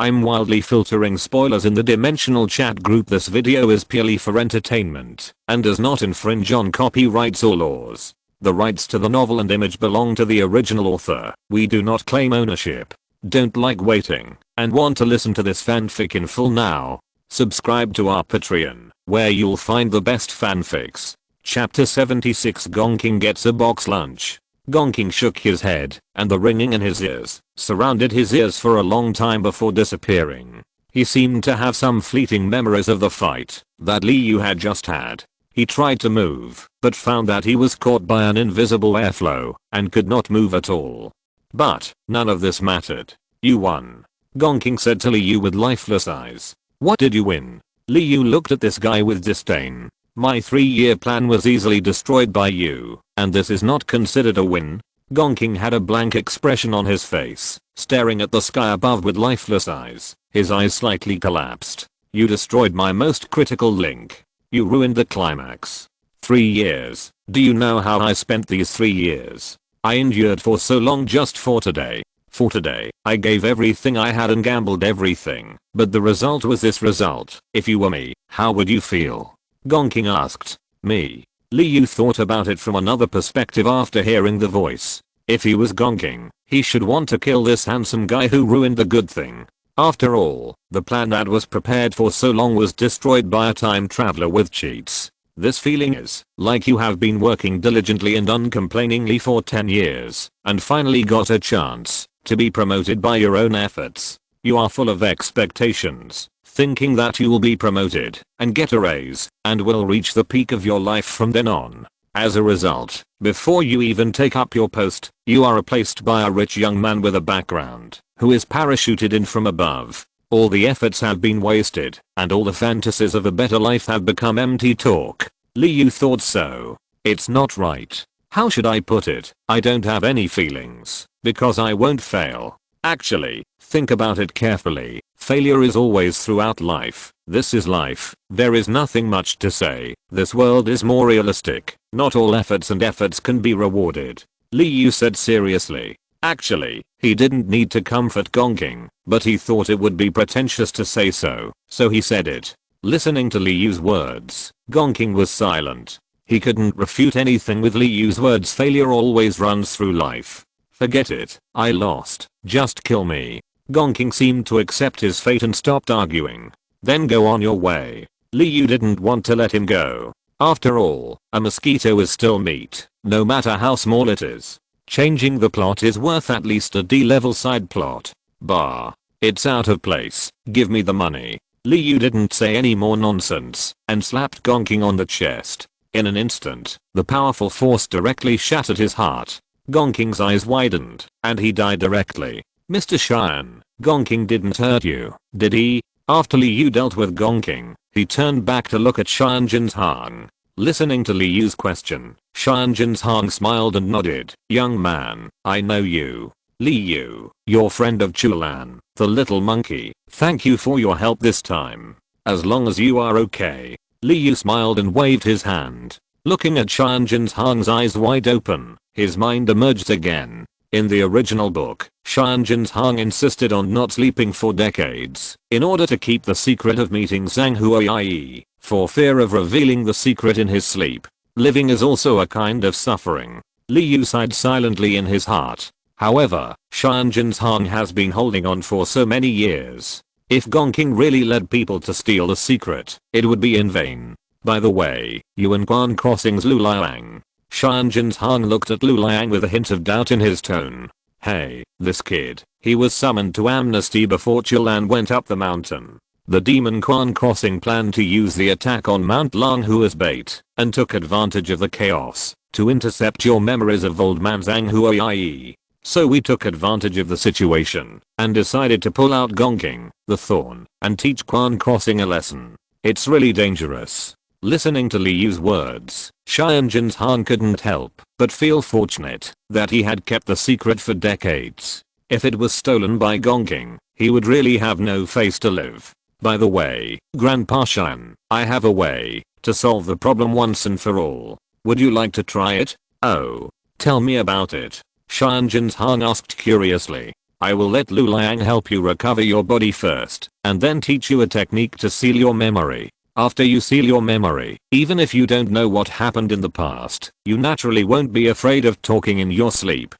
I'm wildly filtering spoilers in the dimensional chat group. This video is purely for entertainment and does not infringe on copyrights or laws. The rights to the novel and image belong to the original author. We do not claim ownership. Don't like waiting and want to listen to this fanfic in full now? Subscribe to our Patreon, where you'll find the best fanfics. Chapter 76. Gonking gets a box lunch. Gonking shook his head, and the ringing in his ears surrounded his ears for a long time before disappearing. He seemed to have some fleeting memories of the fight that Liu had just had. He tried to move, but found that he was caught by an invisible airflow and could not move at all. But none of this mattered. You won. Gonking said to Liu with lifeless eyes. What did you win? Liu looked at this guy with disdain. My 3-year plan was easily destroyed by you, and this is not considered a win? Gonking had a blank expression on his face, staring at the sky above with lifeless eyes. His eyes slightly collapsed. You destroyed my most critical link. You ruined the climax. 3 years. Do you know how I spent these 3 years? I endured for so long just for today. For today, I gave everything I had and gambled everything, but the result was this result. If you were me, how would you feel? Gonking asked. Me. Liu thought about it from another perspective after hearing the voice. If he was Gonking, he should want to kill this handsome guy who ruined the good thing. After all, the plan that was prepared for so long was destroyed by a time traveler with cheats. This feeling is like you have been working diligently and uncomplainingly for 10 years and finally got a chance to be promoted by your own efforts. You are full of expectations, thinking that you will be promoted and get a raise and will reach the peak of your life from then on. As a result, before you even take up your post, you are replaced by a rich young man with a background who is parachuted in from above. All the efforts have been wasted, and all the fantasies of a better life have become empty talk. Liu thought so. It's not right. How should I put it? I don't have any feelings, because I won't fail. Actually, think about it carefully. Failure is always throughout life. This is life. There is nothing much to say. This world is more realistic. Not all efforts can be rewarded. Liu said seriously. Actually, he didn't need to comfort Gonking, but he thought it would be pretentious to say so he said it. Listening to Liu's words, Gonking was silent. He couldn't refute anything with Liu's words. Failure always runs through life. Forget it. I lost. Just kill me. Gonking seemed to accept his fate and stopped arguing. Then go on your way. Liu didn't want to let him go. After all, a mosquito is still meat, no matter how small it is. Changing the plot is worth at least a D-level side plot. Bah. It's out of place. Give me the money. Liu didn't say any more nonsense and slapped Gonking on the chest. In an instant, the powerful force directly shattered his heart. Gonking's eyes widened, and he died directly. Mr. Cheyenne, Gonking didn't hurt you, did he? After Liu dealt with Gonking, he turned back to look at Cheyenne Jinshang. Listening to Liu's question, Cheyenne Jinshang smiled and nodded. Young man, I know you. Liu, your friend of Chulan, the little monkey. Thank you for your help this time. As long as you are okay. Liu smiled and waved his hand. Looking at Cheyenne Jinshang's eyes wide open, his mind emerged again. In the original book, Cheyenne Jinshang insisted on not sleeping for decades in order to keep the secret of meeting Zhang Huai, for fear of revealing the secret in his sleep. Living is also a kind of suffering. Liu sighed silently in his heart. However, Cheyenne Jinshang has been holding on for so many years. If Gonking really led people to steal the secret, it would be in vain. By the way, Yuan Quan Crossing's Lu Liang. Cheyenne Jinshang looked at Lu Liang with a hint of doubt in his tone. Hey, this kid. He was summoned to amnesty before Chulan went up the mountain. The demon Quan Crossing planned to use the attack on Mount Langhu as bait, and took advantage of the chaos to intercept your memories of old man Zhang Huai. So we took advantage of the situation and decided to pull out Gonking, the thorn, and teach Quan Crossing a lesson. It's really dangerous. Listening to Liu's words, Cheyenne Jinshang couldn't help but feel fortunate that he had kept the secret for decades. If it was stolen by Gonking, he would really have no face to live. By the way, Grandpa Cheyenne, I have a way to solve the problem once and for all. Would you like to try it? Oh, tell me about it. Cheyenne Jinshang asked curiously. I will let Lu Liang help you recover your body first, and then teach you a technique to seal your memory. After you seal your memory, even if you don't know what happened in the past, you naturally won't be afraid of talking in your sleep.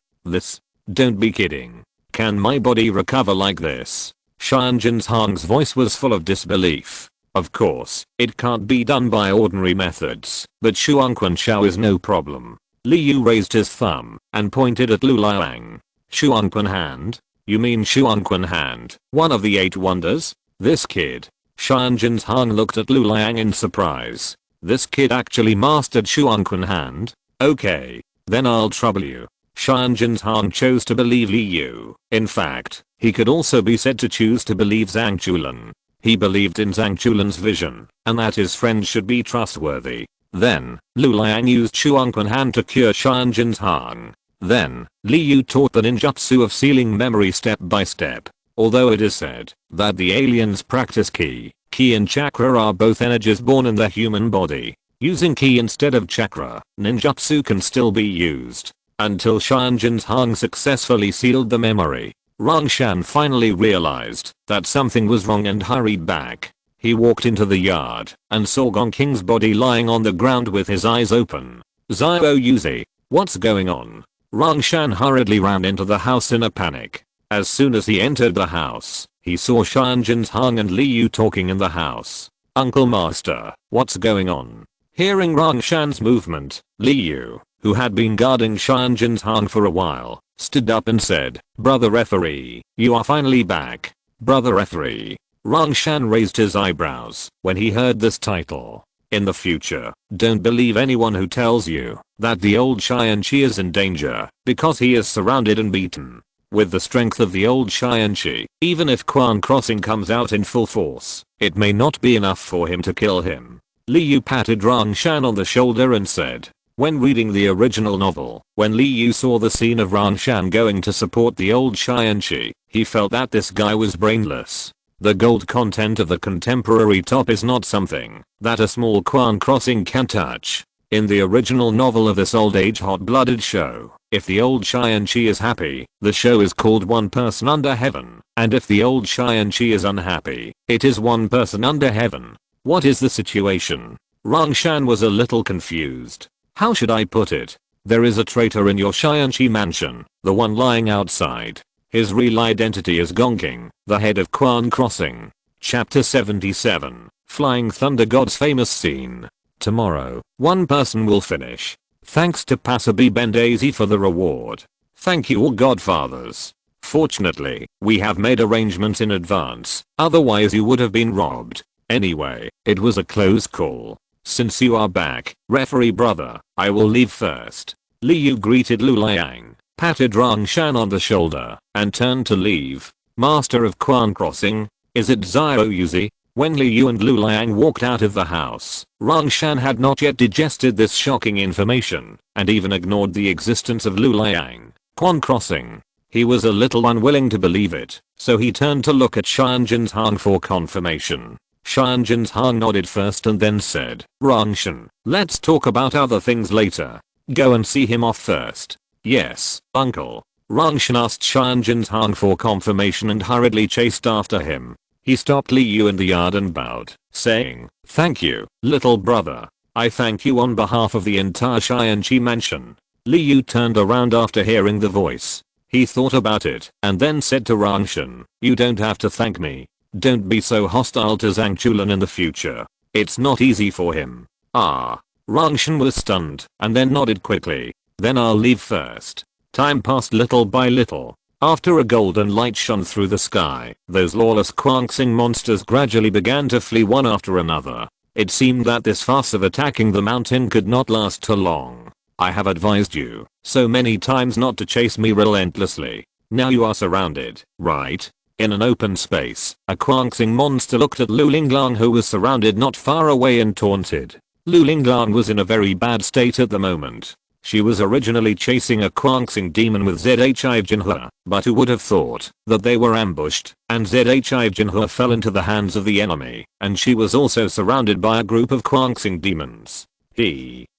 Don't be kidding. Can my body recover like this? Xianjin Hang's voice was full of disbelief. Of course, it can't be done by ordinary methods, but Shuangquan Shao is no problem. Li Yu raised his thumb and pointed at Lu Liang. Shuangquan hand? You mean Shuangquan hand, one of the 8 wonders? This kid. Xianjin Hang looked at Lu Liang in surprise. This kid actually mastered Shuangquan hand? Okay. Then I'll trouble you. Xianjin Hang chose to believe Li Yu. In fact, he could also be said to choose to believe Zhang Chulan. He believed in Zhang Chulan's vision, and that his friends should be trustworthy. Then, Lu Liang used Shuangquan hand to cure Xianjin Hang. Then, Li Yu taught the ninjutsu of sealing memory step by step. Although it is said that the aliens practice ki and chakra are both energies born in the human body. Using ki instead of chakra, ninjutsu can still be used. Until Xianjin Hang successfully sealed the memory, Rangshan finally realized that something was wrong and hurried back. He walked into the yard and saw Gong King's body lying on the ground with his eyes open. Zhao Yuzi, what's going on? Rangshan hurriedly ran into the house in a panic. As soon as he entered the house, he saw Xianjin Hang and Li Yu talking in the house. Uncle Master, what's going on? Hearing Rangshan's movement, Li Yu, who had been guarding Xianjin Hang for a while, stood up and said, Brother referee, you are finally back. Brother referee. Rangshan raised his eyebrows when he heard this title. In the future, don't believe anyone who tells you that the old Xianqi is in danger, because he is surrounded and beaten. With the strength of the old Xianqi, even if Quan Crossing comes out in full force, it may not be enough for him to kill him. Li Yu patted Rangshan on the shoulder and said, when reading the original novel, when Li Yu saw the scene of Rangshan going to support the old Xianqi, he felt that this guy was brainless. The gold content of the contemporary top is not something that a small Quan Crossing can touch. In the original novel of this old age hot-blooded show, if the old Xianqi is happy, the show is called One Person Under Heaven, and if the old Xianqi is unhappy, it is One Person Under Heaven. What is the situation? Rangshan was a little confused. How should I put it? There is a traitor in your Xianqi mansion, the one lying outside. His real identity is Gongking, the head of Quan Crossing. Chapter 77, Flying Thunder God's famous scene. Tomorrow, one person will finish. Thanks to Pasabi Bendazi for the reward. Thank you all godfathers. Fortunately, we have made arrangements in advance, otherwise you would have been robbed. Anyway, it was a close call. Since you are back, referee brother, I will leave first. Li Yu greeted Lu Liang, patted Rangshan on the shoulder, and turned to leave. Master of Quan Crossing, is it Zhao Yuzi? When Li Yu and Lu Liang walked out of the house, Rangshan had not yet digested this shocking information, and even ignored the existence of Lu Liang. Quan Crossing. He was a little unwilling to believe it, so he turned to look at Xianjin Hang for confirmation. Xianjin Hang nodded first and then said, Rangshan, let's talk about other things later. Go and see him off first. Yes, uncle. Rangshan asked Xianjin Hang for confirmation and hurriedly chased after him. He stopped Li Yu in the yard and bowed, saying, thank you, little brother. I thank you on behalf of the entire Xianqi mansion. Li Yu turned around after hearing the voice. He thought about it and then said to Rangshan, you don't have to thank me. Don't be so hostile to Zhang Chulan in the future. It's not easy for him. Ah. Rangshan was stunned and then nodded quickly. Then I'll leave first. Time passed little by little. After a golden light shone through the sky, those lawless Quanxing monsters gradually began to flee one after another. It seemed that this farce of attacking the mountain could not last too long. I have advised you so many times not to chase me relentlessly. Now you are surrounded, right? In an open space, a Quanxing monster looked at Lu Linglang, who was surrounded not far away, and taunted. Lu Linglang was in a very bad state at the moment. She was originally chasing a Quanxing demon with Zhi Jinhe, but who would have thought that they were ambushed, and Zhi Jinhe fell into the hands of the enemy, and she was also surrounded by a group of Quanxing demons.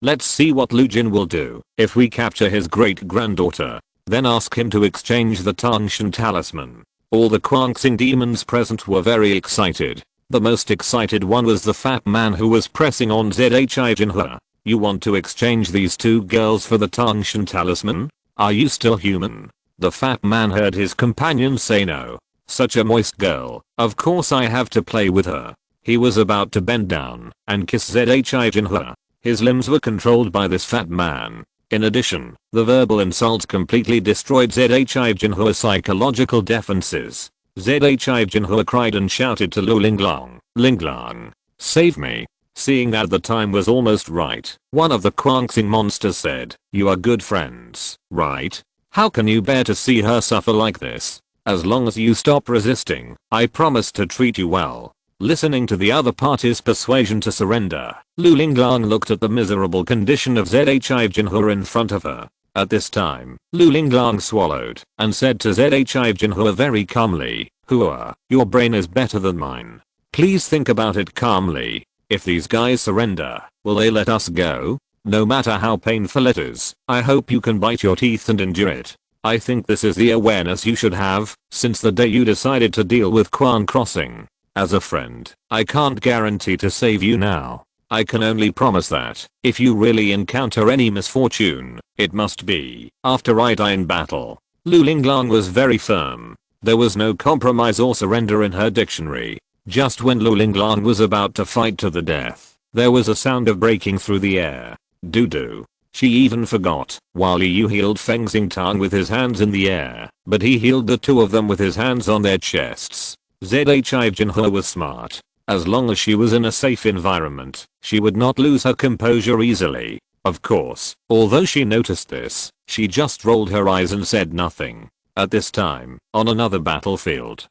Let's see what Lu Jin will do if we capture his great granddaughter. then ask him to exchange the Tangshan talisman. All the Quanxing demons present were very excited. The most excited one was the fat man who was pressing on Zhi Jinhe. You want to exchange these two girls for the Tangshan talisman? Are you still human? The fat man heard his companion say no. Such a moist girl, of course I have to play with her. He was about to bend down and kiss Zhi Jinhe. His limbs were controlled by this fat man. In addition, the verbal insults completely destroyed Zhi Jinhe's psychological defenses. Zhi Jinhe cried and shouted to Lu Linglong, "Linglong, save me." Seeing that the time was almost right, one of the Quanxing monsters said, "You are good friends, right? How can you bear to see her suffer like this? As long as you stop resisting, I promise to treat you well." Listening to the other party's persuasion to surrender, Lu Linglong looked at the miserable condition of Zhi Jinhe in front of her. At this time, Lu Linglong swallowed and said to Zhi Jinhe very calmly, "Hua, your brain is better than mine. Please think about it calmly. If these guys surrender, will they let us go? No matter how painful it is, I hope you can bite your teeth and endure it. I think this is the awareness you should have since the day you decided to deal with Quan Crossing. As a friend, I can't guarantee to save you now. I can only promise that if you really encounter any misfortune, it must be after I die in battle." Lu Linglong was very firm. There was no compromise or surrender in her dictionary. Just when Lu Linglong was about to fight to the death, there was a sound of breaking through the air. Doo-doo. She even forgot while Liu healed Feng Xingtang with his hands in the air, but he healed the two of them with his hands on their chests. Zhi Jinhe was smart. As long as she was in a safe environment, she would not lose her composure easily. Of course, although she noticed this, she just rolled her eyes and said nothing. At this time, on another battlefield,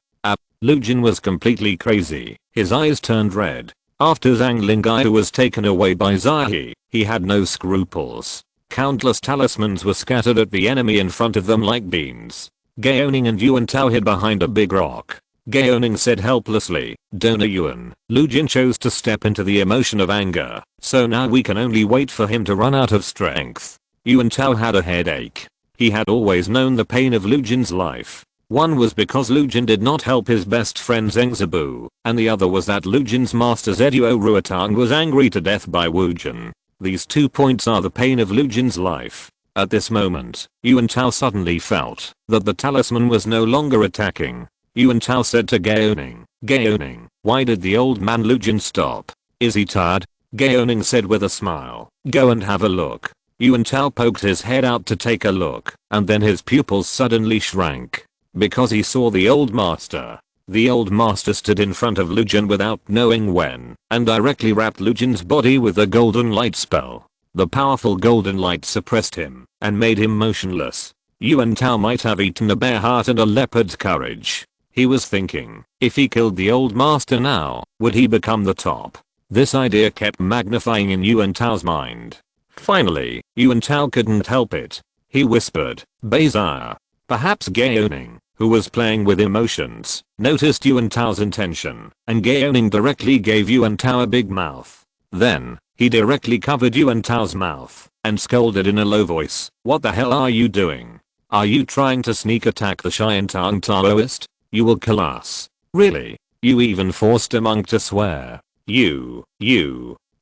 Lu Jin was completely crazy. His eyes turned red. After Zhang Lingai was taken away by Zahi, he had no scruples. Countless talismans were scattered at the enemy in front of them like beans. Gaoning and Yuan Tao hid behind a big rock. Gaoning said helplessly, "Donor Yuan." Lu Jin chose to step into the emotion of anger, so now we can only wait for him to run out of strength. Yuan Tao had a headache. He had always known the pain of Lu Jin's life. One was because Lu Jin did not help his best friend Zheng Zibu, and the other was that Lu Jin's master Zeduo Ruotang was angry to death by Wu Jin. These 2 points are the pain of Lu Jin's life. At this moment, Yuan Tao suddenly felt that the talisman was no longer attacking. Yuan Tao said to Gaoning, "Gaoning, why did the old man Lu Jin stop? Is he tired?" Gaoning said with a smile, "Go and have a look." Yuan Tao poked his head out to take a look, and then his pupils suddenly shrank. Because he saw the old master. The old master stood in front of Lu Jin without knowing when, and directly wrapped Lu Jin's body with a golden light spell. The powerful golden light suppressed him, and made him motionless. Yuan Tao might have eaten a bear heart and a leopard's courage. He was thinking, if he killed the old master now, would he become the top? This idea kept magnifying in Yuan Tao's mind. Finally, Yuan Tao couldn't help it. He whispered, "Beizar." Perhaps Gaoning, who was playing with emotions, noticed Yuan Tao's intention, and Gaoning directly gave Yuan Tao a big mouth. Then, he directly covered Yuan Tao's mouth, and scolded in a low voice, "What the hell are you doing? Are you trying to sneak attack the Xiantang Taoist? You will kill us. Really? You even forced a monk to swear. You.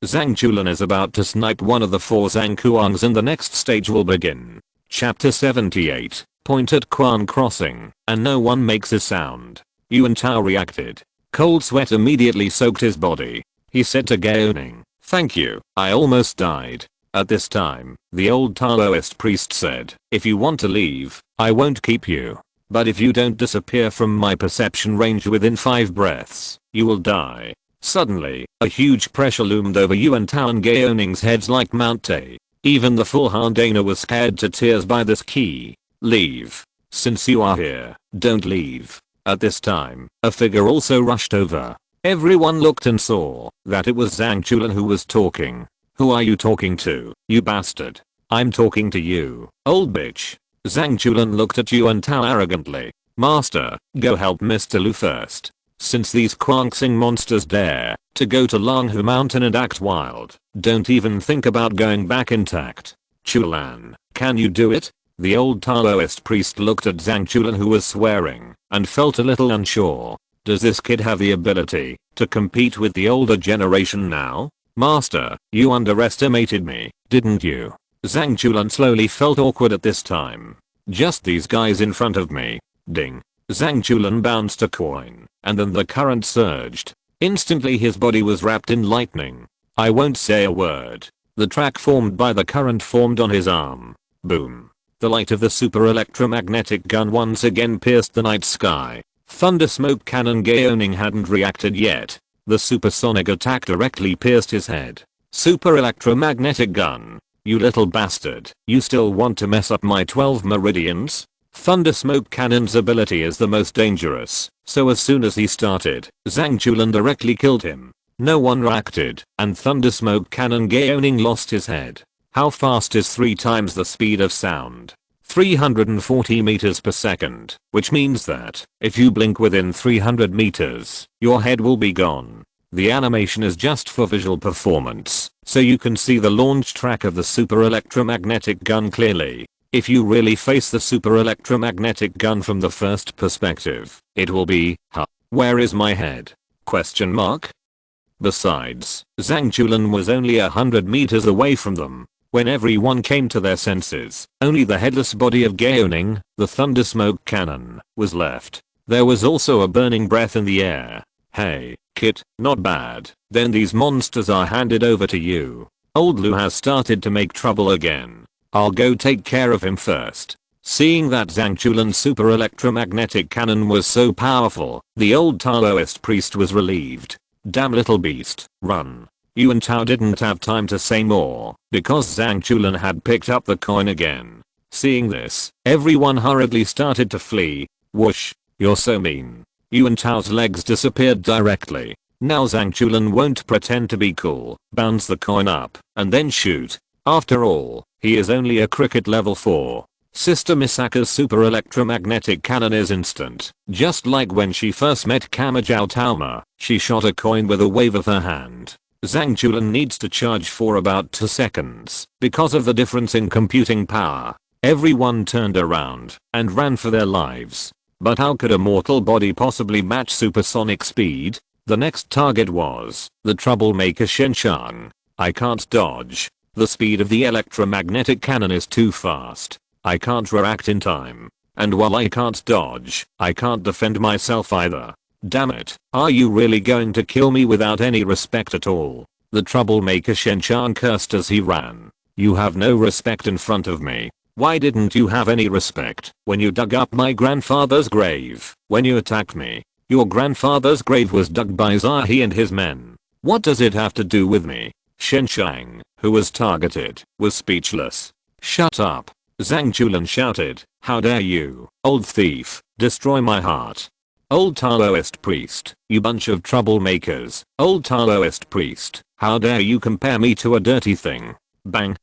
Zhang Chulan is about to snipe one of the 4 Zhangkuangs and the next stage will begin. Chapter 78. Point at Quan Crossing, and no one makes a sound. Yuan Tao reacted. Cold sweat immediately soaked his body. He said to Gaoning, "Thank you, I almost died." At this time, the old Taoist priest said, "If you want to leave, I won't keep you. But if you don't disappear from my perception range within 5 breaths, you will die." Suddenly, a huge pressure loomed over Yuan Tao and Gaoning's heads like Mount Tay. Even the full Hardana was scared to tears by this key. "Leave. Since you are here, don't leave." At this time, a figure also rushed over. Everyone looked and saw that it was Zhang Chulan who was talking. "Who are you talking to, you bastard?" "I'm talking to you, old bitch." Zhang Chulan looked at Yuan Tao arrogantly. "Master, go help Mr. Lu first. Since these Quanxing monsters dare to go to Langhu Mountain and act wild, don't even think about going back intact. Chulan, can you do it?" The old Taoist priest looked at Zhang Chulan, who was swearing, and felt a little unsure. Does this kid have the ability to compete with the older generation now? Master, you underestimated me, didn't you? Zhang Chulan slowly felt awkward at this time. Just these guys in front of me. Ding. Zhang Chulan bounced a coin, and then the current surged. Instantly his body was wrapped in lightning. I won't say a word. The track formed by the current formed on his arm. Boom. The light of the super electromagnetic gun once again pierced the night sky. Thunder smoke cannon Gaoning hadn't reacted yet. The supersonic attack directly pierced his head. Super electromagnetic gun. You little bastard. You still want to mess up my 12 meridians? Thunder smoke cannon's ability is the most dangerous, so as soon as he started, Zhang Chulan directly killed him. No one reacted, and thunder smoke cannon Gaoning lost his head. How fast is 3 times the speed of sound? 340 meters per second, which means that if you blink within 300 meters, your head will be gone. The animation is just for visual performance, so you can see the launch track of the super electromagnetic gun clearly. If you really face the super electromagnetic gun from the first perspective, it will be, huh, where is my head? Question mark? Besides, Zhang Chulan was only 100 meters away from them. When everyone came to their senses, only the headless body of Gaoning, the thunder smoke cannon, was left. There was also a burning breath in the air. Hey, kid, not bad. Then these monsters are handed over to you. Old Lu has started to make trouble again. I'll go take care of him first. Seeing that Zhang Chulan's super electromagnetic cannon was so powerful, the old Taoist priest was relieved. Damn little beast, run. Yuan Tao didn't have time to say more, because Zhang Chulan had picked up the coin again. Seeing this, everyone hurriedly started to flee. Whoosh, you're so mean. Yuan Tao's legs disappeared directly. Now Zhang Chulan won't pretend to be cool, bounce the coin up, and then shoot. After all, he is only a cricket level 4. Sister Misaka's super electromagnetic cannon is instant. Just like when she first met Kamajao Tauma, she shot a coin with a wave of her hand. Zhang Chulan needs to charge for about 2 seconds because of the difference in computing power. Everyone turned around and ran for their lives. But how could a mortal body possibly match supersonic speed? The next target was the troublemaker Shenshang. I can't dodge. The speed of the electromagnetic cannon is too fast. I can't react in time. And while I can't dodge, I can't defend myself either. Damn it, are you really going to kill me without any respect at all? The troublemaker Shenshang cursed as he ran. You have no respect in front of me. Why didn't you have any respect when you dug up my grandfather's grave? When you attacked me, your grandfather's grave was dug by Zahi and his men. What does it have to do with me? Shenshang, who was targeted, was speechless. Shut up. Zhang Chulan shouted. How dare you, old thief, destroy my heart. Old Taoist priest, you bunch of troublemakers. Old Taoist priest, how dare you compare me to a dirty thing. Bang.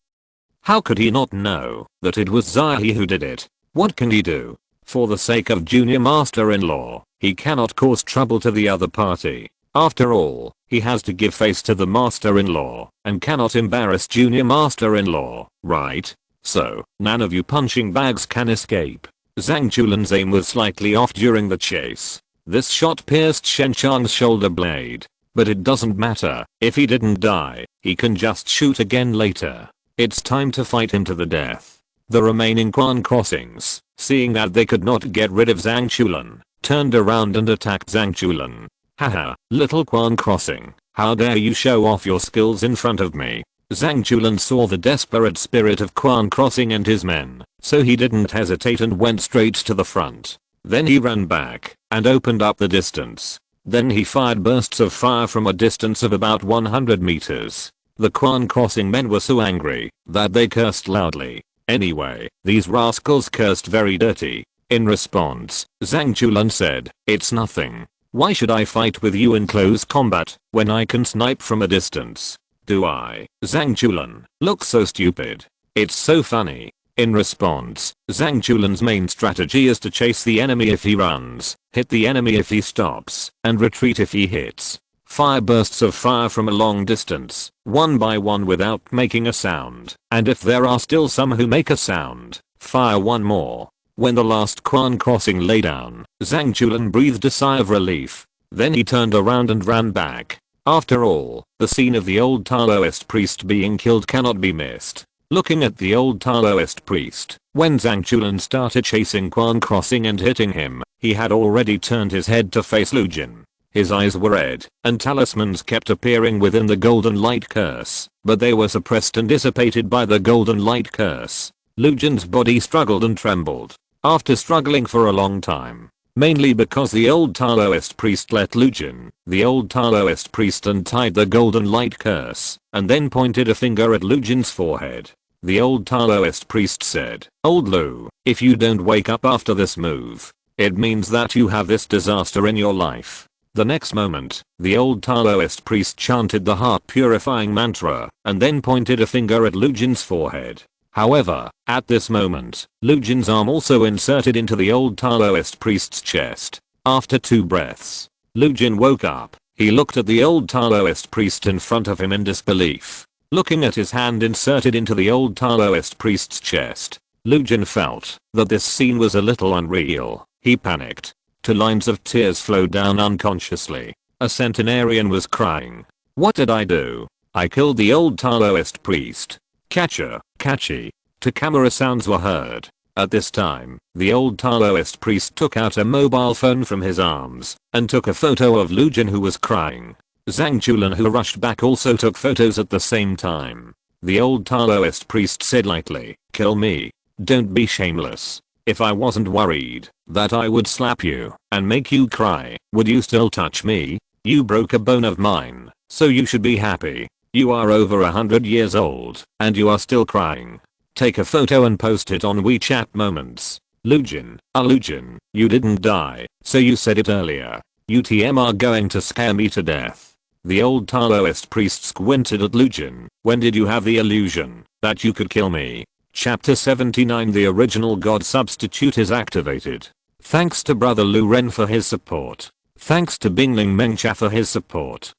How could he not know that it was Zahi who did it? What can he do? For the sake of junior master-in-law, he cannot cause trouble to the other party. After all, he has to give face to the master-in-law and cannot embarrass junior master-in-law, right? So, none of you punching bags can escape. Zhang Chulan's aim was slightly off during the chase. This shot pierced Shenshang's shoulder blade. But it doesn't matter. If he didn't die, he can just shoot again later. It's time to fight him to the death. The remaining Quan crossings, seeing that they could not get rid of Zhang Chulan, turned around and attacked Zhang Chulan. Haha, little Quan crossing, how dare you show off your skills in front of me. Zhang Chulan saw the desperate spirit of Quan crossing and his men, so he didn't hesitate and went straight to the front. Then he ran back and opened up the distance. Then he fired bursts of fire from a distance of about 100 meters. The Quan crossing men were so angry that they cursed loudly. Anyway, these rascals cursed very dirty. In response, Zhang Chulan said, "It's nothing. Why should I fight with you in close combat when I can snipe from a distance? Do I, Zhang Chulan, look so stupid? It's so funny." In response, Zhang Chulan's main strategy is to chase the enemy if he runs, hit the enemy if he stops, and retreat if he hits. Fire bursts of fire from a long distance, one by one without making a sound, and if there are still some who make a sound, Fire one more. When the last Quan crossing lay down, Zhang Chulan breathed a sigh of relief. Then he turned around and ran back. After all, the scene of the old Taoist priest being killed cannot be missed. Looking at the old Taoist priest, when Zhang Chulan started chasing Quan crossing and hitting him, he had already turned his head to face Lu Jin. His eyes were red, and talismans kept appearing within the golden light curse, but they were suppressed and dissipated by the golden light curse. Lu Jin's body struggled and trembled. After struggling for a long time, mainly because the old Taoist priest let Lu Jin, the old Taoist priest untied the golden light curse, and then pointed a finger at Lu Jin's forehead. The old Taoist priest said, "Old Lu, if you don't wake up after this move, it means that you have this disaster in your life." The next moment, the old Taoist priest chanted the heart purifying mantra, and then pointed a finger at Lu Jin's forehead. However, at this moment, Lu Jin's arm also inserted into the old Taoist priest's chest. After 2 breaths, Lu Jin woke up. He looked at the old Taoist priest in front of him in disbelief. Looking at his hand inserted into the old Taoist priest's chest, Lu Jin felt that this scene was a little unreal. He panicked. 2 lines of tears flowed down unconsciously. A centenarian was crying. "What did I do? I killed the old Taoist priest." Catcher, catchy. To camera sounds were heard. At this time, the old Taoist priest took out a mobile phone from his arms and took a photo of Lu Jin who was crying. Zhang Chulan who rushed back also took photos at the same time. The old Taoist priest said lightly, "Kill me. Don't be shameless. If I wasn't worried that I would slap you and make you cry, would you still touch me? You broke a bone of mine, so you should be happy. You are over 100 years old, and you are still crying. Take a photo and post it on WeChat moments. Lu Jin, Lu Jin, you didn't die, so you said it earlier. UTM are going to scare me to death." The old Taoist priest squinted at Lu Jin. "When did you have the illusion that you could kill me?" Chapter 79. The original god substitute is activated. Thanks to brother Lu Ren for his support. Thanks to Bingling Mengcha for his support.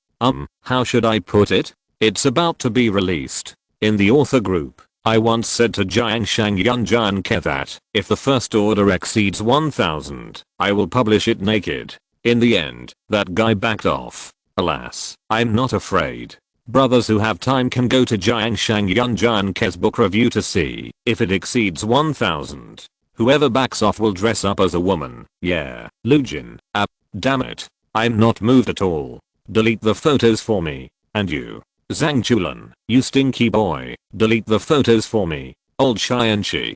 How should I put it? It's about to be released. In the author group, I once said to Jiang Shang Yun Jian Ke that if the first order exceeds 1000, I will publish it naked. In the end, that guy backed off. Alas, I'm not afraid. Brothers who have time can go to Jiang Shang Yun Jian Ke's book review to see if it exceeds 1000. Whoever backs off will dress up as a woman. Yeah, Lu Jin. Damn it. I'm not moved at all. Delete the photos for me. And you, Zhang Chulan, you stinky boy, delete the photos for me. Old Shianshi,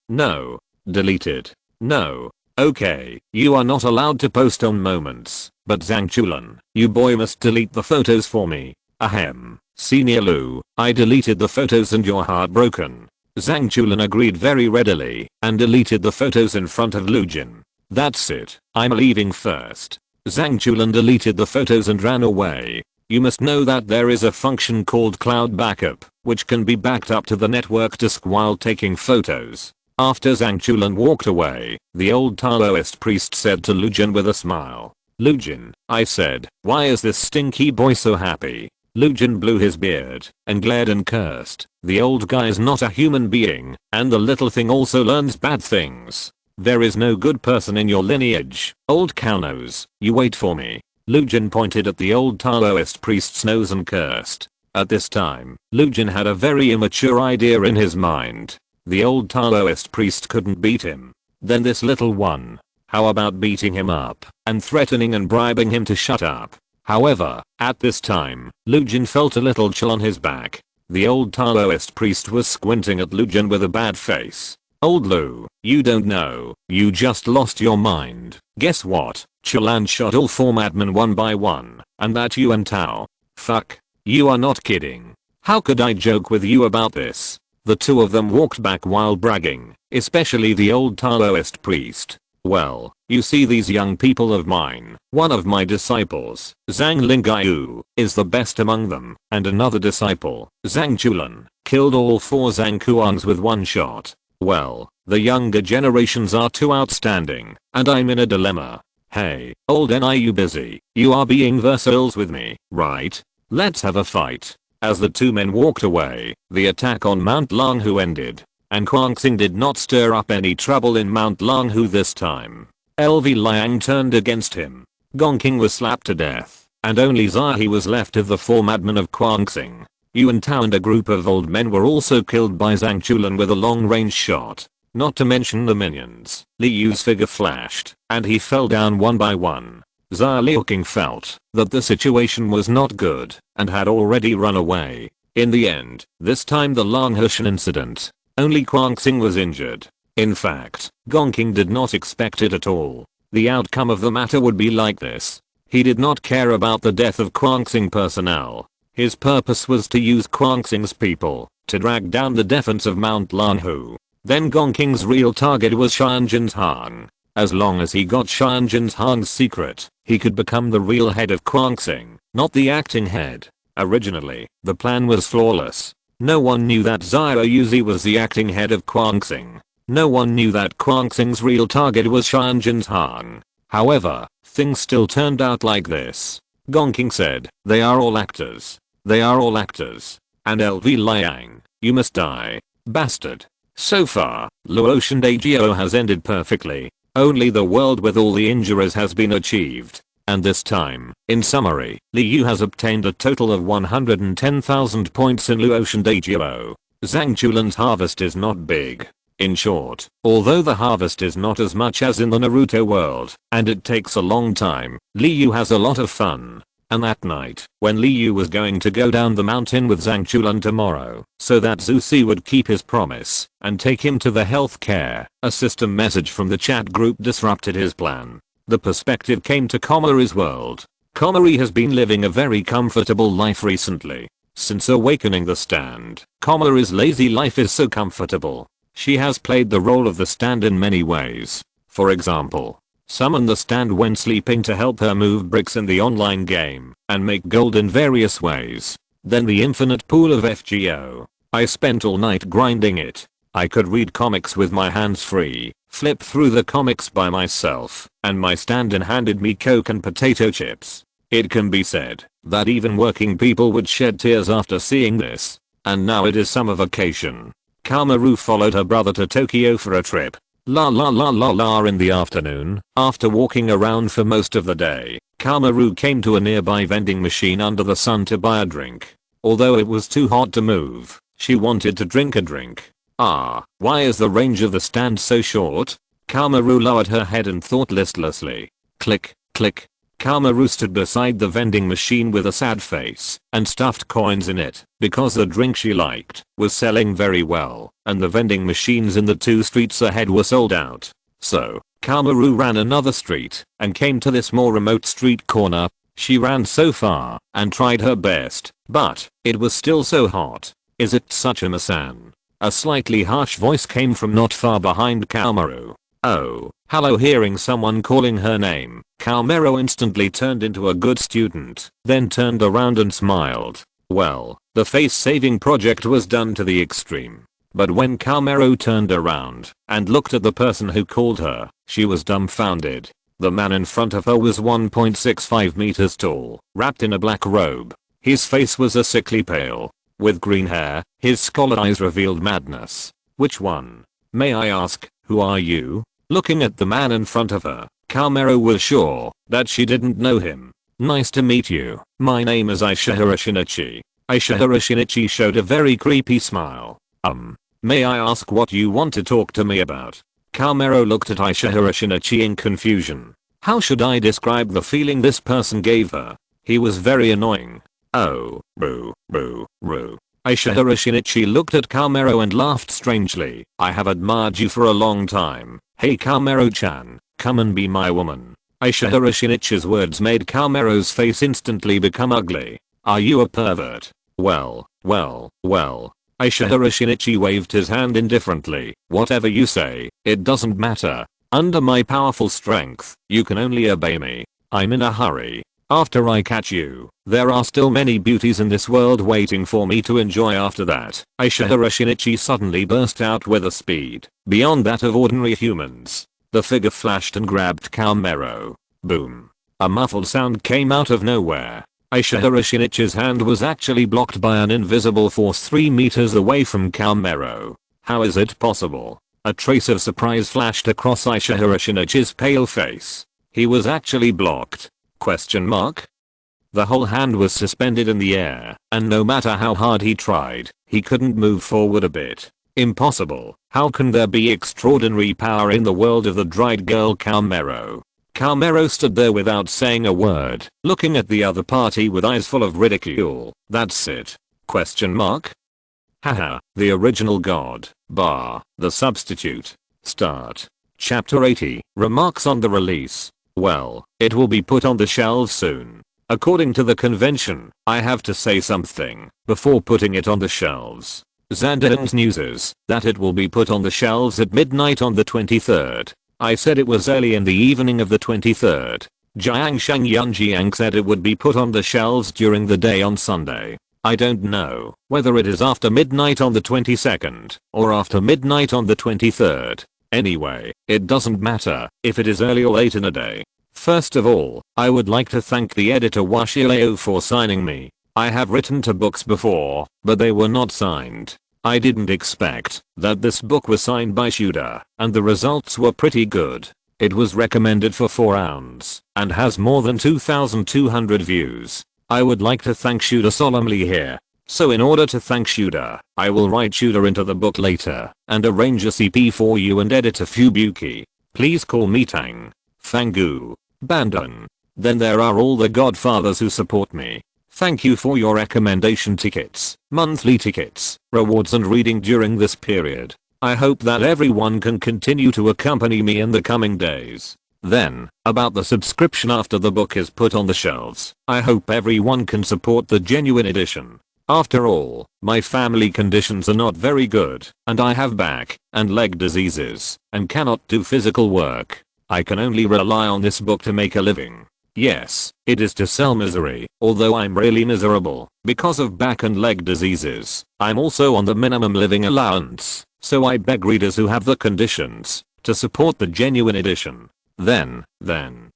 no. Deleted. No. Okay, you are not allowed to post on moments, but Zhang Chulan, you boy must delete the photos for me. Ahem. Senior Lu, I deleted the photos and you're heartbroken. Zhang Chulan agreed very readily and deleted the photos in front of Lu Jin. That's it, I'm leaving first. Zhang Chulan deleted the photos and ran away. You must know that there is a function called cloud backup, which can be backed up to the network disk while taking photos. After Zhang Chulan walked away, the old Taoist priest said to Lu Jin with a smile. Lu Jin, I said, why is this stinky boy so happy? Lu Jin blew his beard and glared and cursed. The old guy is not a human being, and the little thing also learns bad things. There is no good person in your lineage, old cownose. You wait for me. Lu Jin pointed at the old Taoist priest's nose and cursed. At this time, Lu Jin had a very immature idea in his mind. The old Taoist priest couldn't beat him. Then this little one. How about beating him up and threatening and bribing him to shut up? However, at this time, Lu Jin felt a little chill on his back. The old Taoist priest was squinting at Lu Jin with a bad face. Old Lu, you don't know, you just lost your mind. Guess what? Chilan shot all 4 madmen one by one, and that you and Tao. Fuck. You are not kidding. How could I joke with you about this? The two of them walked back while bragging, especially the old Taoist priest. Well, you see these young people of mine, one of my disciples, Zhang Lingaiyu, is the best among them, and another disciple, Zhang Chulan, killed all 4 Zhang Kuans with one shot. Well, the younger generations are too outstanding, and I'm in a dilemma. Hey, old NIU busy, you are being versatiles with me, right? Let's have a fight. As the two men walked away, the attack on Mount Langhu ended. and Kwang Xing did not stir up any trouble in Mount Langhu this time. LV Liang turned against him. Gong King was slapped to death, and only Zai was left of the four madmen of Kwang Xing. Yuan Tao and a group of old men were also killed by Zhang Chulan with a long-range shot. Not to mention the minions. Li Yu's figure flashed, and he fell down one by one. Zai Liuqing felt that the situation was not good, and had already run away. In the end, this time the Langhushan incident, only Kwang Xing was injured. In fact, Gong King did not expect it at all. The outcome of the matter would be like this. He did not care about the death of Kwang Xing personnel. His purpose was to use Kwang Xing's people to drag down the defense of Mount Langhu. Then Gong King's real target was Xianjin's Hang. As long as he got Xianjin's Hang's secret, he could become the real head of Kwang Xing, not the acting head. Originally, the plan was flawless. No one knew that Xiao Yuzi was the acting head of Kwang Xing. No one knew that Kwang Xing's real target was Xianjin's Hang. However, things still turned out like this. Gong King said, "They are all actors. They are all actors. And LV Liang, you must die, bastard." So far, Luotian Dagio has ended perfectly. Only the world with all the injuries has been achieved. And this time, in summary, Li Yu has obtained a total of 110,000 points in Luotian Dagio. Zhang Chulan's harvest is not big. In short, although the harvest is not as much as in the Naruto world, and it takes a long time, Li Yu has a lot of fun. And that night, when Li Yu was going to go down the mountain with Zhang Chulan tomorrow, so that Zhu Si would keep his promise and take him to the healthcare, a system message from the chat group disrupted his plan. The perspective came to Komari's world. Komari has been living a very comfortable life recently. Since awakening the stand, Komari's lazy life is so comfortable. She has played the role of the stand in many ways. For example, summon the stand when sleeping to help her move bricks in the online game and make gold in various ways. Then the infinite pool of FGO. I spent all night grinding it. I could read comics with my hands free, flip through the comics by myself, and my stand-in handed me Coke and potato chips. It can be said that even working people would shed tears after seeing this. And now it is summer vacation. Kamaru followed her brother to Tokyo for a trip. La la la la la. In the afternoon, after walking around for most of the day, Kamaru came to a nearby vending machine under the sun to buy a drink. Although it was too hot to move, she wanted to drink a drink. Why is the range of the stand so short? Kamaru lowered her head and thought listlessly. Click, click. Kamaru stood beside the vending machine with a sad face and stuffed coins in it because the drink she liked was selling very well and the vending machines in the 2 streets ahead were sold out. So, Kamaru ran another street and came to this more remote street corner. She ran so far and tried her best, but it was still so hot. Is it Tsuchima-san? A slightly harsh voice came from not far behind Kamaru. Oh, hello. Hearing someone calling her name, Kamaru instantly turned into a good student, then turned around and smiled. Well, the face-saving project was done to the extreme. But when Kamaru turned around and looked at the person who called her, she was dumbfounded. The man in front of her was 1.65 meters tall, wrapped in a black robe. His face was a sickly pale. With green hair, his scalded eyes revealed madness. Which one? May I ask, who are you? Looking at the man in front of her, Kamaru was sure that she didn't know him. Nice to meet you. My name is Ishihara Shinichi. Ishihara Shinichi showed a very creepy smile. May I ask what you want to talk to me about? Kamaru looked at Ishihara Shinichi in confusion. How should I describe the feeling this person gave her? He was very annoying. Oh, boo. Ishihara Shinichi looked at Kamaru and laughed strangely. I have admired you for a long time. Hey Kamaru-chan, come and be my woman. Ishihara Shinichi's words made Kamaru's face instantly become ugly. Are you a pervert? Well. Ishihara Shinichi waved his hand indifferently. Whatever you say, it doesn't matter. Under my powerful strength, you can only obey me. I'm in a hurry. After I catch you, there are still many beauties in this world waiting for me to enjoy after that. Ishihara Shinichi suddenly burst out with a speed beyond that of ordinary humans. The figure flashed and grabbed Kamaru. Boom. A muffled sound came out of nowhere. Ishihara Shinichi's hand was actually blocked by an invisible force 3 meters away from Kamaru. How is it possible? A trace of surprise flashed across Uchiha Shinichi's pale face. He was actually blocked? Question mark? The whole hand was suspended in the air, and no matter how hard he tried, he couldn't move forward a bit. Impossible. How can there be extraordinary power in the world of the dried girl Kalmero? Kalmero stood there without saying a word, looking at the other party with eyes full of ridicule. That's it? Question mark? Haha, the original god, the substitute. Start. Chapter 80, Remarks on the release. Well, it will be put on the shelves soon. According to the convention, I have to say something before putting it on the shelves. Zandan's newses that it will be put on the shelves at midnight on the 23rd. I said it was early in the evening of the 23rd. Jiang Shang Yunjiang said it would be put on the shelves during the day on Sunday. I don't know whether it is after midnight on the 22nd or after midnight on the 23rd. Anyway, it doesn't matter if it is early or late in a day. First of all, I would like to thank the editor Washileo for signing me. I have written 2 books before, but they were not signed. I didn't expect that this book was signed by Shuda, and the results were pretty good. It was recommended for 4 ounce and has more than 2,200 views. I would like to thank Shuda solemnly here. So in order to thank Shuda, I will write Shuda into the book later and arrange a CP for you and editor Fubuki. Please call me Tang, Fangu, Bandun. Then there are all the godfathers who support me. Thank you for your recommendation tickets, monthly tickets, rewards and reading during this period. I hope that everyone can continue to accompany me in the coming days. Then, about the subscription after the book is put on the shelves, I hope everyone can support the genuine edition. After all, my family conditions are not very good, and I have back and leg diseases, and cannot do physical work. I can only rely on this book to make a living. Yes, it is to sell misery, although I'm really miserable because of back and leg diseases. I'm also on the minimum living allowance, so I beg readers who have the conditions to support the genuine edition. Then,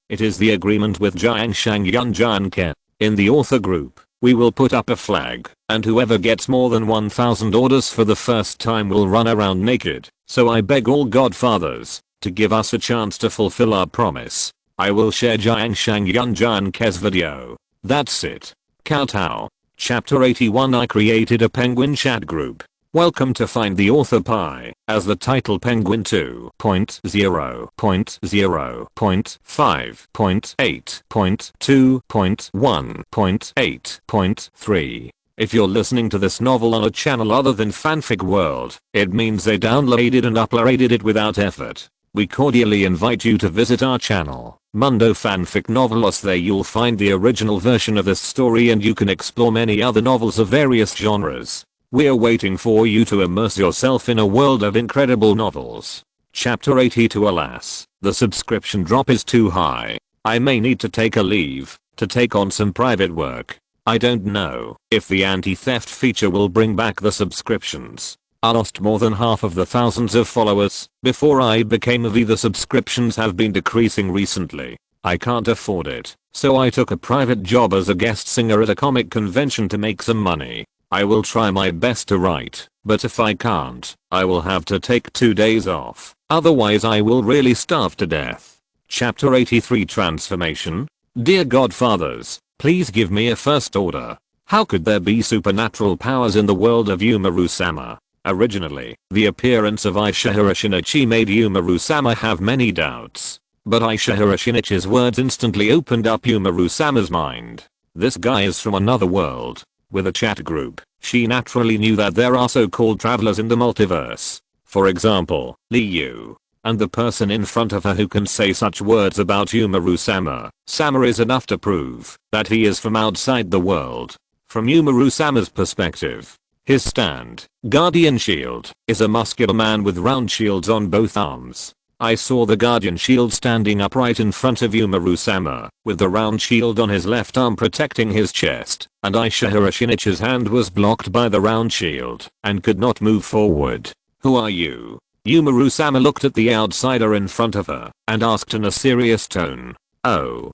it is the agreement with Jiang Shang Yunjianke. In the author group, we will put up a flag, and whoever gets more than 1,000 orders for the first time will run around naked. So I beg all godfathers to give us a chance to fulfill our promise. I will share Jiang Shang Yunjianke's video. That's it. Kowtow. Chapter 81. I created a penguin chat group. Welcome to Find the Author Pie, as the title Penguin 2.0.0.5.8.2.1.8.3. If you're listening to this novel on a channel other than Fanfic World, it means they downloaded and uploaded it without effort. We cordially invite you to visit our channel, Mundo Fanfic Novelos. There you'll find the original version of this story and you can explore many other novels of various genres. We're waiting for you to immerse yourself in a world of incredible novels. Chapter 82. Alas, the subscription drop is too high. I may need to take a leave to take on some private work. I don't know if the anti-theft feature will bring back the subscriptions. I lost more than half of the thousands of followers before I became a V. The subscriptions have been decreasing recently. I can't afford it, so I took a private job as a guest singer at a comic convention to make some money. I will try my best to write, but if I can't, I will have to take 2 days off. Otherwise I will really starve to death. Chapter 83. Transformation. Dear Godfathers, please give me a first order. How could there be supernatural powers in the world of Umaru-sama? Originally, the appearance of Uchiha Shinichi made Umaru-sama have many doubts. But Uchiha Shinichi's words instantly opened up Umaru-sama's mind. This guy is from another world. With a chat group, she naturally knew that there are so-called travelers in the multiverse. For example, Liu. And the person in front of her who can say such words about Umaru-sama. Sama is enough to prove that he is from outside the world. From Umaru-sama's perspective, his stand, guardian shield, is a muscular man with round shields on both arms. I saw the guardian shield standing upright in front of Umaru-sama, with the round shield on his left arm protecting his chest, and Uchiha Shinichi's hand was blocked by the round shield, and could not move forward. Who are you? Umaru-sama looked at the outsider in front of her, and asked in a serious tone. Although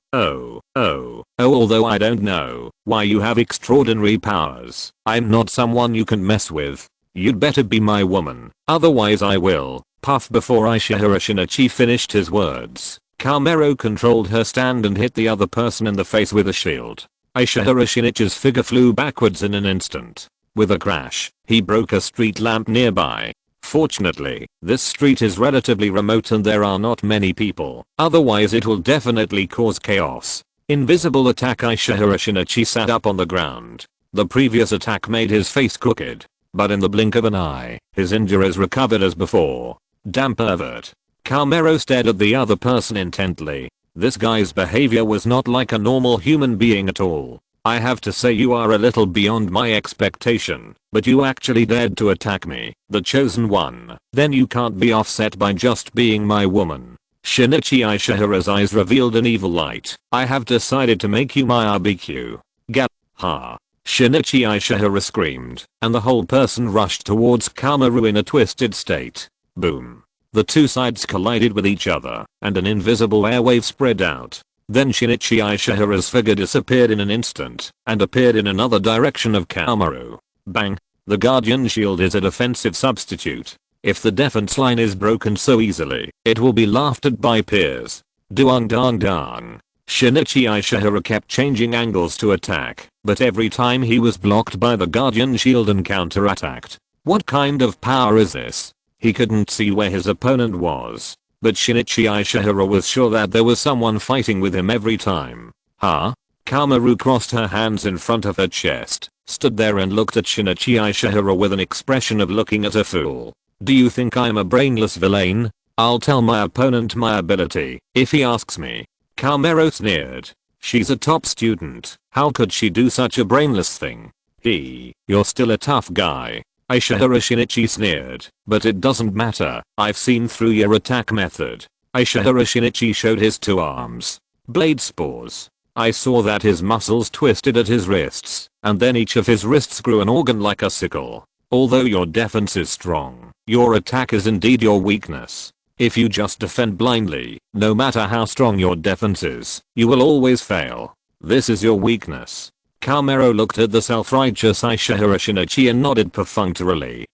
I don't know why you have extraordinary powers, I'm not someone you can mess with. You'd better be my woman, otherwise I will. Puff. Before Ishihara Shinichi finished his words, Kamero controlled her stand and hit the other person in the face with a shield. Ishihara Shinichi's figure flew backwards in an instant. With a crash, he broke a street lamp nearby. Fortunately, this street is relatively remote and there are not many people, otherwise it will definitely cause chaos. Invisible attack. Ishihara Shinichi sat up on the ground. The previous attack made his face crooked, but in the blink of an eye, his injuries recovered as before. Damn pervert. Kamero stared at the other person intently. This guy's behavior was not like a normal human being at all. I have to say you are a little beyond my expectation, but you actually dared to attack me, the chosen one. Then you can't be offset by just being my woman. Shinichi. Ishihara's eyes revealed an evil light. I have decided to make you my RBQ. Gal. Ha. Shinichi. Ishihara screamed, and the whole person rushed towards Kamero in a twisted state. Boom. The two sides collided with each other, and an invisible airwave spread out. Then Shinichi Ishihara's figure disappeared in an instant, and appeared in another direction of Kamero. Bang. The Guardian Shield is a defensive substitute. If the defense line is broken so easily, it will be laughed at by peers. Duang dang dang. Shinichi Ishihara kept changing angles to attack, but every time he was blocked by the Guardian Shield and counterattacked. What kind of power is this? He couldn't see where his opponent was, but Shinichi Ishihara was sure that there was someone fighting with him every time. Huh? Kamero crossed her hands in front of her chest, stood there and looked at Shinichi Ishihara with an expression of looking at a fool. Do you think I'm a brainless villain? I'll tell my opponent my ability, if he asks me. Kamero sneered. She's a top student, how could she do such a brainless thing? You're still a tough guy. Ishihara Shinichi sneered, but it doesn't matter, I've seen through your attack method. Ishihara Shinichi showed his two arms. Blade spores. I saw that his muscles twisted at his wrists, and then each of his wrists grew an organ like a sickle. Although your defense is strong, your attack is indeed your weakness. If you just defend blindly, no matter how strong your defense is, you will always fail. This is your weakness. Kamero looked at the self-righteous Ishihara Shinichi and nodded perfunctorily.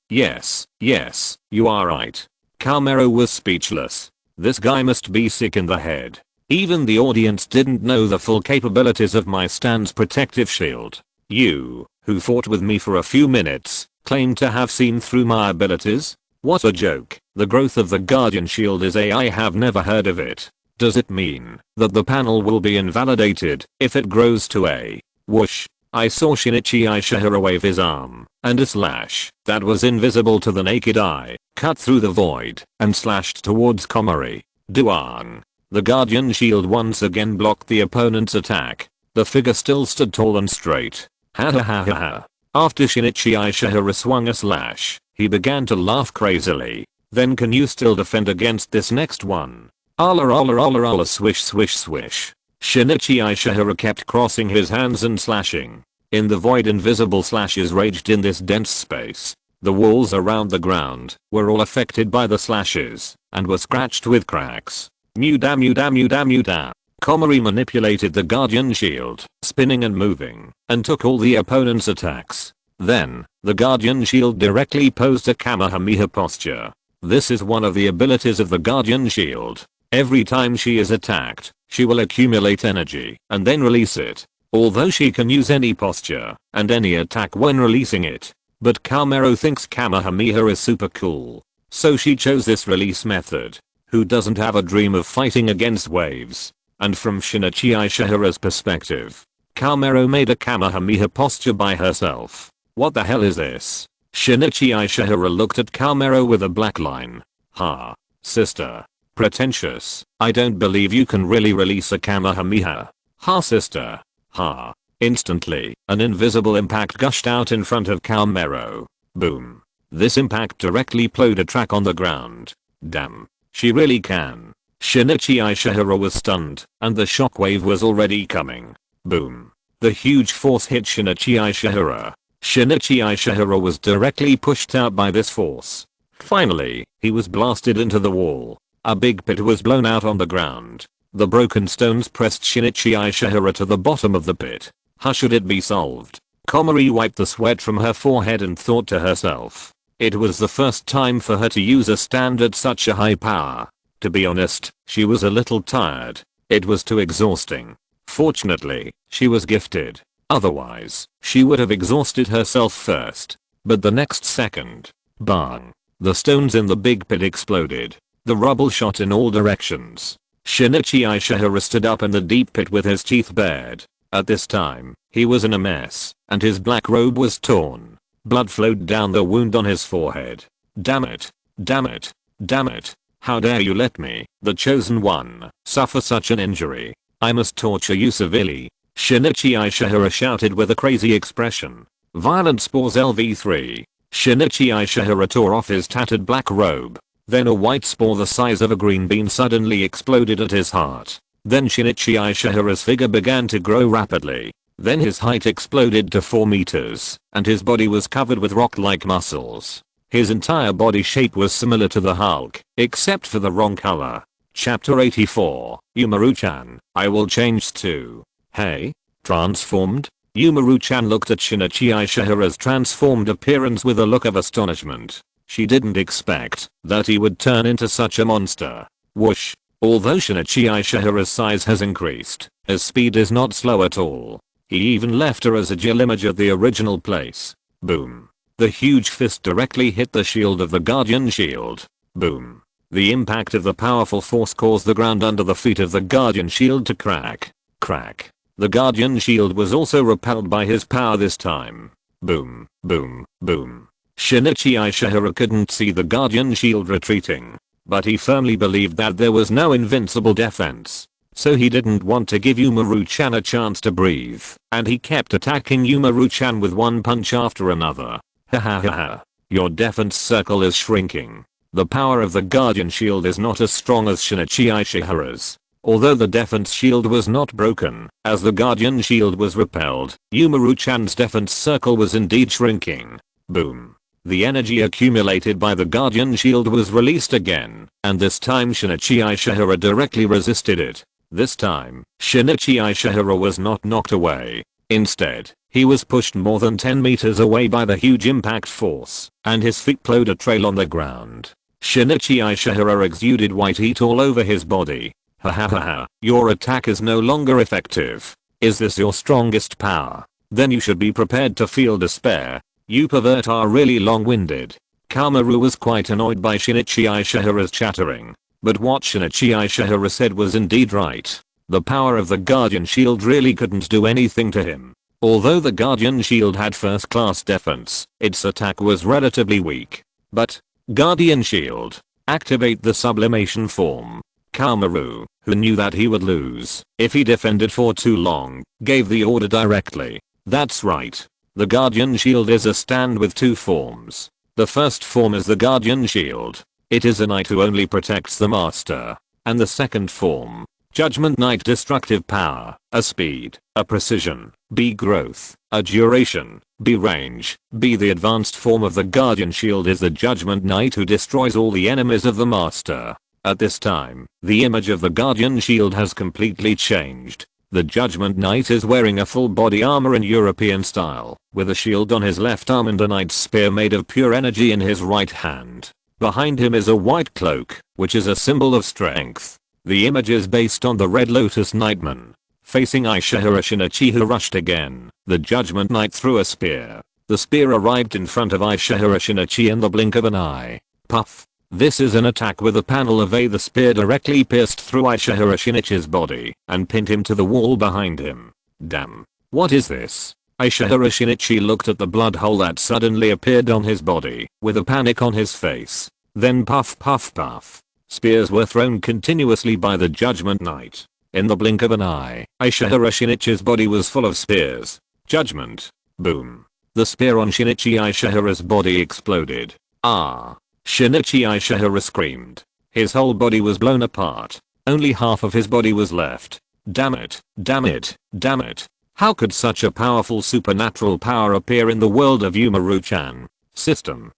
Yes, you are right. Kamero was speechless. This guy must be sick in the head. Even the audience didn't know the full capabilities of my stand's protective shield. You, who fought with me for a few minutes, claim to have seen through my abilities? What a joke. The growth of the Guardian Shield is I have never heard of it. Does it mean that the panel will be invalidated if it grows to A? Whoosh. I saw Shinichi Ishihara wave his arm, and a slash that was invisible to the naked eye cut through the void and slashed towards Komori. Duang. The Guardian Shield once again blocked the opponent's attack. The figure still stood tall and straight. Ha ha ha ha ha. After Shinichi Ishihara swung a slash, he began to laugh crazily. Then can you still defend against this next one? Alla swish swish swish. Shinichi Ishihara kept crossing his hands and slashing. In the void, invisible slashes raged in this dense space. The walls around the ground were all affected by the slashes and were scratched with cracks. Mew da. Komori manipulated the Guardian Shield, spinning and moving, and took all the opponent's attacks. Then, the Guardian Shield directly posed a Kamehameha posture. This is one of the abilities of the Guardian Shield. Every time she is attacked, she will accumulate energy and then release it. Although she can use any posture and any attack when releasing it. But Kamero thinks Kamehameha is super cool. So she chose this release method. Who doesn't have a dream of fighting against waves? And from Shinichi Ishihara's perspective, Kamero made a Kamehameha posture by herself. What the hell is this? Shinichi Ishihara looked at Kamero with a black line. Ha. Sister. Pretentious. I don't believe you can really release a Kamehameha. Ha sister. Ha. Instantly, an invisible impact gushed out in front of Kamero. Boom. This impact directly plowed a track on the ground. Damn. She really can. Shinichi Ishihara was stunned, and the shockwave was already coming. Boom. The huge force hit Shinichi Ishihara. Shinichi Ishihara was directly pushed out by this force. Finally, he was blasted into the wall. A big pit was blown out on the ground. The broken stones pressed Shinichi Ishihara to the bottom of the pit. How should it be solved? Komori wiped the sweat from her forehead and thought to herself. It was the first time for her to use a stand at such a high power. To be honest, she was a little tired. It was too exhausting. Fortunately, she was gifted. Otherwise, she would have exhausted herself first. But the next second, bang, the stones in the big pit exploded. The rubble shot in all directions. Shinichi Ishihara stood up in the deep pit with his teeth bared. At this time, he was in a mess, and his black robe was torn. Blood flowed down the wound on his forehead. Damn it. Damn it. Damn it. How dare you let me, the chosen one, suffer such an injury. I must torture you severely. Shinichi Ishihara shouted with a crazy expression. Violent Spores LV3. Shinichi Ishihara tore off his tattered black robe. Then a white spore the size of a green bean suddenly exploded at his heart. Then Shinichi Ishihara's figure began to grow rapidly. Then his height exploded to 4 meters, and his body was covered with rock-like muscles. His entire body shape was similar to the Hulk, except for the wrong color. Chapter 84, Yumaru-chan, I will change too. Hey? Transformed? Yumaru-chan looked at Shinichi Ishihara's transformed appearance with a look of astonishment. She didn't expect that he would turn into such a monster. Whoosh. Although Shinichi Ishihara's size has increased, his speed is not slow at all. He even left her as a gel image at the original place. Boom. The huge fist directly hit the shield of the Guardian Shield. Boom. The impact of the powerful force caused the ground under the feet of the Guardian Shield to crack. Crack. The Guardian Shield was also repelled by his power this time. Boom. Boom. Boom. Shinichi Ishihara couldn't see the Guardian Shield retreating, but he firmly believed that there was no invincible defense. So he didn't want to give Yumaru-chan a chance to breathe, and he kept attacking Yumaru-chan with one punch after another. Ha ha ha ha. Your defense circle is shrinking. The power of the Guardian Shield is not as strong as Shinichi Ishihara's. Although the defense shield was not broken, as the Guardian Shield was repelled, Yumaru-chan's defense circle was indeed shrinking. Boom. The energy accumulated by the Guardian Shield was released again, and this time Shinichi Ishihara directly resisted it. This time, Shinichi Ishihara was not knocked away. Instead, he was pushed more than 10 meters away by the huge impact force, and his feet plowed a trail on the ground. Shinichi Ishihara exuded white heat all over his body. Ha ha ha ha, your attack is no longer effective. Is this your strongest power? Then you should be prepared to feel despair. You pervert are really long-winded. Kamaru was quite annoyed by Shinichi Ishihara's chattering. But what Shinichi Ishihara said was indeed right. The power of the Guardian Shield really couldn't do anything to him. Although the Guardian Shield had first-class defense, its attack was relatively weak. But, Guardian Shield, activate the sublimation form. Kamaru, who knew that he would lose if he defended for too long, gave the order directly. That's right. The Guardian Shield is a stand with two forms. The first form is the Guardian Shield. It is a knight who only protects the master. And the second form, Judgment Knight, destructive power, a speed, a precision, B growth, a duration, B range, B. The advanced form of the Guardian Shield is the Judgment Knight who destroys all the enemies of the master. At this time, the image of the Guardian Shield has completely changed. The Judgment Knight is wearing a full body armor in European style, with a shield on his left arm and a knight's spear made of pure energy in his right hand. Behind him is a white cloak, which is a symbol of strength. The image is based on the Red Lotus Knightman. Facing Ishihara Shinichi, who rushed again, the Judgment Knight threw a spear. The spear arrived in front of Ishihara Shinichi in the blink of an eye. Puff. This is an attack with a panel of A. The spear directly pierced through Ishihara Shinichi's body and pinned him to the wall behind him. Damn. What is this? Ishihara Shinichi looked at the blood hole that suddenly appeared on his body, with a panic on his face. Then puff puff puff. Spears were thrown continuously by the Judgment Knight. In the blink of an eye, Ishihara Shinichi's body was full of spears. Judgment. Boom. The spear on Shinichi Ishihara's body exploded. Ah. Shinichi Ishihara screamed. His whole body was blown apart. Only half of his body was left. Damn it, damn it, damn it. How could such a powerful supernatural power appear in the world of Yumaru-chan? System.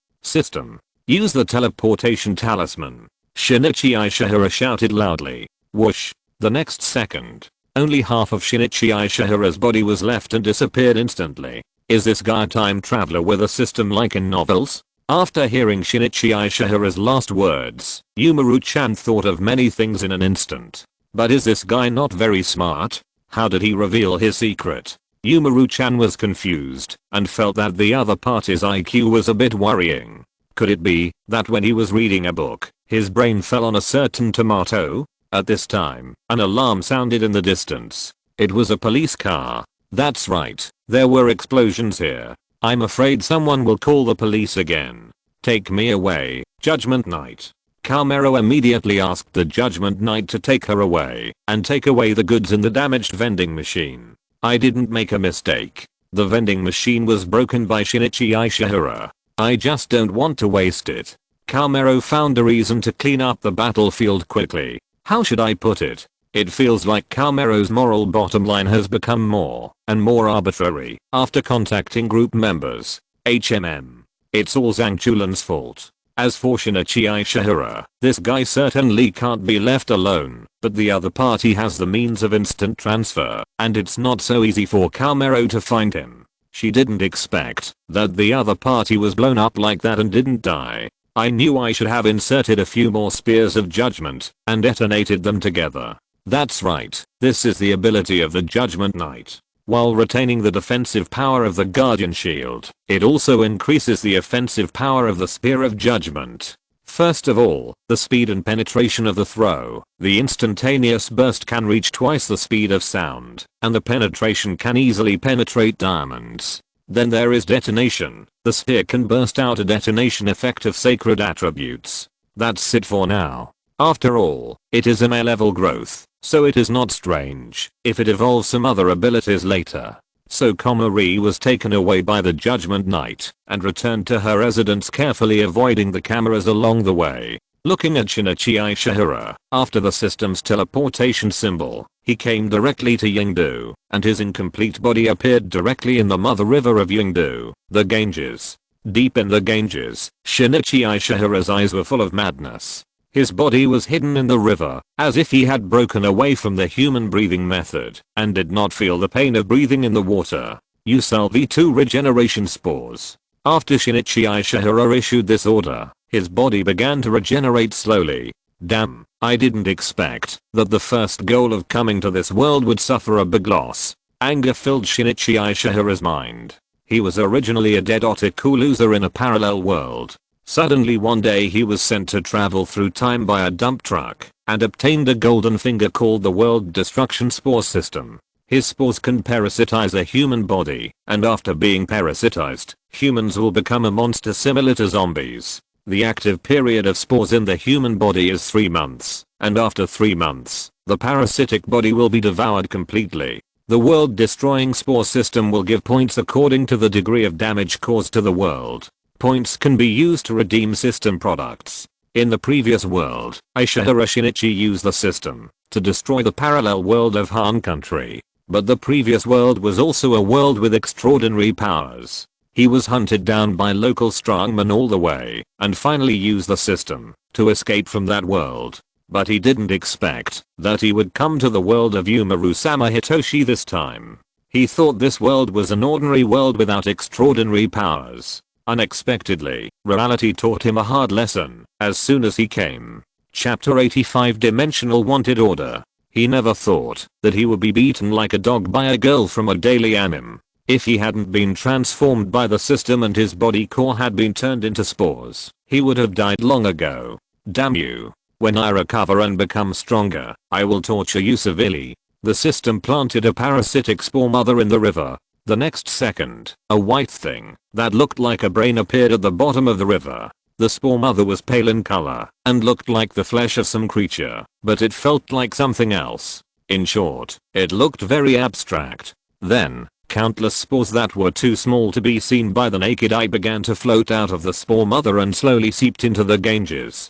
Use the teleportation talisman. Shinichi Ishihara shouted loudly. Whoosh. The next second, only half of Shinichi Ishihara's body was left and disappeared instantly. Is this guy a time traveler with a system like in novels? After hearing Shinichi Ishihara's last words, Yumaru-chan thought of many things in an instant. But is this guy not very smart? How did he reveal his secret? Yumaru-chan was confused and felt that the other party's IQ was a bit worrying. Could it be that when he was reading a book, his brain fell on a certain tomato? At this time, an alarm sounded in the distance. It was a police car. That's right, there were explosions here. I'm afraid someone will call the police again. Take me away, Judgment Knight. Kamero immediately asked the Judgment Knight to take her away and take away the goods in the damaged vending machine. I didn't make a mistake. The vending machine was broken by Shinichi Ishihara. I just don't want to waste it. Kamero found a reason to clean up the battlefield quickly. How should I put it? It feels like Kamero's moral bottom line has become more and more arbitrary after contacting group members. It's all Zhang Chulin's fault. As for Shinichi Ishihara, this guy certainly can't be left alone, but the other party has the means of instant transfer, and it's not so easy for Kamero to find him. She didn't expect that the other party was blown up like that and didn't die. I knew I should have inserted a few more spears of judgment and detonated them together. That's right, this is the ability of the Judgment Knight. While retaining the defensive power of the Guardian Shield, it also increases the offensive power of the Spear of Judgment. First of all, the speed and penetration of the throw. The instantaneous burst can reach twice the speed of sound, and the penetration can easily penetrate diamonds. Then there is detonation. The spear can burst out a detonation effect of sacred attributes. That's it for now. After all, it is an A-level growth, so it is not strange if it evolves some other abilities later. So Komari was taken away by the Judgment Knight and returned to her residence, carefully avoiding the cameras along the way. Looking at Shinichi Ishihara, after the system's teleportation symbol, he came directly to Yingdu, and his incomplete body appeared directly in the mother river of Yingdu, the Ganges. Deep in the Ganges, Shinichi Ishihara's eyes were full of madness. His body was hidden in the river, as if he had broken away from the human breathing method and did not feel the pain of breathing in the water. Usal V2 regeneration spores. After Shinichi Ishihara issued this order, his body began to regenerate slowly. Damn, I didn't expect that the first goal of coming to this world would suffer a big loss. Anger filled Shinichi Ishihara's mind. He was originally a dead otaku loser in a parallel world. Suddenly one day he was sent to travel through time by a dump truck and obtained a golden finger called the World Destruction Spore System. His spores can parasitize a human body, and after being parasitized, humans will become a monster similar to zombies. The active period of spores in the human body is 3 months, and after 3 months, the parasitic body will be devoured completely. The world destroying spore system will give points according to the degree of damage caused to the world. Points can be used to redeem system products. In the previous world, Ishihara Shinichi used the system to destroy the parallel world of Han Country. But the previous world was also a world with extraordinary powers. He was hunted down by local strongmen all the way and finally used the system to escape from that world. But he didn't expect that he would come to the world of Umaru-sama Hitoshi this time. He thought this world was an ordinary world without extraordinary powers. Unexpectedly, reality taught him a hard lesson as soon as he came. Chapter 85 Dimensional Wanted Order. He never thought that he would be beaten like a dog by a girl from a daily anime. If he hadn't been transformed by the system and his body core had been turned into spores, he would have died long ago. Damn you. When I recover and become stronger, I will torture you severely. The system planted a parasitic spore mother in the river. The next second, a white thing that looked like a brain appeared at the bottom of the river. The spore mother was pale in color and looked like the flesh of some creature, but it felt like something else. In short, it looked very abstract. Then, countless spores that were too small to be seen by the naked eye began to float out of the spore mother and slowly seeped into the Ganges.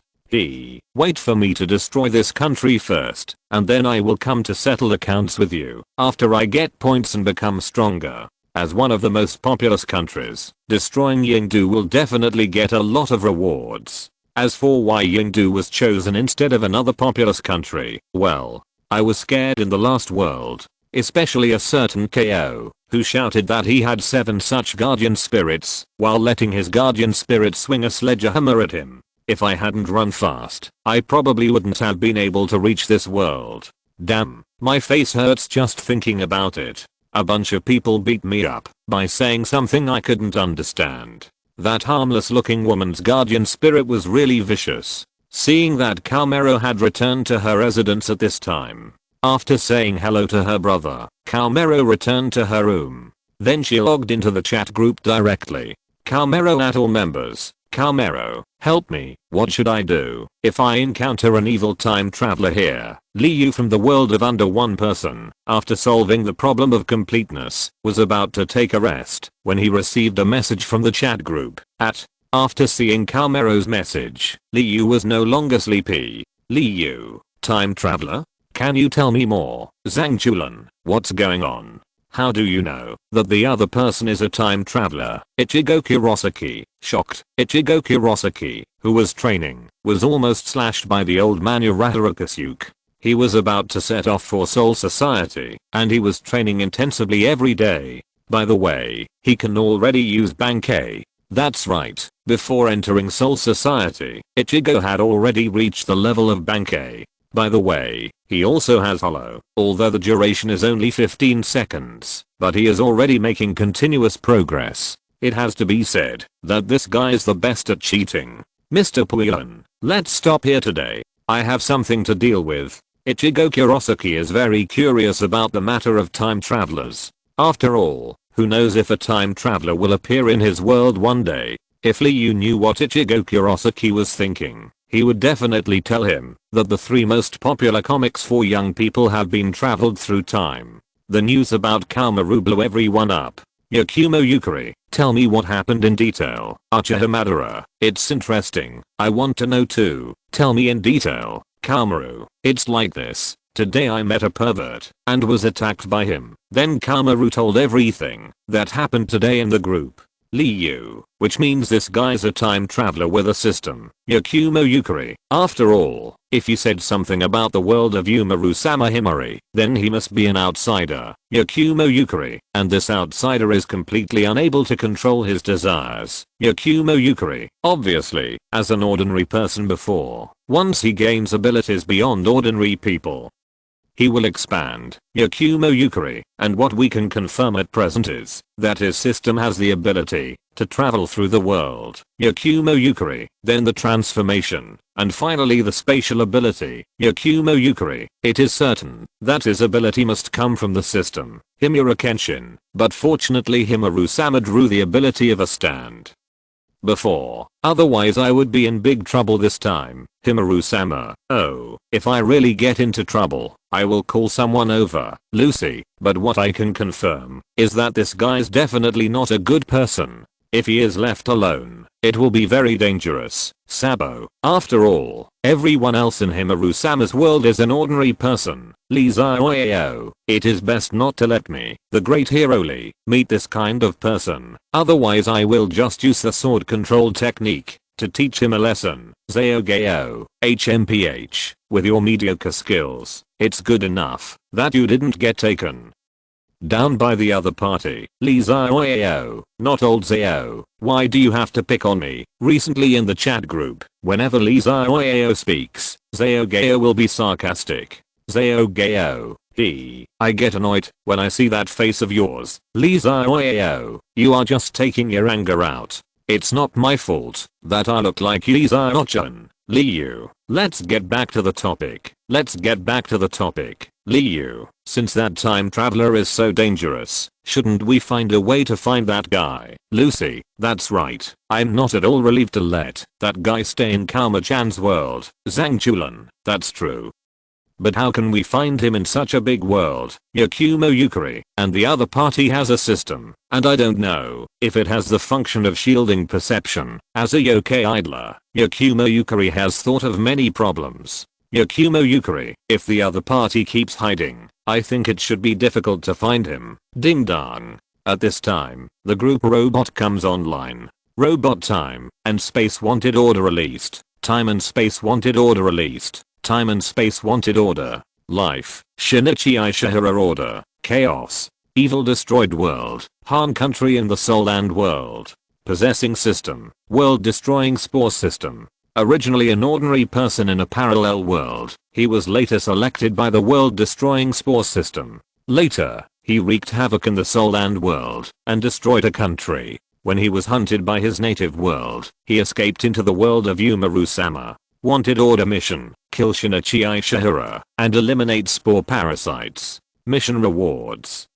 Wait for me to destroy this country first, and then I will come to settle accounts with you after I get points and become stronger. As one of the most populous countries, destroying Yingdu will definitely get a lot of rewards. As for why Yingdu was chosen instead of another populous country, well, I was scared in the last world. especially a certain KO, who shouted that he had 7 such guardian spirits while letting his guardian spirit swing a sledgehammer at him. If I hadn't run fast, I probably wouldn't have been able to reach this world. Damn, my face hurts just thinking about it. A bunch of people beat me up by saying something I couldn't understand. That harmless looking woman's guardian spirit was really vicious. Seeing that Kaomero had returned to her residence at this time. After saying hello to her brother, Kaomero returned to her room. Then she logged into the chat group directly. Kaomero at all members. Kaomero, help me, what should I do if I encounter an evil time traveler here? Liu from the world of Under One Person, after solving the problem of completeness, was about to take a rest when he received a message from the chat group. After seeing Kaomero's message, Liu was no longer sleepy. Liu, time traveler? Can you tell me more? Zhang Chulan, what's going on? How do you know that the other person is a time traveler? Ichigo Kurosaki, shocked. Ichigo Kurosaki, who was training, was almost slashed by the old man Urahara Kasuke. He was about to set off for Soul Society, and he was training intensively every day. By the way, he can already use Bankei. That's right, before entering Soul Society, Ichigo had already reached the level of Bankei. By the way, he also has Hollow, although the duration is only 15 seconds, but he is already making continuous progress. It has to be said that this guy is the best at cheating. Mr. Puilin, let's stop here today. I have something to deal with. Ichigo Kurosaki is very curious about the matter of time travelers. After all, who knows if a time traveler will appear in his world one day? If Liu knew what Ichigo Kurosaki was thinking, he would definitely tell him that the 3 most popular comics for young people have been traveled through time. The news about Kaomeru blew everyone up. Yakumo Yukari, tell me what happened in detail. Uchiha Madara, it's interesting. I want to know too. Tell me in detail. Kaomeru, it's like this. Today I met a pervert and was attacked by him. Then Kaomeru told everything that happened today in the group. Liu, which means this guy's a time traveler with a system. Yakumo Yukari, after all, if he said something about the world of Umaru-sama Himari, then he must be an outsider. Yakumo Yukari, and this outsider is completely unable to control his desires. Yakumo Yukari, obviously, as an ordinary person before, once he gains abilities beyond ordinary people, he will expand. Yakumo Yukari, and what we can confirm at present is that his system has the ability to travel through the world. Yakumo Yukari, then the transformation, and finally the spatial ability. Yakumo Yukari, it is certain that his ability must come from the system, Himura Kenshin, but fortunately Himaru-sama drew the ability of a stand before, otherwise I would be in big trouble this time. Himaru-sama, oh, if I really get into trouble, I will call someone over, Lucy, but what I can confirm is that this guy's definitely not a good person. If he is left alone, it will be very dangerous. Sabo, after all, everyone else in Himaru-sama's world is an ordinary person. Lisa Oeo, it is best not to let me, the great hero Lee, meet this kind of person, otherwise I will just use the sword control technique to teach him a lesson. Zaogeo, HMPH, with your mediocre skills, it's good enough that you didn't get taken down by the other party. Lisa Oeo, not old Zao, why do you have to pick on me? Recently in the chat group, whenever Lisa Oeo speaks, Zaogeo will be sarcastic. Zaogeo, I get annoyed when I see that face of yours. Lisa Oeo, you are just taking your anger out. It's not my fault that I look like Lisa Ochan. Liu, let's get back to the topic. Liu, since that time traveler is so dangerous, shouldn't we find a way to find that guy? Lucy, that's right. I'm not at all relieved to let that guy stay in Kaoma-chan's world. Zhang Chulan, that's true. But how can we find him in such a big world? Yakumo Yukari, and the other party has a system, and I don't know if it has the function of shielding perception. As a yokai idler, Yakumo Yukari has thought of many problems. Yakumo Yukari, if the other party keeps hiding, I think it should be difficult to find him. Ding dong. At this time, the group robot comes online. Robot time and space wanted order released. Time and space wanted order released. Time and space wanted order. Life. Shinichi Ishihara order. Chaos. Evil destroyed world. Han country in the Soul Land world. Possessing system. World destroying spore system. Originally an ordinary person in a parallel world, he was later selected by the world destroying spore system. Later, he wreaked havoc in the Soul Land world and destroyed a country. When he was hunted by his native world, he escaped into the world of Umaru-sama. Wanted order mission, kill Shinichi Ishihara and eliminate spore parasites. Mission rewards.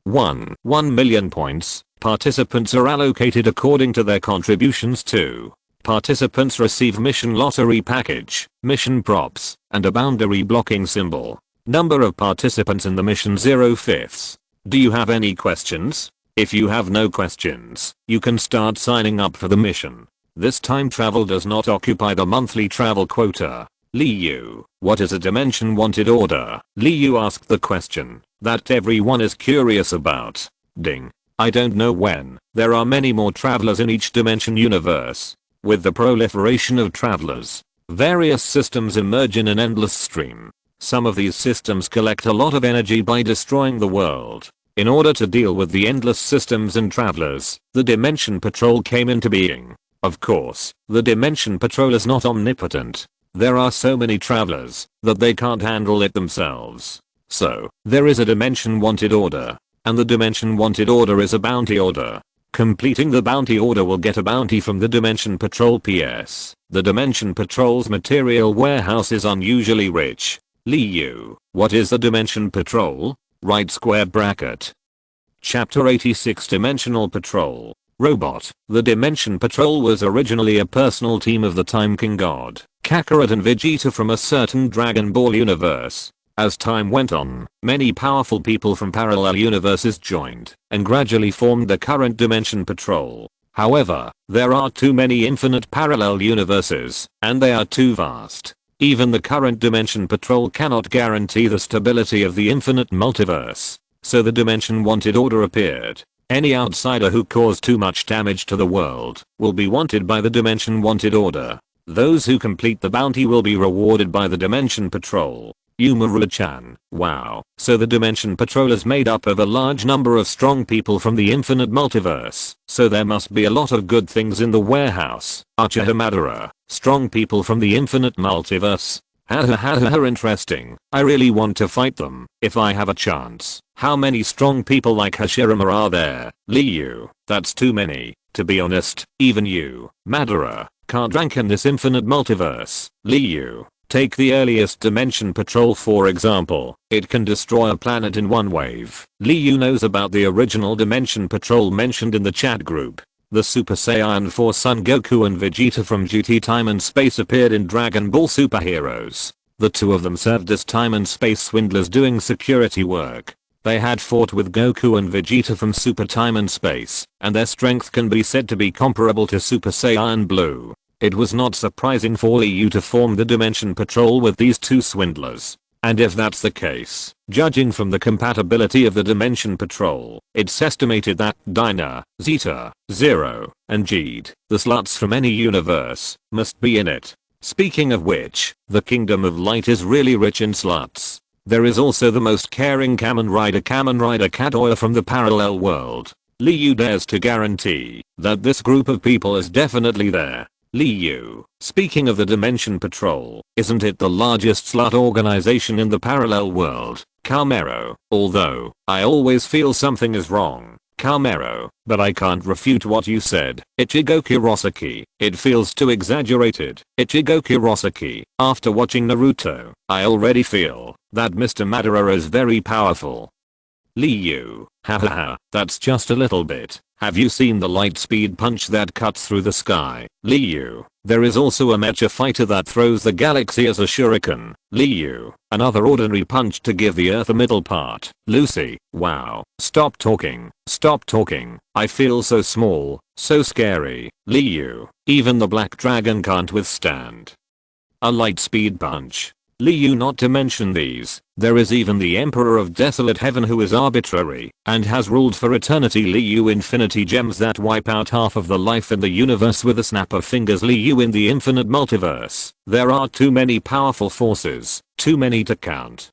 1 million points. Participants are allocated according to their contributions to. Participants receive mission lottery package, mission props, and a boundary blocking symbol. Number of participants in the mission 0/5. Do you have any questions? If you have no questions, you can start signing up for the mission. This time travel does not occupy the monthly travel quota. Liu, what is a dimension wanted order? Liu asked the question that everyone is curious about. Ding. I don't know when. There are many more travelers in each dimension universe. With the proliferation of travelers, various systems emerge in an endless stream. Some of these systems collect a lot of energy by destroying the world. In order to deal with the endless systems and travelers, the Dimension Patrol came into being. Of course, the Dimension Patrol is not omnipotent. There are so many travelers that they can't handle it themselves. So, there is a Dimension Wanted Order. And the Dimension Wanted Order is a bounty order. Completing the bounty order will get a bounty from the Dimension Patrol. PS. The Dimension Patrol's material warehouse is unusually rich. Liu, what is the Dimension Patrol? Right square bracket. Chapter 86 Dimensional Patrol. Robot. The Dimension Patrol was originally a personal team of the Time King God, Kakarot and Vegeta from a certain Dragon Ball universe. As time went on, many powerful people from parallel universes joined and gradually formed the current Dimension Patrol. However, there are too many infinite parallel universes, and they are too vast. Even the current Dimension Patrol cannot guarantee the stability of the infinite multiverse. So the Dimension Wanted Order appeared. Any outsider who caused too much damage to the world will be wanted by the Dimension Wanted Order. Those who complete the bounty will be rewarded by the Dimension Patrol. Umaru-chan, wow, so the Dimension Patrol is made up of a large number of strong people from the infinite multiverse, so there must be a lot of good things in the warehouse. Uchiha Madara, strong people from the infinite multiverse. Interesting, I really want to fight them, if I have a chance. How many strong people like Hashirama are there? Liu, that's too many, to be honest, even you, Madara, can't rank in this infinite multiverse. Liu. Take the earliest Dimension Patrol for example, it can destroy a planet in one wave. Liu knows about the original Dimension Patrol mentioned in the chat group. The Super Saiyan 4 Son Goku and Vegeta from GT Time and Space appeared in Dragon Ball Super Heroes. The two of them served as time and space swindlers doing security work. They had fought with Goku and Vegeta from Super Time and Space, and their strength can be said to be comparable to Super Saiyan Blue. It was not surprising for Liu to form the Dimension Patrol with these two swindlers. And if that's the case, judging from the compatibility of the Dimension Patrol, it's estimated that Dinah, Zeta, Zero, and Jeed, the sluts from any universe, must be in it. Speaking of which, the Kingdom of Light is really rich in sluts. There is also the most caring Kamen Rider Kadoya from the parallel world. Liu dares to guarantee that this group of people is definitely there. Liu, speaking of the Dimension Patrol, isn't it the largest slut organization in the parallel world? Kamero, although, I always feel something is wrong. Kamero, but I can't refute what you said. Ichigo Kurosaki, it feels too exaggerated. Ichigo Kurosaki, after watching Naruto, I already feel that Mr. Madara is very powerful. Liu, hahaha, that's just a little bit. Have you seen the light speed punch that cuts through the sky? Liu, there is also a mecha fighter that throws the galaxy as a shuriken. Liu, another ordinary punch to give the earth a middle part. Lucy, wow, stop talking, I feel so small, so scary. Liu, even the black dragon can't withstand a light speed punch. Liu, not to mention these, there is even the Emperor of Desolate Heaven who is arbitrary and has ruled for eternity. Liu, infinity gems that wipe out half of the life in the universe with a snap of fingers. Liu in the infinite multiverse. There are too many powerful forces, too many to count.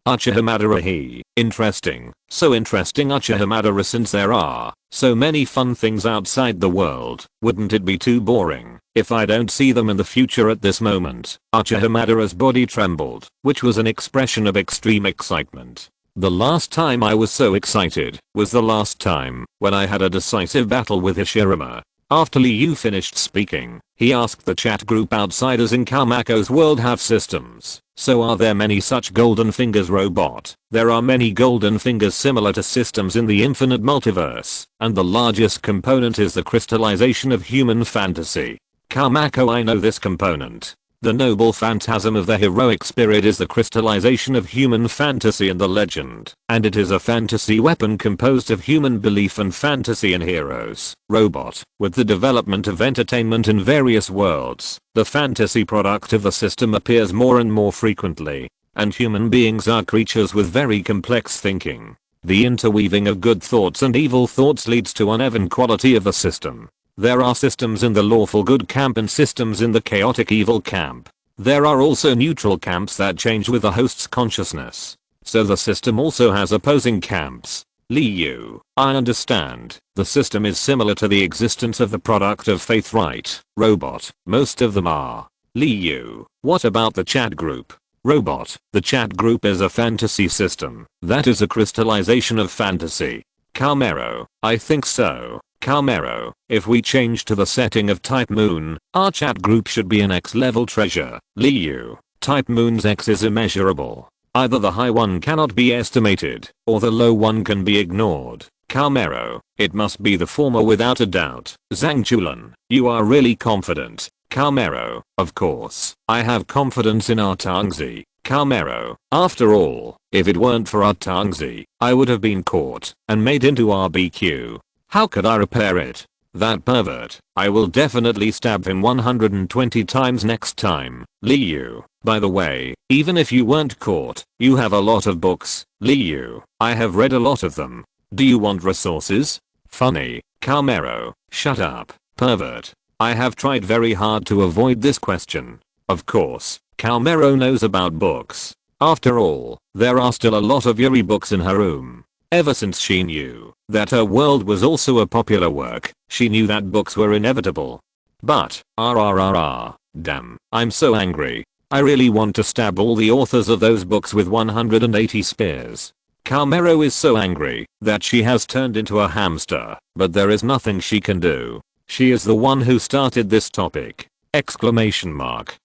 Uchiha Madara interesting. So interesting Uchiha Madara, since there are so many fun things outside the world. Wouldn't it be too boring if I don't see them in the future at this moment? Uchiha Madara's body trembled, which was an expression of extreme excitement. The last time I was so excited was the last time when I had a decisive battle with Hashirama. After Liu finished speaking, he asked the chat group, outsiders in Kamako's world have systems, so are there many such golden fingers? Robot. There are many golden fingers similar to systems in the infinite multiverse, and the largest component is the crystallization of human fantasy. Kamako, I know this component. The noble phantasm of the heroic spirit is the crystallization of human fantasy in the legend, and it is a fantasy weapon composed of human belief and fantasy in heroes. Robot. With the development of entertainment in various worlds, the fantasy product of the system appears more and more frequently, and human beings are creatures with very complex thinking. The interweaving of good thoughts and evil thoughts leads to uneven quality of the system. There are systems in the lawful good camp and systems in the chaotic evil camp. There are also neutral camps that change with the host's consciousness. So the system also has opposing camps. Liu, I understand. The system is similar to the existence of the product of faith, right? Robot. Most of them are. Liu, what about the chat group? Robot. The chat group is a fantasy system. That is a crystallization of fantasy. Kamero, I think so. Kamero, if we change to the setting of Type Moon, our chat group should be an X level treasure. Liu, Type Moon's X is immeasurable. Either the high one cannot be estimated, or the low one can be ignored. Kamero, it must be the former without a doubt. Zhangchulan, you are really confident. Kamero, of course, I have confidence in our Tangzi. Kamero, after all, if it weren't for our Tangzi, I would have been caught and made into RBQ. How could I repair it? That pervert. I will definitely stab him 120 times next time. Liu, by the way, even if you weren't caught, you have a lot of books. Liu, I have read a lot of them. Do you want resources? Funny. Kamero, shut up, pervert. I have tried very hard to avoid this question. Of course, Kamero knows about books. After all, there are still a lot of Yuri books in her room. Ever since she knew that her world was also a popular work, she knew that books were inevitable. But, damn, I'm so angry. I really want to stab all the authors of those books with 180 spears. Kamero is so angry that she has turned into a hamster, but there is nothing she can do. She is the one who started this topic. Exclamation mark.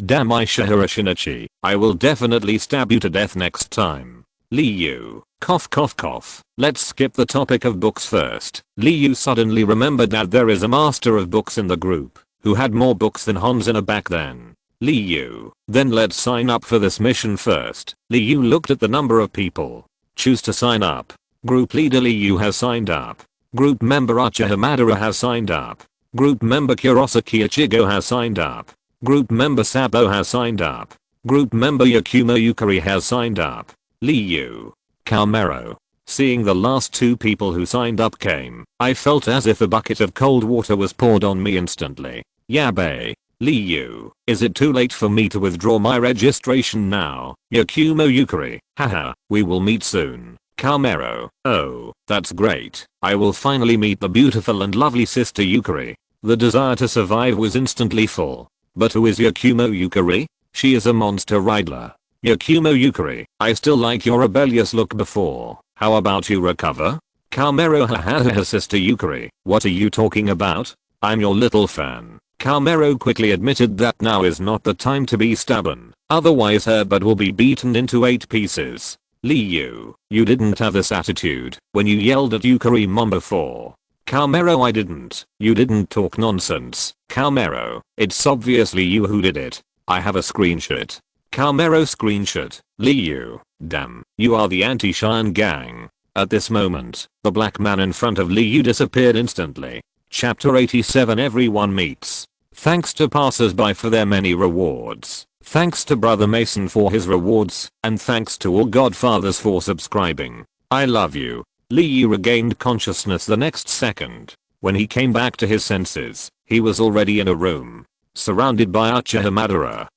Damn Ishihara Shinichi, I will definitely stab you to death next time. Liu, cough cough cough. Let's skip the topic of books first. Liu suddenly remembered that there is a master of books in the group who had more books than Hanzana back then. Liu, then let's sign up for this mission first. Liu looked at the number of people. Choose to sign up. Group leader Liu has signed up. Group member Uchiha Madara has signed up. Group member Kurosaki Ichigo has signed up. Group member Sabo has signed up. Group member Yakumo Yukari has signed up. Liu. Kamero. Seeing the last two people who signed up came, I felt as if a bucket of cold water was poured on me instantly. Yabe. Liu. Is it too late for me to withdraw my registration now? Yakumo Yukari. Haha, we will meet soon. Kamero. Oh, that's great. I will finally meet the beautiful and lovely sister Yukari. The desire to survive was instantly full. But who is Yakumo Yukari? She is a monster rider. Yakumo Yukari, I still like your rebellious look before. How about you recover? Kamero hahaha sister Yukari, what are you talking about? I'm your little fan. Kamero quickly admitted that now is not the time to be stubborn, otherwise her butt will be beaten into 8 pieces. Liu, you didn't have this attitude when you yelled at Yukari mom before. Kamero, I didn't. You didn't talk nonsense. Kamero, it's obviously you who did it. I have a screenshot. Kamero screenshot. Liu, damn, you are the anti-Shine gang. At this moment, the black man in front of Liu disappeared instantly. Chapter 87. Everyone meets. Thanks to passers-by for their many rewards. Thanks to Brother Mason for his rewards, and thanks to all Godfathers for subscribing. I love you. Liu regained consciousness the next second. When he came back to his senses, he was already in a room, surrounded by Uchiha Madara.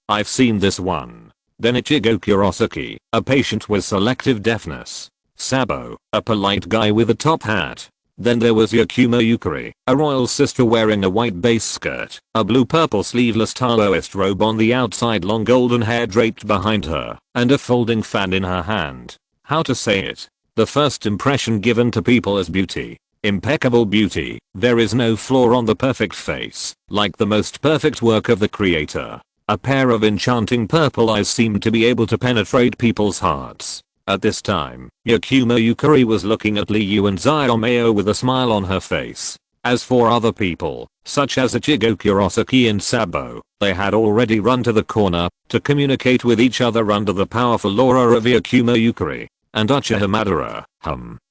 I've seen this one. Then Ichigo Kurosaki, a patient with selective deafness. Sabo, a polite guy with a top hat. Then there was Yakumo Yukari, a royal sister wearing a white base skirt, a blue-purple sleeveless Taoist robe on the outside, long golden hair draped behind her, and a folding fan in her hand. How to say it? The first impression given to people is beauty. Impeccable beauty. There is no flaw on the perfect face, like the most perfect work of the creator. A pair of enchanting purple eyes seemed to be able to penetrate people's hearts. At this time, Yakumo Yukari was looking at Liu and Zayomeo with a smile on her face. As for other people, such as Ichigo Kurosaki and Sabo, they had already run to the corner to communicate with each other under the powerful aura of Yakumo Yukari. And Uchiha Madara,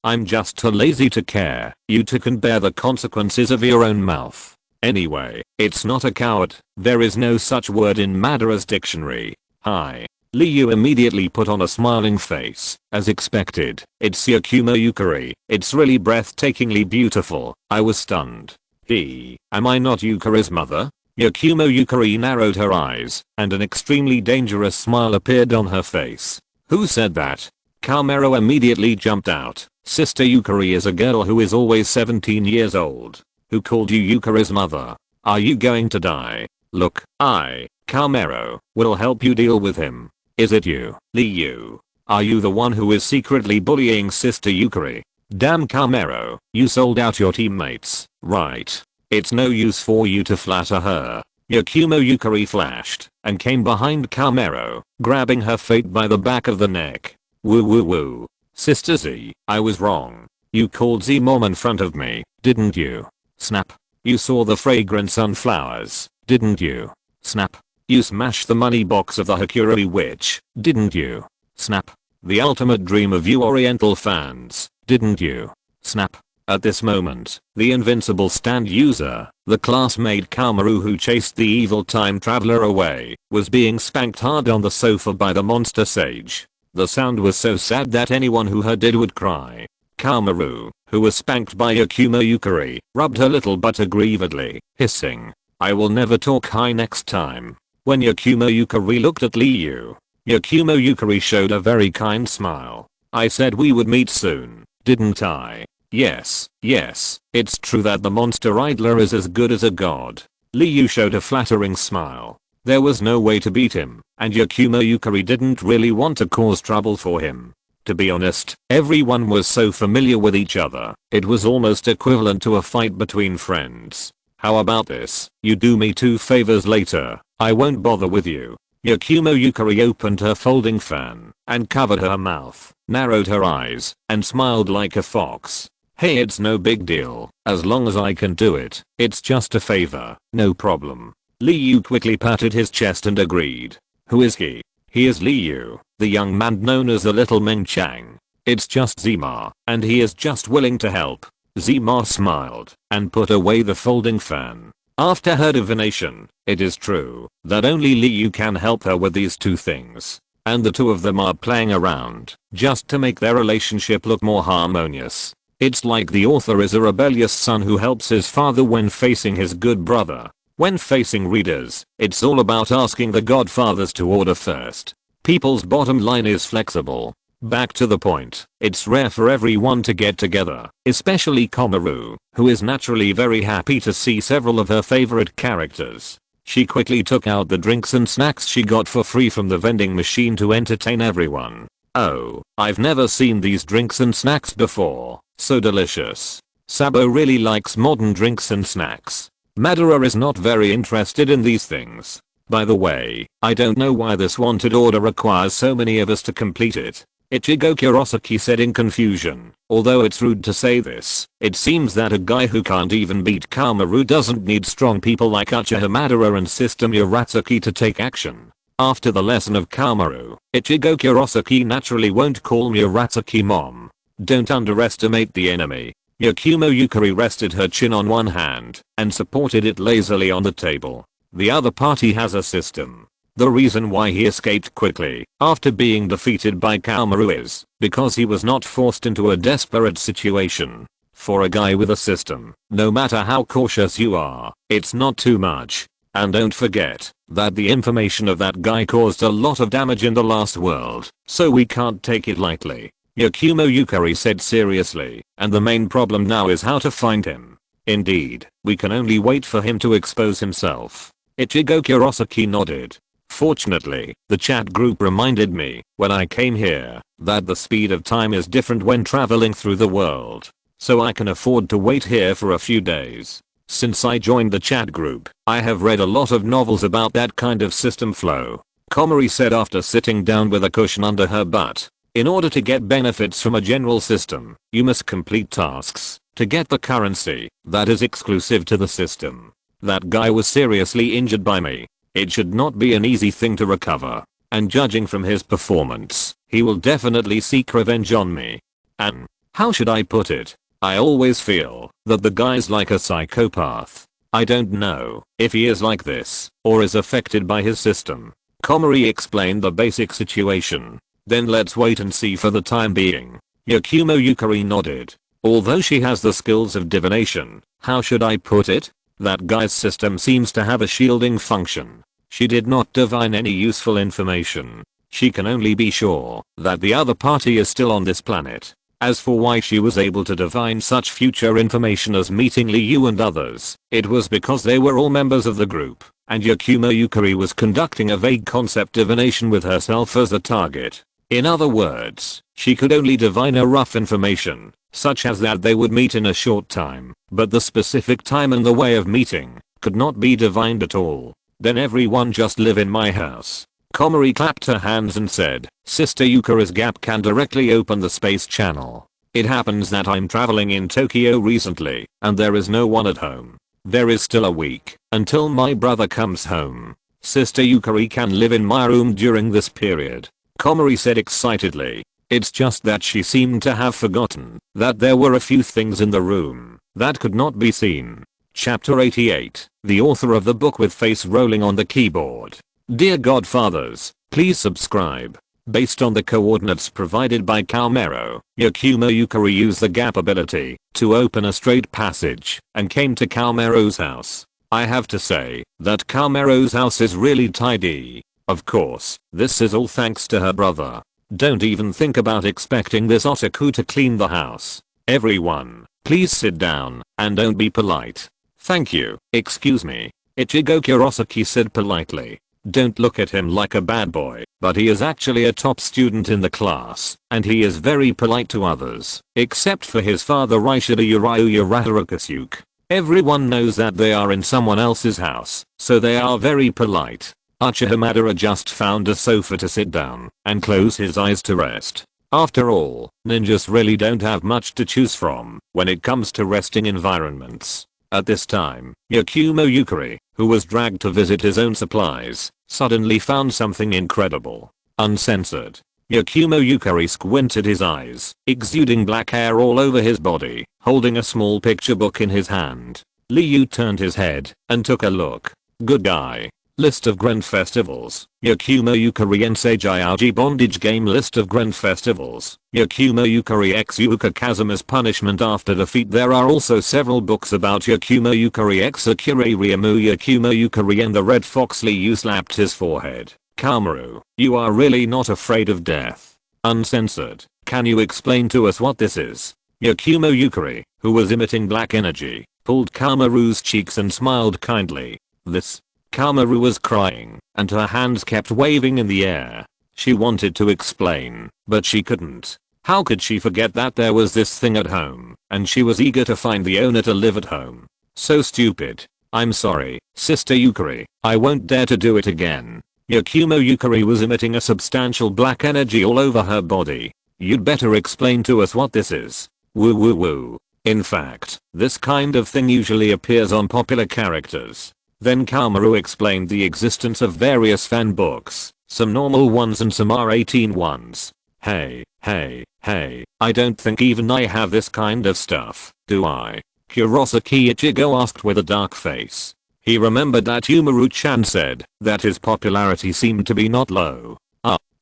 I'm just too lazy to care. You two can bear the consequences of your own mouth. Anyway, it's not a coward. There is no such word in Madara's dictionary. Hi. Liu immediately put on a smiling face. As expected, it's Yakumo Yukari. It's really breathtakingly beautiful. I was stunned. Am I not Yukari's mother? Yakumo Yukari narrowed her eyes, and an extremely dangerous smile appeared on her face. Who said that? Kamero immediately jumped out. Sister Yukari is a girl who is always 17 years old. Who called you Yukari's mother? Are you going to die? Look, Kamero, will help you deal with him. Is it you, Liu? Are you the one who is secretly bullying Sister Yukari? Damn Kamero, you sold out your teammates, right? It's no use for you to flatter her. Yakumo Yukari flashed and came behind Kamero, grabbing her fate by the back of the neck. Woo woo woo. Sister Z, I was wrong. You called Z mom in front of me, didn't you? Snap. You saw the fragrant sunflowers, didn't you? Snap. You smashed the money box of the Hakuroi witch, didn't you? Snap. The ultimate dream of you Oriental fans, didn't you? Snap. At this moment, the invincible stand user, the classmate Kamaru who chased the evil time traveler away, was being spanked hard on the sofa by the monster sage. The sound was so sad that anyone who heard it would cry. Kamaru, who was spanked by Yakumo Yukari, rubbed her little butt aggrievedly, hissing, I will never talk high next time. When Yakumo Yukari looked at Liu, Yakumo Yukari showed a very kind smile. I said we would meet soon, didn't I? Yes, it's true that the monster idler is as good as a god. Liu showed a flattering smile. There was no way to beat him, and Yakumo Yukari didn't really want to cause trouble for him. To be honest, everyone was so familiar with each other, it was almost equivalent to a fight between friends. How about this? You do me 2 favors later. I won't bother with you. Yakumo Yukari opened her folding fan and covered her mouth, narrowed her eyes, and smiled like a fox. Hey, it's no big deal. As long as I can do it. It's just a favor. No problem. Liu quickly patted his chest and agreed. Who is he? He is Liu, the young man known as the Little Meng Chang. It's just Zima, and he is just willing to help. Zima smiled and put away the folding fan. After her divination, it is true that only Liu can help her with these 2 things. And the 2 of them are playing around just to make their relationship look more harmonious. It's like the author is a rebellious son who helps his father when facing his good brother. When facing readers, it's all about asking the godfathers to order first. People's bottom line is flexible. Back to the point, it's rare for everyone to get together, especially Komaru, who is naturally very happy to see several of her favorite characters. She quickly took out the drinks and snacks she got for free from the vending machine to entertain everyone. Oh, I've never seen these drinks and snacks before, so delicious. Sabo really likes modern drinks and snacks. Madara is not very interested in these things. By the way, I don't know why this wanted order requires so many of us to complete it. Ichigo Kurosaki said in confusion. Although it's rude to say this, it seems that a guy who can't even beat Kamaru doesn't need strong people like Uchiha Madara and Sister Murasaki to take action. After the lesson of Kamaru, Ichigo Kurosaki naturally won't call Murasaki mom. Don't underestimate the enemy. Yakumo Yukari rested her chin on one hand and supported it lazily on the table. The other party has a system. The reason why he escaped quickly after being defeated by Kamaru is because he was not forced into a desperate situation. For a guy with a system, no matter how cautious you are, it's not too much. And don't forget that the information of that guy caused a lot of damage in the last world, so we can't take it lightly. Yakumo Yukari said seriously, and the main problem now is how to find him. Indeed, we can only wait for him to expose himself. Ichigo Kurosaki nodded. Fortunately, the chat group reminded me, when I came here, that the speed of time is different when traveling through the world. So I can afford to wait here for a few days. Since I joined the chat group, I have read a lot of novels about that kind of system flow. Komori said after sitting down with a cushion under her butt. In order to get benefits from a general system, you must complete tasks to get the currency that is exclusive to the system. That guy was seriously injured by me. It should not be an easy thing to recover. And judging from his performance, he will definitely seek revenge on me. And how should I put it? I always feel that the guy's like a psychopath. I don't know if he is like this or is affected by his system. Komori explained the basic situation. Then let's wait and see for the time being. Yakumo Yukari nodded. Although she has the skills of divination, how should I put it? That guy's system seems to have a shielding function. She did not divine any useful information. She can only be sure that the other party is still on this planet. As for why she was able to divine such future information as meeting Liu and others, it was because they were all members of the group, and Yakumo Yukari was conducting a vague concept divination with herself as a target. In other words, she could only divine a rough information, such as that they would meet in a short time, but the specific time and the way of meeting could not be divined at all. Then everyone just live in my house. Komori clapped her hands and said, Sister Yukari's gap can directly open the space channel. It happens that I'm traveling in Tokyo recently, and there is no one at home. There is still a week until my brother comes home. Sister Yukari can live in my room during this period. Komori said excitedly. It's just that she seemed to have forgotten that there were a few things in the room that could not be seen. Chapter 88. The author of the book with face rolling on the keyboard. Dear Godfathers, please subscribe. Based on the coordinates provided by Kalmero, Yakumo Yukari used the gap ability to open a straight passage and came to Kalmero's house. I have to say that Kalmero's house is really tidy. Of course, this is all thanks to her brother. Don't even think about expecting this otaku to clean the house. Everyone, please sit down and don't be polite. Thank you. Excuse me. Ichigo Kurosaki said politely. Don't look at him like a bad boy, but he is actually a top student in the class, and he is very polite to others, except for his father Rishida Urayu Uraharakasuke. Everyone knows that they are in someone else's house, so they are very polite. Uchiha Madara just found a sofa to sit down and close his eyes to rest. After all, ninjas really don't have much to choose from when it comes to resting environments. At this time, Yakumo Yukari, who was dragged to visit his own supplies, suddenly found something incredible. Uncensored. Yakumo Yukari squinted his eyes, exuding black hair all over his body, holding a small picture book in his hand. Liu turned his head and took a look. Good guy. List of Grand Festivals. Yakumo Yukari Ensei Bondage Game. List of Grand Festivals. Yakumo Yukari x Yuka Kazuma's punishment after defeat. There are also several books about Yakumo Yukari x Akira Ryamu. Yakumo Yukari and the Red Fox. Liu slapped his forehead. Kamaru, you are really not afraid of death. Uncensored. Can you explain to us what this is? Yakumo Yukari, who was emitting black energy, pulled Kamaru's cheeks and smiled kindly. This. Kamaru was crying, and her hands kept waving in the air. She wanted to explain, but she couldn't. How could she forget that there was this thing at home, and she was eager to find the owner to live at home. So stupid. I'm sorry, Sister Yukari, I won't dare to do it again. Yakumo Yukari was emitting a substantial black energy all over her body. You'd better explain to us what this is. Woo woo woo. In fact, this kind of thing usually appears on popular characters. Then Kamaru explained the existence of various fan books, some normal ones and some R18 ones. Hey, I don't think even I have this kind of stuff, do I? Kurosaki Ichigo asked with a dark face. He remembered that Umaru-chan said that his popularity seemed to be not low.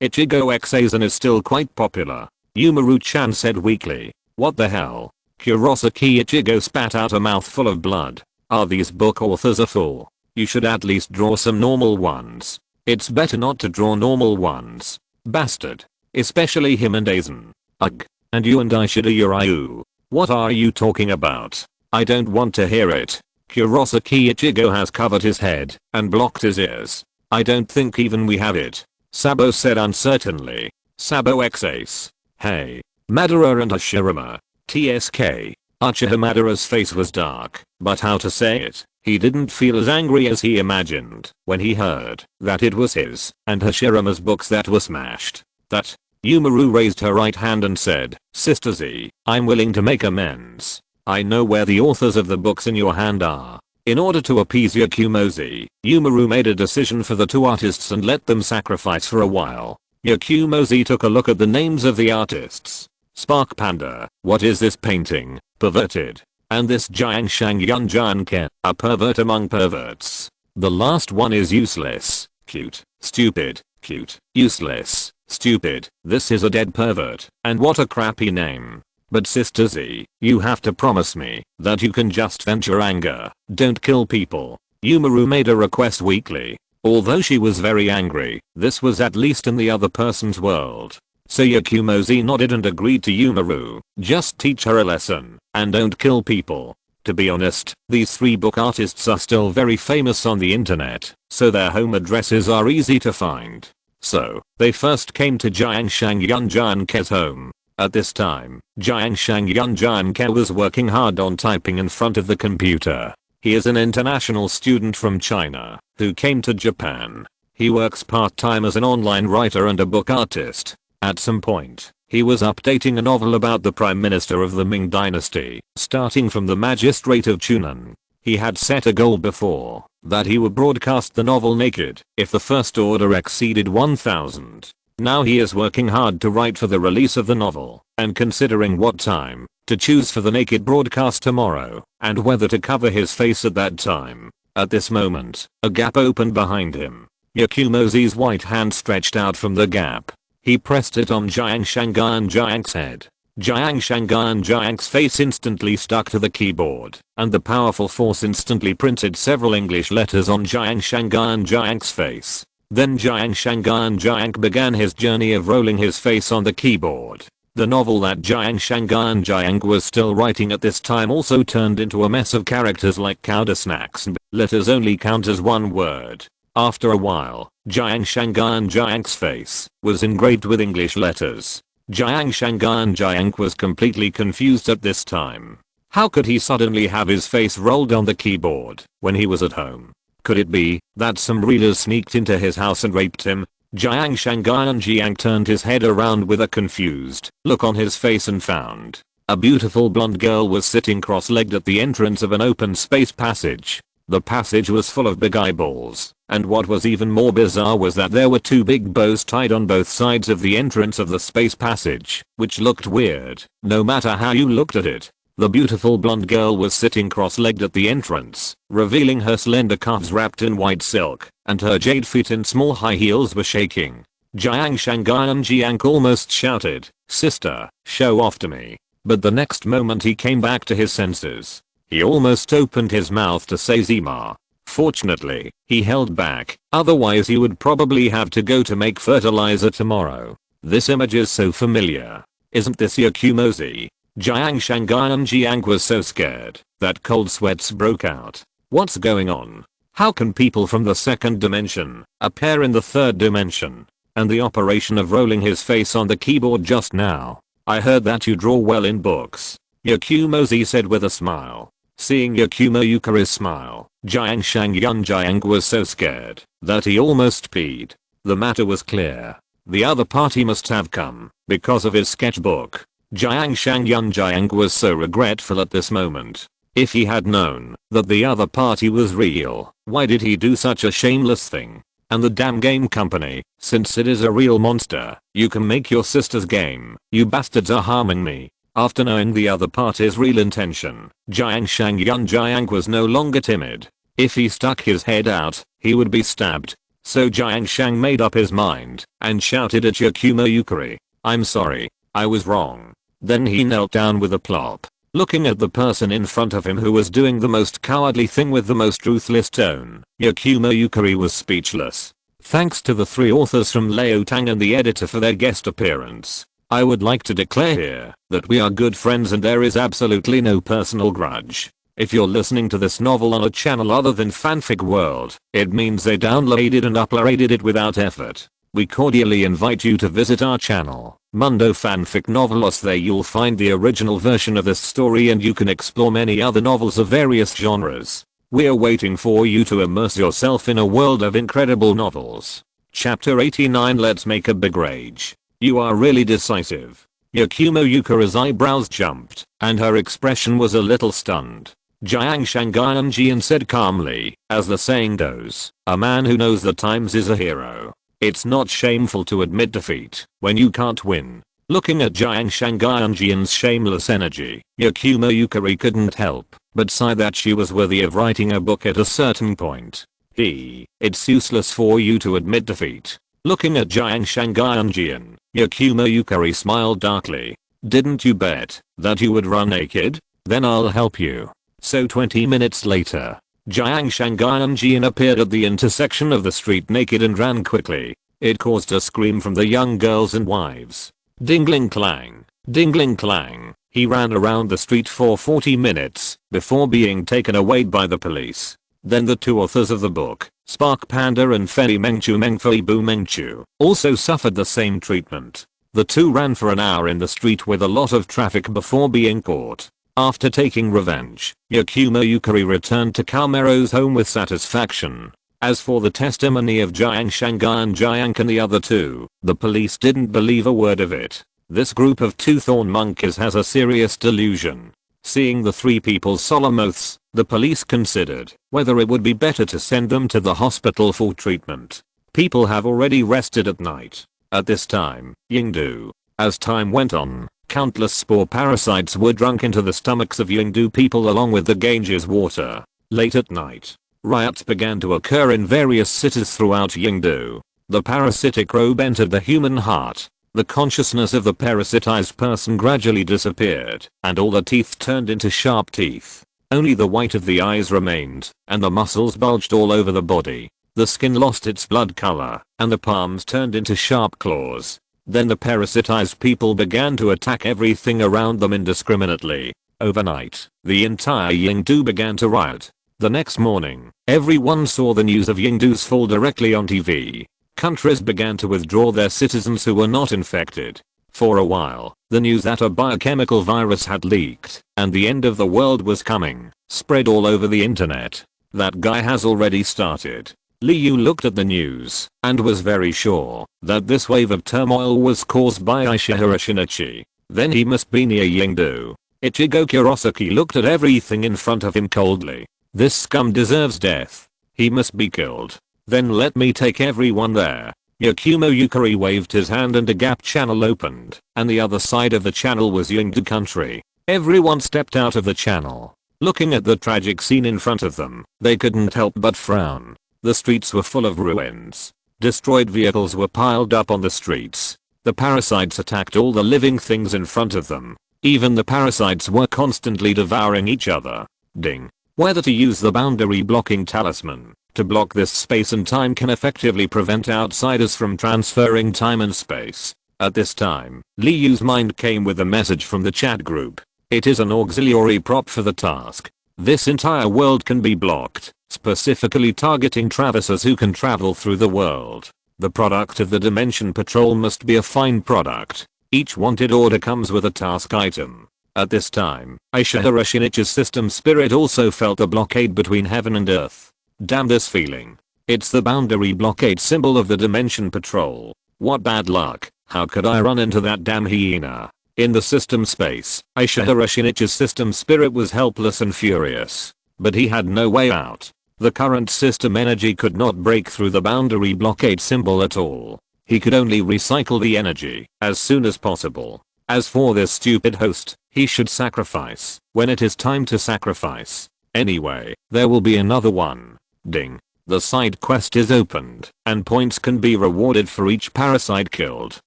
Ichigo Xazen is still quite popular. Umaru-chan said weakly. What the hell? Kurosaki Ichigo spat out a mouthful of blood. Are these book authors a fool? You should at least draw some normal ones. It's better not to draw normal ones. Bastard. Especially him and Aizen. Ugh. And you and Ishida Yuryu. What are you talking about? I don't want to hear it. Kurosaki Ichigo has covered his head and blocked his ears. I don't think even we have it. Sabo said uncertainly. Sabo x-ace. Hey. Madara and Hashirama. TSK. Uchiha Madara's face was dark, but how to say it, he didn't feel as angry as he imagined when he heard that it was his and Hashirama's books that were smashed. That. Yumaru raised her right hand and said, Sister Z, I'm willing to make amends. I know where the authors of the books in your hand are. In order to appease Yakumozi, Yumaru made a decision for the two artists and let them sacrifice for a while. Yakumozi took a look at the names of the artists. Spark Panda, what is this painting? Perverted. And this Jiangshang Yunjanke, a pervert among perverts. The last one is useless, cute, stupid, cute, useless, stupid. This is a dead pervert, and what a crappy name. But Sister Z, you have to promise me that you can just vent your anger, don't kill people. Yumaru made a request weakly. Although she was very angry, this was at least in the other person's world. So Yakumozi nodded and agreed to Yumaru. Just teach her a lesson, and don't kill people. To be honest, these three book artists are still very famous on the internet, so their home addresses are easy to find. So, they first came to Jiangshang Yunjanke's home. At this time, Jiangshang Yunjanke was working hard on typing in front of the computer. He is an international student from China who came to Japan. He works part-time as an online writer and a book artist. At some point, he was updating a novel about the Prime Minister of the Ming Dynasty, starting from the Magistrate of Chunan. He had set a goal before that he would broadcast the novel naked if the first order exceeded 1000. Now he is working hard to write for the release of the novel and considering what time to choose for the naked broadcast tomorrow and whether to cover his face at that time. At this moment, a gap opened behind him. Yakumozi's white hand stretched out from the gap. He pressed it on Jiangshang's head. Jiangshang's face instantly stuck to the keyboard, and the powerful force instantly printed several English letters on Jiangshang's face. Then Jiangshang began his journey of rolling his face on the keyboard. The novel that Jiangshang was still writing at this time also turned into a mess of characters like counter snacks and letters only count as one word. After a while, Jiangshang's face was engraved with English letters. Jiangshang was completely confused at this time. How could he suddenly have his face rolled on the keyboard when he was at home? Could it be that some readers sneaked into his house and raped him? Jiang turned his head around with a confused look on his face and found a beautiful blonde girl was sitting cross-legged at the entrance of an open space passage. The passage was full of big eyeballs, and what was even more bizarre was that there were two big bows tied on both sides of the entrance of the space passage, which looked weird, no matter how you looked at it. The beautiful blonde girl was sitting cross-legged at the entrance, revealing her slender calves wrapped in white silk, and her jade feet in small high heels were shaking. Jiang almost shouted, "Sister, show off to me." But the next moment he came back to his senses. He almost opened his mouth to say Zima. Fortunately, he held back, otherwise he would probably have to go to make fertilizer tomorrow. This image is so familiar. Isn't this Yakumozi? Jiang was so scared that cold sweats broke out. What's going on? How can people from the second dimension appear in the third dimension? And the operation of rolling his face on the keyboard just now. I heard that you draw well in books. Yakumozi said with a smile. Seeing Yakumo Yukari's smile, Jiang was so scared that he almost peed. The matter was clear. The other party must have come because of his sketchbook. Jiang was so regretful at this moment. If he had known that the other party was real, why did he do such a shameless thing? And the damn game company, since it is a real monster, you can make your sister's game. You bastards are harming me. After knowing the other party's real intention, Jiang was no longer timid. If he stuck his head out, he would be stabbed. So Jiang made up his mind and shouted at Yakumo Yukari, "I'm sorry, I was wrong." Then he knelt down with a plop. Looking at the person in front of him who was doing the most cowardly thing with the most ruthless tone, Yakumo Yukari was speechless. Thanks to the 3 authors from Leo Tang and the editor for their guest appearance. I would like to declare here that we are good friends and there is absolutely no personal grudge. If you're listening to this novel on a channel other than Fanfic World, it means they downloaded and uploaded it without effort. We cordially invite you to visit our channel, Mundo Fanfic Novelos. There you'll find the original version of this story and you can explore many other novels of various genres. We're waiting for you to immerse yourself in a world of incredible novels. Chapter 89. Let's make a big rage. You are really decisive. Yakumo Yukari's eyebrows jumped, and her expression was a little stunned. Jiang Shanghai Jian said calmly, as the saying goes, a man who knows the times is a hero. It's not shameful to admit defeat when you can't win. Looking at Jiang Shanghai Jian's shameless energy, Yakumo Yukari couldn't help but sigh that she was worthy of writing a book at a certain point. It's useless for you to admit defeat. Looking at Jiang Shanghai Jian, Yakumo Yukari smiled darkly. Didn't you bet that you would run naked? Then I'll help you. So 20 minutes later, Jiang Shanghai Jian appeared at the intersection of the street naked and ran quickly. It caused a scream from the young girls and wives. Dingling clang, dingling clang. He ran around the street for 40 minutes before being taken away by the police. Then the 2 authors of the book, Spark Panda and Fei Mengfei Bu Mengchu, also suffered the same treatment. The 2 ran for an hour in the street with a lot of traffic before being caught. After taking revenge, Yakumo Yukari returned to Kaomero's home with satisfaction. As for the testimony of Jiang Shanghai and Jiang and the other 2, the police didn't believe a word of it. This group of 2 thorn monkeys has a serious delusion. Seeing the 3 people's solemn oaths, the police considered whether it would be better to send them to the hospital for treatment. People have already rested at night. At this time, Yingdu. As time went on, countless spore parasites were drunk into the stomachs of Yingdu people along with the Ganges water. Late at night, riots began to occur in various cities throughout Yingdu. The parasitic robe entered the human heart. The consciousness of the parasitized person gradually disappeared, and all the teeth turned into sharp teeth. Only the white of the eyes remained, and the muscles bulged all over the body. The skin lost its blood color, and the palms turned into sharp claws. Then the parasitized people began to attack everything around them indiscriminately. Overnight, the entire Yingdu began to riot. The next morning, everyone saw the news of Yingdu's fall directly on TV. Countries began to withdraw their citizens who were not infected. For a while, the news that a biochemical virus had leaked and the end of the world was coming spread all over the internet. That guy has already started. Liu looked at the news and was very sure that this wave of turmoil was caused by Uchiha Shinichi. Then he must be near Yingdu. Ichigo Kurosaki looked at everything in front of him coldly. This scum deserves death. He must be killed. Then let me take everyone there. Yakumo Yukari waved his hand and a gap channel opened, and the other side of the channel was Yingdu country. Everyone stepped out of the channel. Looking at the tragic scene in front of them, they couldn't help but frown. The streets were full of ruins. Destroyed vehicles were piled up on the streets. The parasites attacked all the living things in front of them. Even the parasites were constantly devouring each other. Ding. Whether to use the boundary blocking talisman to block this space and time can effectively prevent outsiders from transferring time and space. At this time, Liu's mind came with a message from the chat group. It is an auxiliary prop for the task. This entire world can be blocked, specifically targeting traversers who can travel through the world. The product of the Dimension Patrol must be a fine product. Each wanted order comes with a task item. At this time, Uchiha Shinichi's system spirit also felt the blockade between heaven and earth. Damn this feeling. It's the boundary blockade symbol of the Dimension Patrol. What bad luck. How could I run into that damn hyena? In the system space, Uchiha Shinichi's system spirit was helpless and furious. But he had no way out. The current system energy could not break through the boundary blockade symbol at all. He could only recycle the energy as soon as possible. As for this stupid host, he should sacrifice when it is time to sacrifice. Anyway, there will be another one. Ding. The side quest is opened, and points can be rewarded for each parasite killed.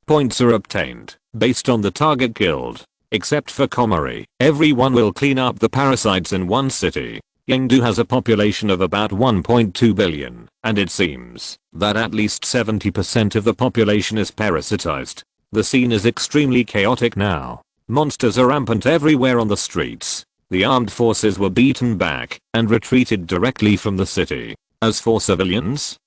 Points are obtained based on the target killed. except for Komori. Everyone will clean up the parasites in one city. Yingdu has a population of about 1.2 billion, and it seems that at least 70% of the population is parasitized. The scene is extremely chaotic now. Monsters are rampant everywhere on the streets. The armed forces were beaten back and retreated directly from the city. As for civilians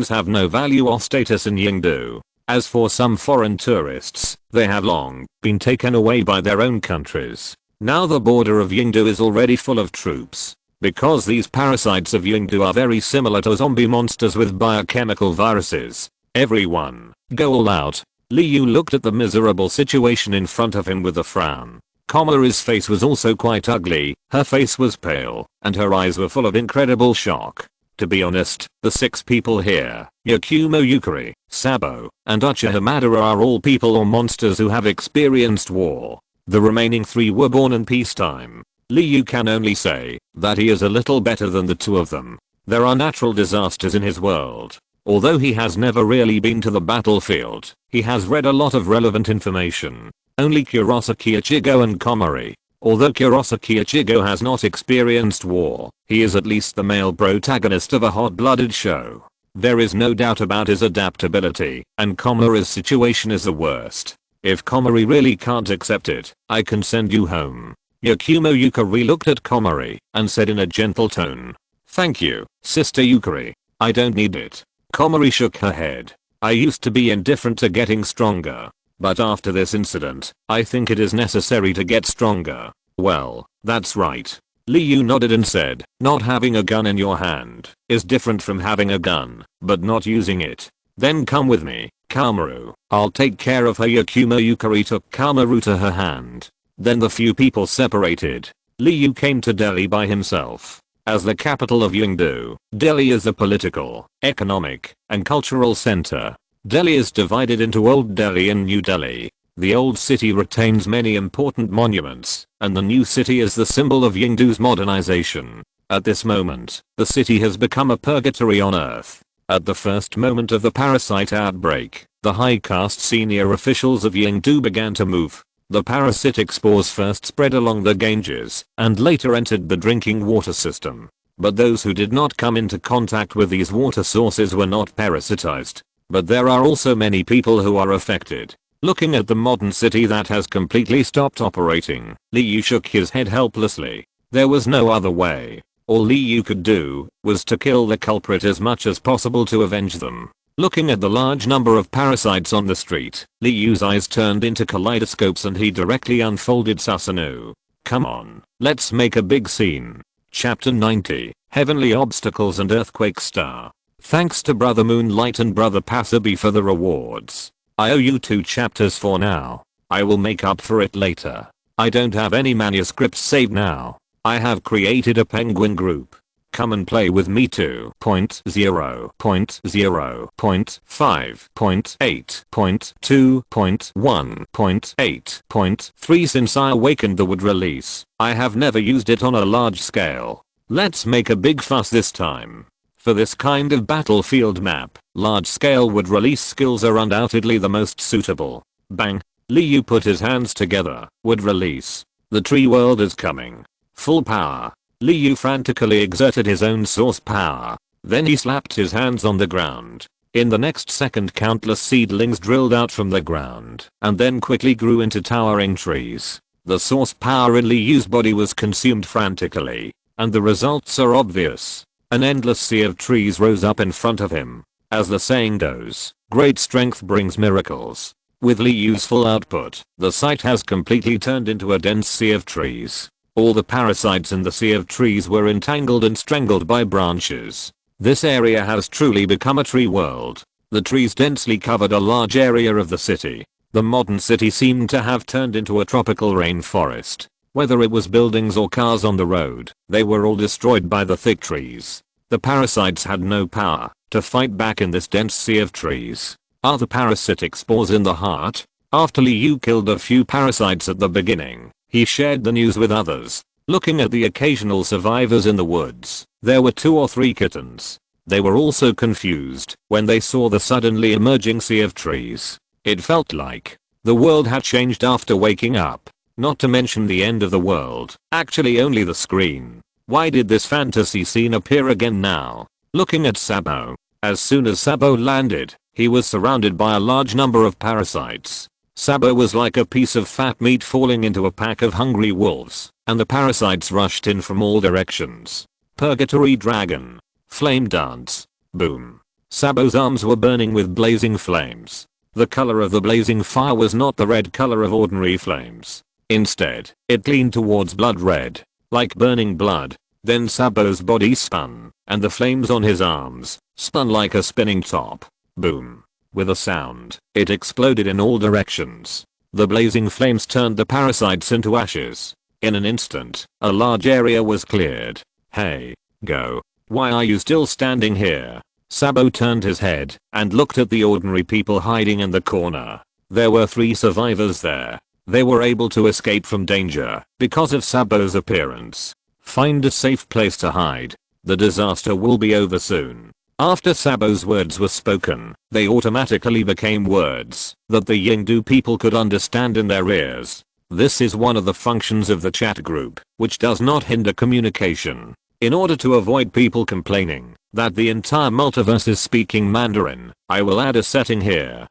have no value or status in Yingdu. As for some foreign tourists, they have long been taken away by their own countries. Now the border of Yingdu is already full of troops. Because these parasites of Yingdu are very similar to zombie monsters with biochemical viruses. Everyone, go all out. Liu looked at the miserable situation in front of him with a frown. Komori's face was also quite ugly, her face was pale, and her eyes were full of incredible shock. To be honest, the 6 people here, Yakumo Yukari, Sabo, and Uchiha Madara are all people or monsters who have experienced war. The remaining 3 were born in peacetime. Liu can only say that he is a little better than the 2 of them. There are natural disasters in his world. Although he has never really been to the battlefield, he has read a lot of relevant information. Only Kurosaki, Ichigo and Komori. Although Kurosaki Ichigo has not experienced war, he is at least the male protagonist of a hot-blooded show. There is no doubt about his adaptability, and Komori's situation is the worst. If Komori really can't accept it, I can send you home. Yakumo Yukari looked at Komori and said in a gentle tone. Thank you, Sister Yukari. I don't need it. Komori shook her head. I used to be indifferent to getting stronger. But after this incident, I think it is necessary to get stronger. Well, that's right. Liu nodded and said, not having a gun in your hand is different from having a gun, but not using it. Then come with me, Kamaru. I'll take care of her. Yakumo Yukari took Kamaru to her hand. Then the few people separated. Liu came to Delhi by himself. As the capital of Yingdu, Delhi is the political, economic, and cultural center. Delhi is divided into Old Delhi and New Delhi. The old city retains many important monuments, and the new city is the symbol of Yingdu's modernization. At this moment, the city has become a purgatory on earth. At the first moment of the parasite outbreak, the high caste senior officials of Yingdu began to move. The parasitic spores first spread along the Ganges, and later entered the drinking water system. But those who did not come into contact with these water sources were not parasitized. But there are also many people who are affected. Looking at the modern city that has completely stopped operating, Liu shook his head helplessly. There was no other way. All Liu could do was to kill the culprit as much as possible to avenge them. Looking at the large number of parasites on the street, Liu's eyes turned into kaleidoscopes and he directly unfolded Susanoo. Come on, let's make a big scene. Chapter 90, Heavenly Obstacles and Earthquake Star. Thanks to Brother Moonlight and Brother Passaby for the rewards. I owe you 2 chapters for now. I will make up for it later. I don't have any manuscripts saved now. I have created a penguin group. Come and play with me too. 0.0.5.8.2.1.8.3 Since I awakened the wood release, I have never used it on a large scale. Let's make a big fuss this time. For this kind of battlefield map, large-scale wood release skills are undoubtedly the most suitable. Bang! Liu put his hands together. Wood release. The tree world is coming. Full power. Liu frantically exerted his own source power. Then he slapped his hands on the ground. In the next second countless seedlings drilled out from the ground and then quickly grew into towering trees. The source power in Liu's body was consumed frantically. And the results are obvious. An endless sea of trees rose up in front of him. As the saying goes, great strength brings miracles. With Liu's full output, the site has completely turned into a dense sea of trees. All the parasites in the sea of trees were entangled and strangled by branches. This area has truly become a tree world. The trees densely covered a large area of the city. The modern city seemed to have turned into a tropical rainforest. Whether it was buildings or cars on the road, they were all destroyed by the thick trees. The parasites had no power to fight back in this dense sea of trees. Are the parasitic spores in the heart? After Liu killed a few parasites at the beginning, he shared the news with others. Looking at the occasional survivors in the woods, there were 2 or 3 kittens. They were also confused when they saw the suddenly emerging sea of trees. It felt like the world had changed after waking up. Not to mention the end of the world. Actually only the screen. Why did this fantasy scene appear again now? Looking at Sabo. As soon as Sabo landed, he was surrounded by a large number of parasites. Sabo was like a piece of fat meat falling into a pack of hungry wolves, and the parasites rushed in from all directions. Purgatory Dragon. Flame Dance. Boom. Sabo's arms were burning with blazing flames. The color of the blazing fire was not the red color of ordinary flames. Instead, it leaned towards blood red, like burning blood. Then Sabo's body spun, and the flames on his arms spun like a spinning top. Boom. With a sound, it exploded in all directions. The blazing flames turned the parasites into ashes. In an instant, a large area was cleared. Hey, go. Why are you still standing here? Sabo turned his head and looked at the ordinary people hiding in the corner. There were 3 survivors there. They were able to escape from danger because of Sabo's appearance. Find a safe place to hide. The disaster will be over soon. After Sabo's words were spoken, they automatically became words that the Yingdu people could understand in their ears. This is one of the functions of the chat group, which does not hinder communication. In order to avoid people complaining that the entire multiverse is speaking Mandarin, I will add a setting here.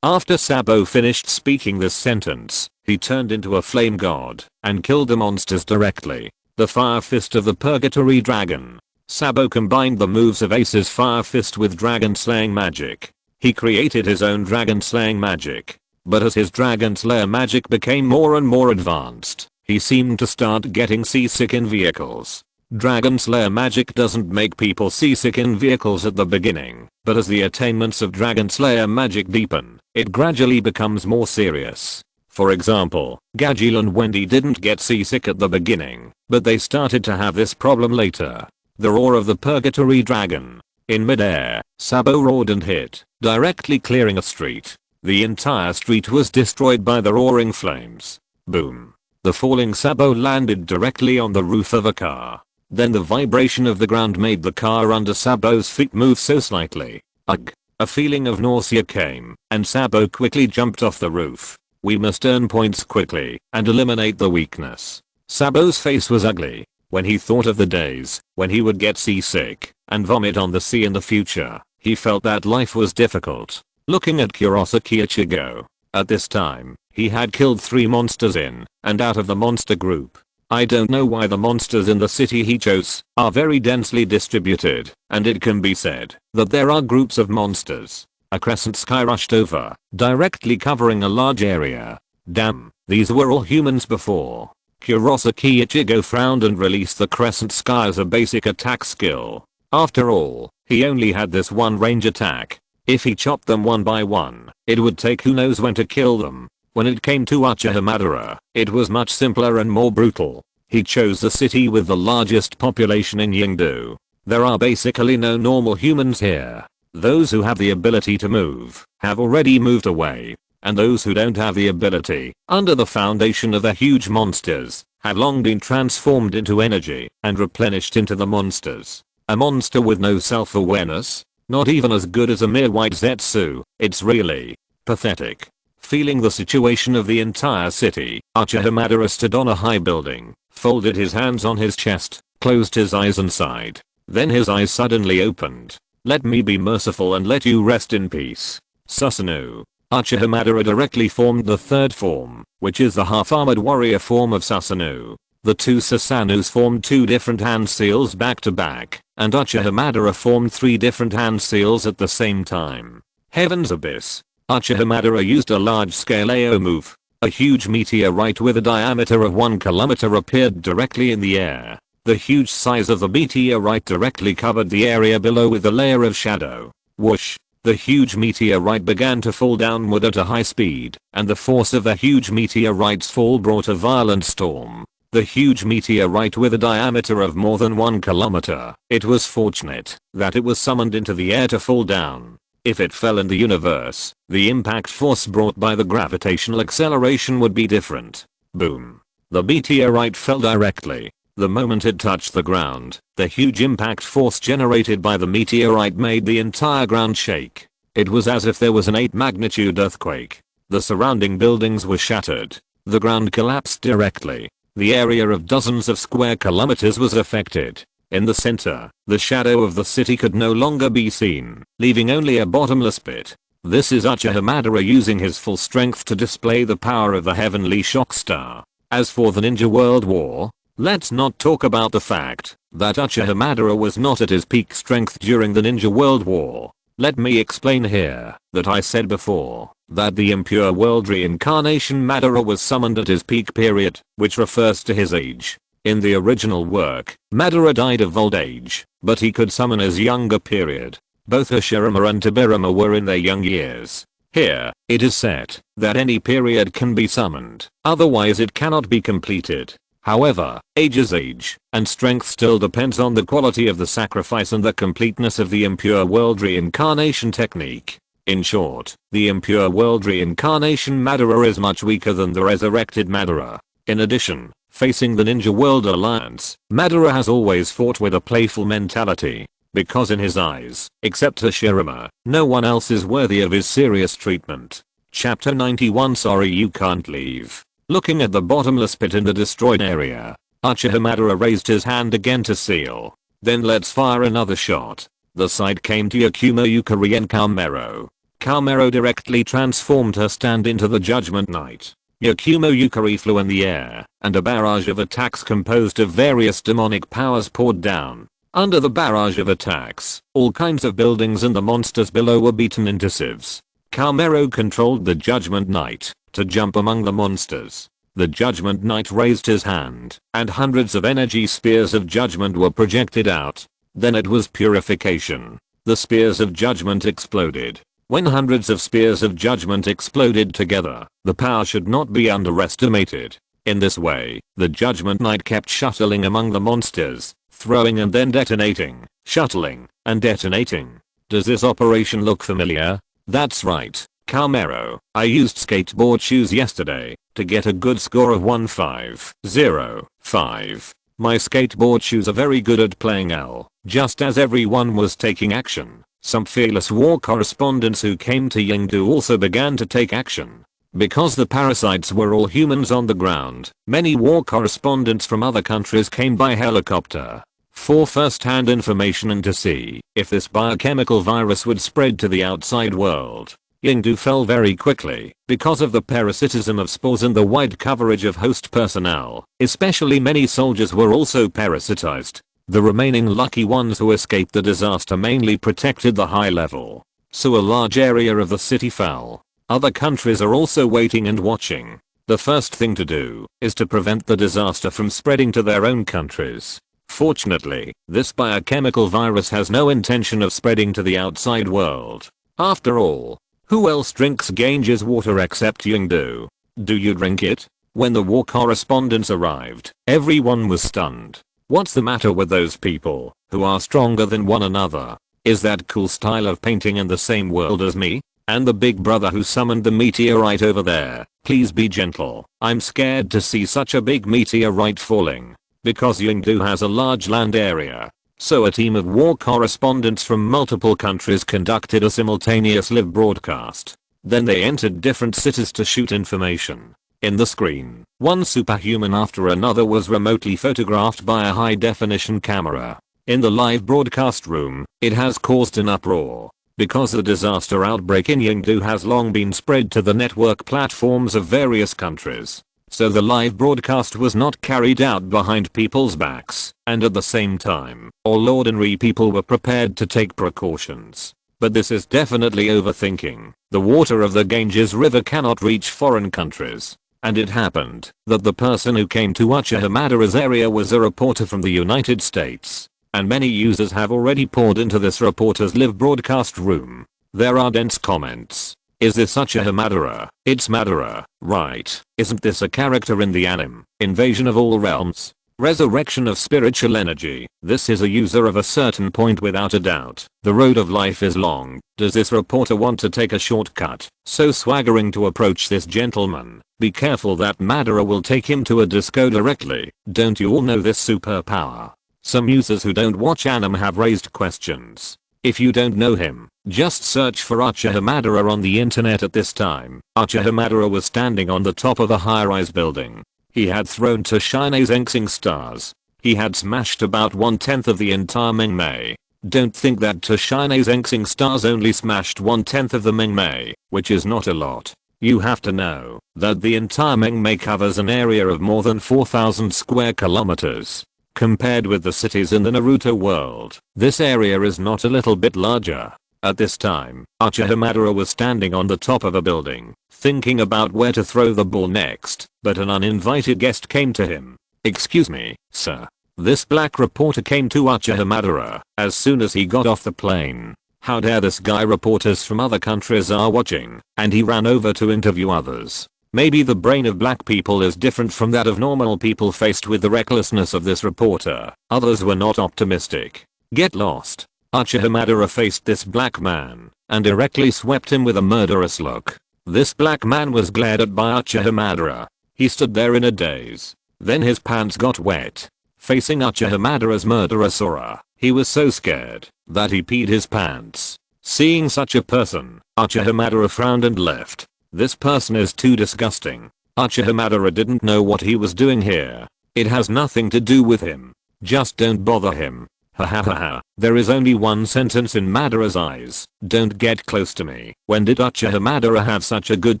After Sabo finished speaking this sentence, he turned into a flame god and killed the monsters directly. The Fire Fist of the Purgatory Dragon. Sabo combined the moves of Ace's Fire Fist with dragon slaying magic. He created his own dragon slaying magic. But as his dragon slayer magic became more and more advanced, he seemed to start getting seasick in vehicles. Dragon Slayer magic doesn't make people seasick in vehicles at the beginning, but as the attainments of Dragon Slayer magic deepen, it gradually becomes more serious. For example, Gajil and Wendy didn't get seasick at the beginning, but they started to have this problem later. The roar of the Purgatory Dragon. In midair, Sabo roared and hit, directly clearing a street. The entire street was destroyed by the roaring flames. Boom. The falling Sabo landed directly on the roof of a car. Then the vibration of the ground made the car under Sabo's feet move so slightly. Ugh. A feeling of nausea came, and Sabo quickly jumped off the roof. We must earn points quickly and eliminate the weakness. Sabo's face was ugly when he thought of the days when he would get seasick and vomit on the sea in the future. He felt that life was difficult. Looking at Kurosaki Ichigo. At this time, he had killed 3 monsters in and out of the monster group. I don't know why the monsters in the city he chose are very densely distributed, and it can be said that there are groups of monsters. A crescent sky rushed over, directly covering a large area. Damn, these were all humans before. Kurosaki Ichigo frowned and released the crescent sky as a basic attack skill. After all, he only had this one range attack. If he chopped them one by one, it would take who knows when to kill them. When it came to Uchiha Madara, it was much simpler and more brutal. He chose the city with the largest population in Yingdu. There are basically no normal humans here. Those who have the ability to move have already moved away, and those who don't have the ability, under the foundation of the huge monsters, have long been transformed into energy and replenished into the monsters. A monster with no self-awareness? Not even as good as a mere white Zetsu. It's really pathetic. Feeling the situation of the entire city, Uchiha Madara stood on a high building, folded his hands on his chest, closed his eyes and sighed. Then his eyes suddenly opened. Let me be merciful and let you rest in peace. Susanoo. Uchiha Madara directly formed the 3rd form, which is the half-armored warrior form of Susanoo. The 2 Susanus formed 2 different hand seals back to back, and Uchiha Madara formed 3 different hand seals at the same time. Heaven's Abyss. Uchiha Madara used a large-scale AO move. A huge meteorite with a diameter of 1 kilometer appeared directly in the air. The huge size of the meteorite directly covered the area below with a layer of shadow. Whoosh! The huge meteorite began to fall downward at a high speed, and the force of the huge meteorite's fall brought a violent storm. The huge meteorite with a diameter of more than 1 kilometer. It was fortunate that it was summoned into the air to fall down. If it fell in the universe, the impact force brought by the gravitational acceleration would be different. Boom. The meteorite fell directly. The moment it touched the ground, the huge impact force generated by the meteorite made the entire ground shake. It was as if there was an 8 magnitude earthquake. The surrounding buildings were shattered. The ground collapsed directly. The area of dozens of square kilometers was affected. In the center, the shadow of the city could no longer be seen, leaving only a bottomless pit. This is Uchiha Madara using his full strength to display the power of the heavenly shock star. As for the Ninja World War, let's not talk about the fact that Uchiha Madara was not at his peak strength during the Ninja World War. Let me explain here that I said before that the impure world reincarnation Madara was summoned at his peak period, which refers to his age. In the original work, Madara died of old age, but he could summon his younger period. Both Hashirama and Tobirama were in their young years. Here, it is said that any period can be summoned, otherwise it cannot be completed. However, age is age, and strength still depends on the quality of the sacrifice and the completeness of the impure world reincarnation technique. In short, the impure world reincarnation Madara is much weaker than the resurrected Madara. In addition, facing the Ninja World Alliance, Madara has always fought with a playful mentality. Because in his eyes, except Hashirama, no one else is worthy of his serious treatment. Chapter 91 Sorry you can't leave. Looking at the bottomless pit in the destroyed area, Uchiha Madara raised his hand again to seal. Then let's fire another shot. The sight came to Yakumo Yukari and Kamero. Kamero directly transformed her stand into the Judgment Knight. Yakumo Yukari flew in the air, and a barrage of attacks composed of various demonic powers poured down. Under the barrage of attacks, all kinds of buildings and the monsters below were beaten into sieves. Kamero controlled the Judgment Knight to jump among the monsters. The Judgment Knight raised his hand, and hundreds of energy spears of judgment were projected out. Then it was purification. The spears of judgment exploded. When hundreds of spears of judgment exploded together, the power should not be underestimated. In this way, the Judgment Knight kept shuttling among the monsters, throwing and then detonating, shuttling, and detonating. Does this operation look familiar? That's right, Kamero. I used skateboard shoes yesterday to get a good score of 1505. My skateboard shoes are very good at playing L. Just as everyone was taking action, some fearless war correspondents who came to Yingdu also began to take action. Because the parasites were all humans on the ground, many war correspondents from other countries came by helicopter for first-hand information and to see if this biochemical virus would spread to the outside world. Yingdu fell very quickly because of the parasitism of spores and the wide coverage of host personnel. Especially many soldiers were also parasitized. The remaining lucky ones who escaped the disaster mainly protected the high level, so a large area of the city fell. Other countries are also waiting and watching. The first thing to do is to prevent the disaster from spreading to their own countries. Fortunately, this biochemical virus has no intention of spreading to the outside world. After all, who else drinks Ganges water except Yingdu? Do you drink it? When the war correspondents arrived, everyone was stunned. What's the matter with those people who are stronger than one another? Is that cool style of painting in the same world as me? And the big brother who summoned the meteorite over there, please be gentle. I'm scared to see such a big meteorite falling. Because Yingdu has a large land area. So a team of war correspondents from multiple countries conducted a simultaneous live broadcast. Then they entered different cities to shoot information. In the screen, one superhuman after another was remotely photographed by a high-definition camera. In the live broadcast room, it has caused an uproar, because the disaster outbreak in Yingdu has long been spread to the network platforms of various countries. So the live broadcast was not carried out behind people's backs, and at the same time, all ordinary people were prepared to take precautions. But this is definitely overthinking. The water of the Ganges River cannot reach foreign countries. And it happened that the person who came to Uchiha Madara's area was a reporter from the United States. And many users have already poured into this reporter's live broadcast room. There are dense comments. Is this Uchiha Madara? It's Madara, right? Isn't this a character in the anime, Invasion of All Realms? Resurrection of spiritual energy. This is a user of a certain point without a doubt. The road of life is long. Does this reporter want to take a shortcut? So swaggering to approach this gentleman. Be careful that Madara will take him to a disco directly. Don't you all know this superpower? Some users who don't watch anime have raised questions. If you don't know him, just search for Uchiha Madara on the internet at this time. Uchiha Madara was standing on the top of a high-rise building. He had thrown Toshine's Engsing stars. He had smashed about 1/10 of the entire Mengmei. Don't think that Toshine's Engsing stars only smashed 1/10 of the Mengmei, which is not a lot. You have to know that the entire Mengmei covers an area of more than 4,000 square kilometers. Compared with the cities in the Naruto world, this area is not a little bit larger. At this time, Uchiha Madara was standing on the top of a building, thinking about where to throw the ball next, but an uninvited guest came to him. "Excuse me, sir." This black reporter came to Uchiha Madara as soon as he got off the plane. How dare this guy, reporters from other countries are watching, and he ran over to interview others. Maybe the brain of black people is different from that of normal people. Faced with the recklessness of this reporter, others were not optimistic. Get lost. Uchiha Madara faced this black man and directly swept him with a murderous look. This black man was glared at by Uchiha Madara. He stood there in a daze. Then his pants got wet. Facing Uchiha Madara's murderous aura, he was so scared that he peed his pants. Seeing such a person, Uchiha Madara frowned and left. This person is too disgusting. Uchiha Madara didn't know what he was doing here. It has nothing to do with him. Just don't bother him. Ha ha ha ha. There is only one sentence in Madara's eyes. Don't get close to me. When did Uchiha Madara have such a good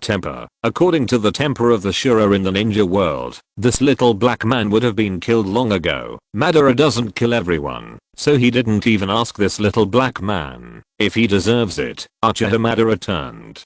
temper? According to the temper of the Shura in the ninja world, this little black man would have been killed long ago. Madara doesn't kill everyone, so he didn't even ask this little black man if he deserves it. Uchiha Madara turned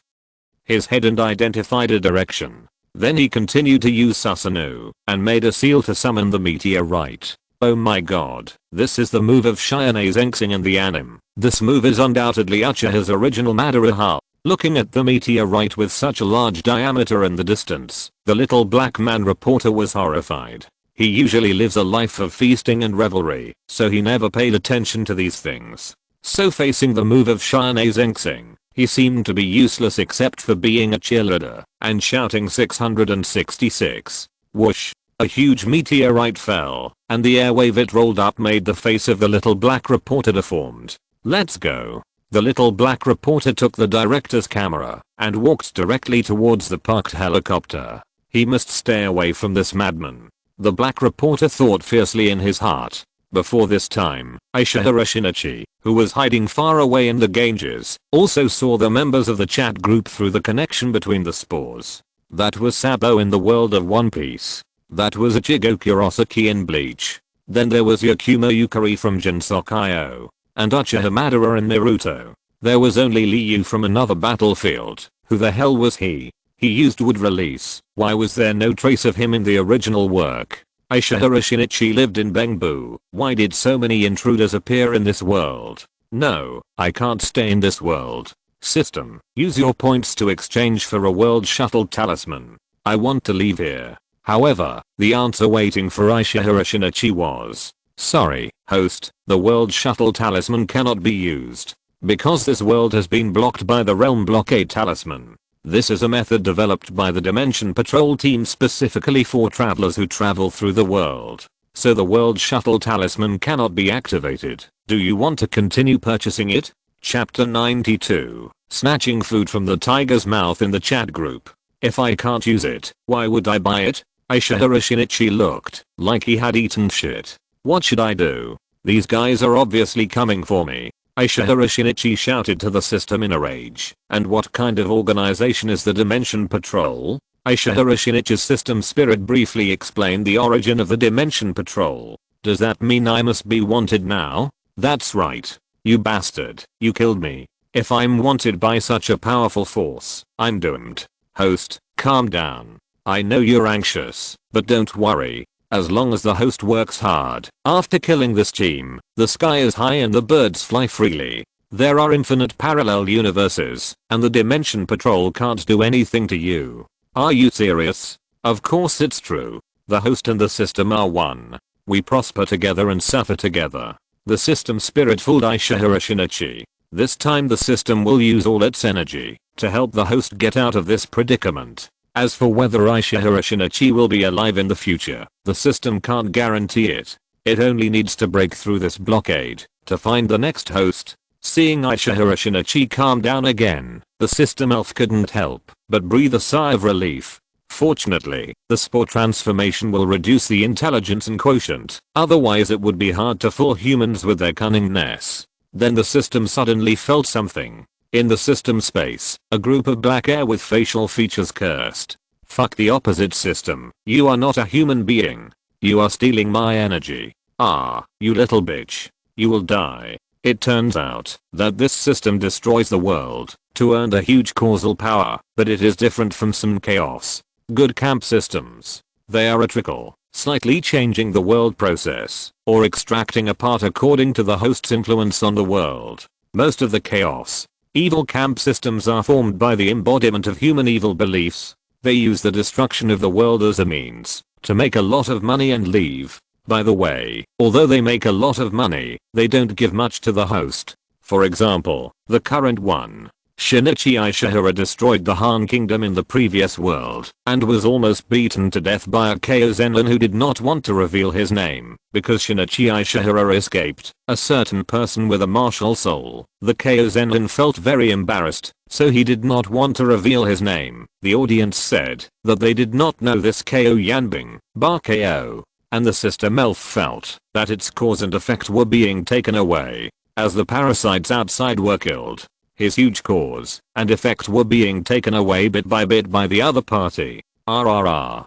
his head and identified a direction. Then he continued to use Susanoo and made a seal to summon the meteorite. Oh my god, this is the move of Shine's Engsing in the anime. This move is undoubtedly Uchiha's original Madara. Looking at the meteorite with such a large diameter in the distance, the little black man reporter was horrified. He usually lives a life of feasting and revelry, so he never paid attention to these things. So facing the move of Shine's Engsing, he seemed to be useless except for being a cheerleader and shouting 666. Whoosh. A huge meteorite fell, and the air wave it rolled up made the face of the little black reporter deformed. Let's go. The little black reporter took the director's camera and walked directly towards the parked helicopter. He must stay away from this madman. The black reporter thought fiercely in his heart. Before this time, Ishihara Shinichi, who was hiding far away in the Ganges, also saw the members of the chat group through the connection between the spores. That was Sabo in the world of One Piece. That was Ichigo Kurosaki in Bleach. Then there was Yakuma Yukari from Jinsokyo. And Uchiha Madara in Naruto. There was only Liu from another battlefield. Who the hell was he? He used wood release. Why was there no trace of him in the original work? Ishihara Shinichi lived in Bengbu. Why did so many intruders appear in this world? No, I can't stay in this world. System, use your points to exchange for a world shuttle talisman. I want to leave here. However, the answer waiting for Ishihara Shinichi was, sorry, host, the world shuttle talisman cannot be used. Because this world has been blocked by the realm blockade talisman. This is a method developed by the Dimension Patrol team specifically for travelers who travel through the world. So the world shuttle talisman cannot be activated. Do you want to continue purchasing it? Chapter 92. Snatching food from the tiger's mouth in the chat group. If I can't use it, why would I buy it? Ishihara Shinichi looked like he had eaten shit. What should I do? These guys are obviously coming for me. Ishihara Shinichi shouted to the system in a rage. And what kind of organization is the Dimension Patrol? Ishihara Shinichi's system spirit briefly explained the origin of the Dimension Patrol. Does that mean I must be wanted now? That's right. You bastard. You killed me. If I'm wanted by such a powerful force, I'm doomed. Host, calm down. I know you're anxious, but don't worry. As long as the host works hard, after killing this team, the sky is high and the birds fly freely. There are infinite parallel universes, and the Dimension Patrol can't do anything to you. Are you serious? Of course it's true. The host and the system are one. We prosper together and suffer together. The system spirit fooled Ishihara Shinichi. This time the system will use all its energy to help the host get out of this predicament. As for whether Ishihara Shinichi will be alive in the future, the system can't guarantee it. It only needs to break through this blockade to find the next host. Seeing Uchiha Shinichi calm down again, the system elf couldn't help but breathe a sigh of relief. Fortunately, the spore transformation will reduce the intelligence and quotient, otherwise it would be hard to fool humans with their cunningness. Then the system suddenly felt something. In the system space, a group of black air with facial features cursed. Fuck the opposite system, you are not a human being. You are stealing my energy. Ah, you little bitch. You will die. It turns out that this system destroys the world to earn a huge causal power, but it is different from some chaos. Good camp systems. They are a trickle, slightly changing the world process, or extracting a part according to the host's influence on the world. Most of the chaos, evil camp systems are formed by the embodiment of human evil beliefs. They use the destruction of the world as a means to make a lot of money and leave. By the way, although they make a lot of money, they don't give much to the host. For example, the current one. Shinichi Uchiha destroyed the Han kingdom in the previous world and was almost beaten to death by a Kaiozenlin who did not want to reveal his name because Shinichi Uchiha escaped, a certain person with a martial soul. The Kaiozenlin felt very embarrassed, so he did not want to reveal his name. The audience said that they did not know this Kao Yanbing, Bar Ko, and the system elf felt that its cause and effect were being taken away as the parasites outside were killed. His huge cause and effect were being taken away bit by the other party. RRR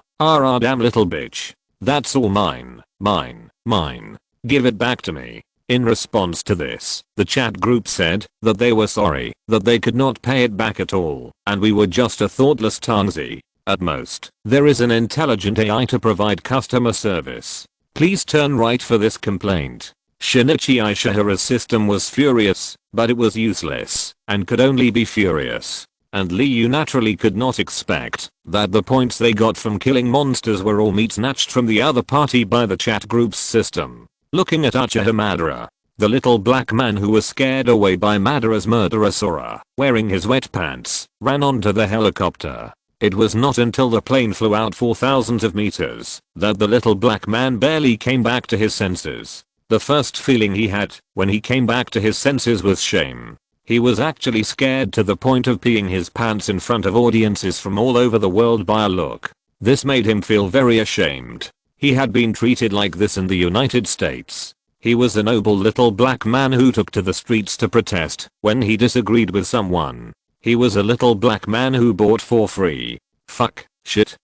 damn little bitch. That's all mine. Mine. Give it back to me. In response to this, the chat group said that they were sorry that they could not pay it back at all and we were just a thoughtless tansy. At most, there is an intelligent AI to provide customer service. Please turn right for this complaint. Shinichi Uchiha's system was furious, but it was useless and could only be furious. And Liu naturally could not expect that the points they got from killing monsters were all meat snatched from the other party by the chat group's system. Looking at Uchiha Madara, the little black man who was scared away by Madara's murderer Sora, wearing his wet pants, ran onto the helicopter. It was not until the plane flew out for thousands of meters that the little black man barely came back to his senses. The first feeling he had when he came back to his senses was shame. He was actually scared to the point of peeing his pants in front of audiences from all over the world by a look. This made him feel very ashamed. He had been treated like this in the United States. He was a noble little black man who took to the streets to protest when he disagreed with someone. He was a little black man who bought for free. Fuck, shit.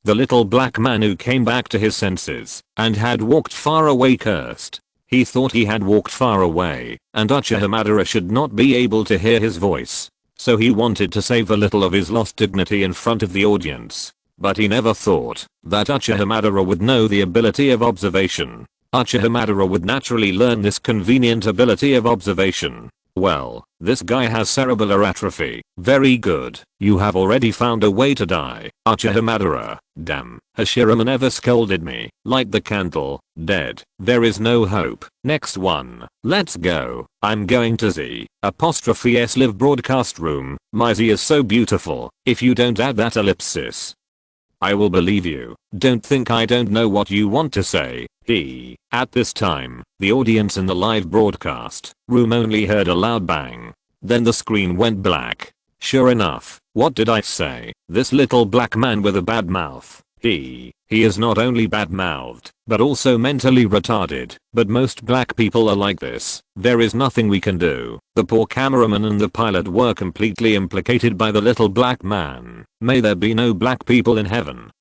The little black man who came back to his senses and had walked far away cursed. He thought he had walked far away and Uchiha Madara should not be able to hear his voice. So he wanted to save a little of his lost dignity in front of the audience. But he never thought that Uchiha Madara would know the ability of observation. Uchiha Madara would naturally learn this convenient ability of observation. Well, this guy has cerebral atrophy. Very good. You have already found a way to die. Uchiha Madara. Damn. Hashirama never scolded me. Light the candle. Dead. There is no hope. Next one. Let's go. I'm going to Z''S live broadcast room. My Z is so beautiful. If you don't add that ellipsis, I will believe you. Don't think I don't know what you want to say. At this time, the audience in the live broadcast room only heard a loud bang. Then the screen went black. Sure enough, what did I say? This little black man with a bad mouth. He is not only bad-mouthed, but also mentally retarded. But most black people are like this. There is nothing we can do. The poor cameraman and the pilot were completely implicated by the little black man. May there be no black people in heaven.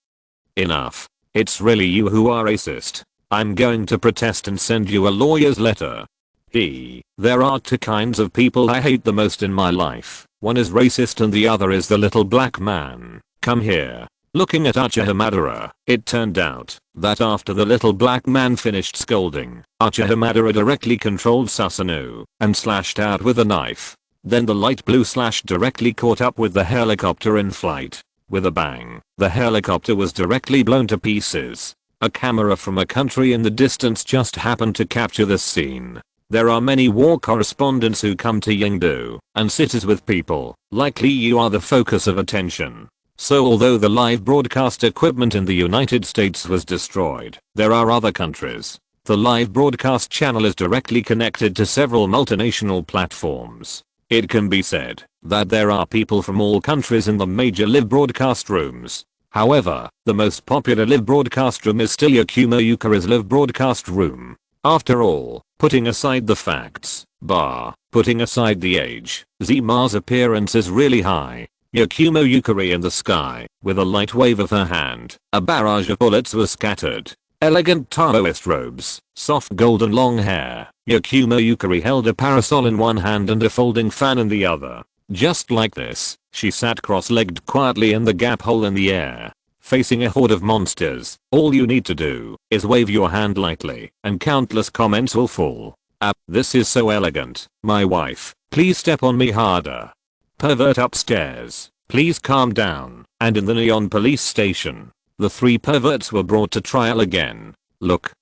Enough. It's really you who are racist. I'm going to protest and send you a lawyer's letter. There are two kinds of people I hate the most in my life. One is racist and the other is the little black man. Come here. Looking at Uchiha Madara, it turned out that after the little black man finished scolding, Uchiha Madara directly controlled Susanoo and slashed out with a knife. Then the light blue slash directly caught up with the helicopter in flight. With a bang, the helicopter was directly blown to pieces. A camera from a country in the distance just happened to capture this scene. There are many war correspondents who come to Yingdu and cities with people. Likely you are the focus of attention. So although the live broadcast equipment in the United States was destroyed, there are other countries The live broadcast channel is directly connected to several multinational platforms. It can be said that there are people from all countries in the major live broadcast rooms. However, the most popular live broadcast room is still Yakumo Yukari's live broadcast room. After all, putting aside the facts, putting aside the age, Zima's appearance is really high. Yakumo Yukari in the sky, with a light wave of her hand, a barrage of bullets was scattered. Elegant Taoist robes, soft golden long hair. Yakumo Yukari held a parasol in one hand and a folding fan in the other. Just like this, she sat cross-legged quietly in the gap hole in the air, facing a horde of monsters. All you need to do is wave your hand lightly and countless comments will fall. This is so elegant. My wife, please step on me harder. Pervert upstairs, please calm down. And in the neon police station, the three perverts were brought to trial again. Look.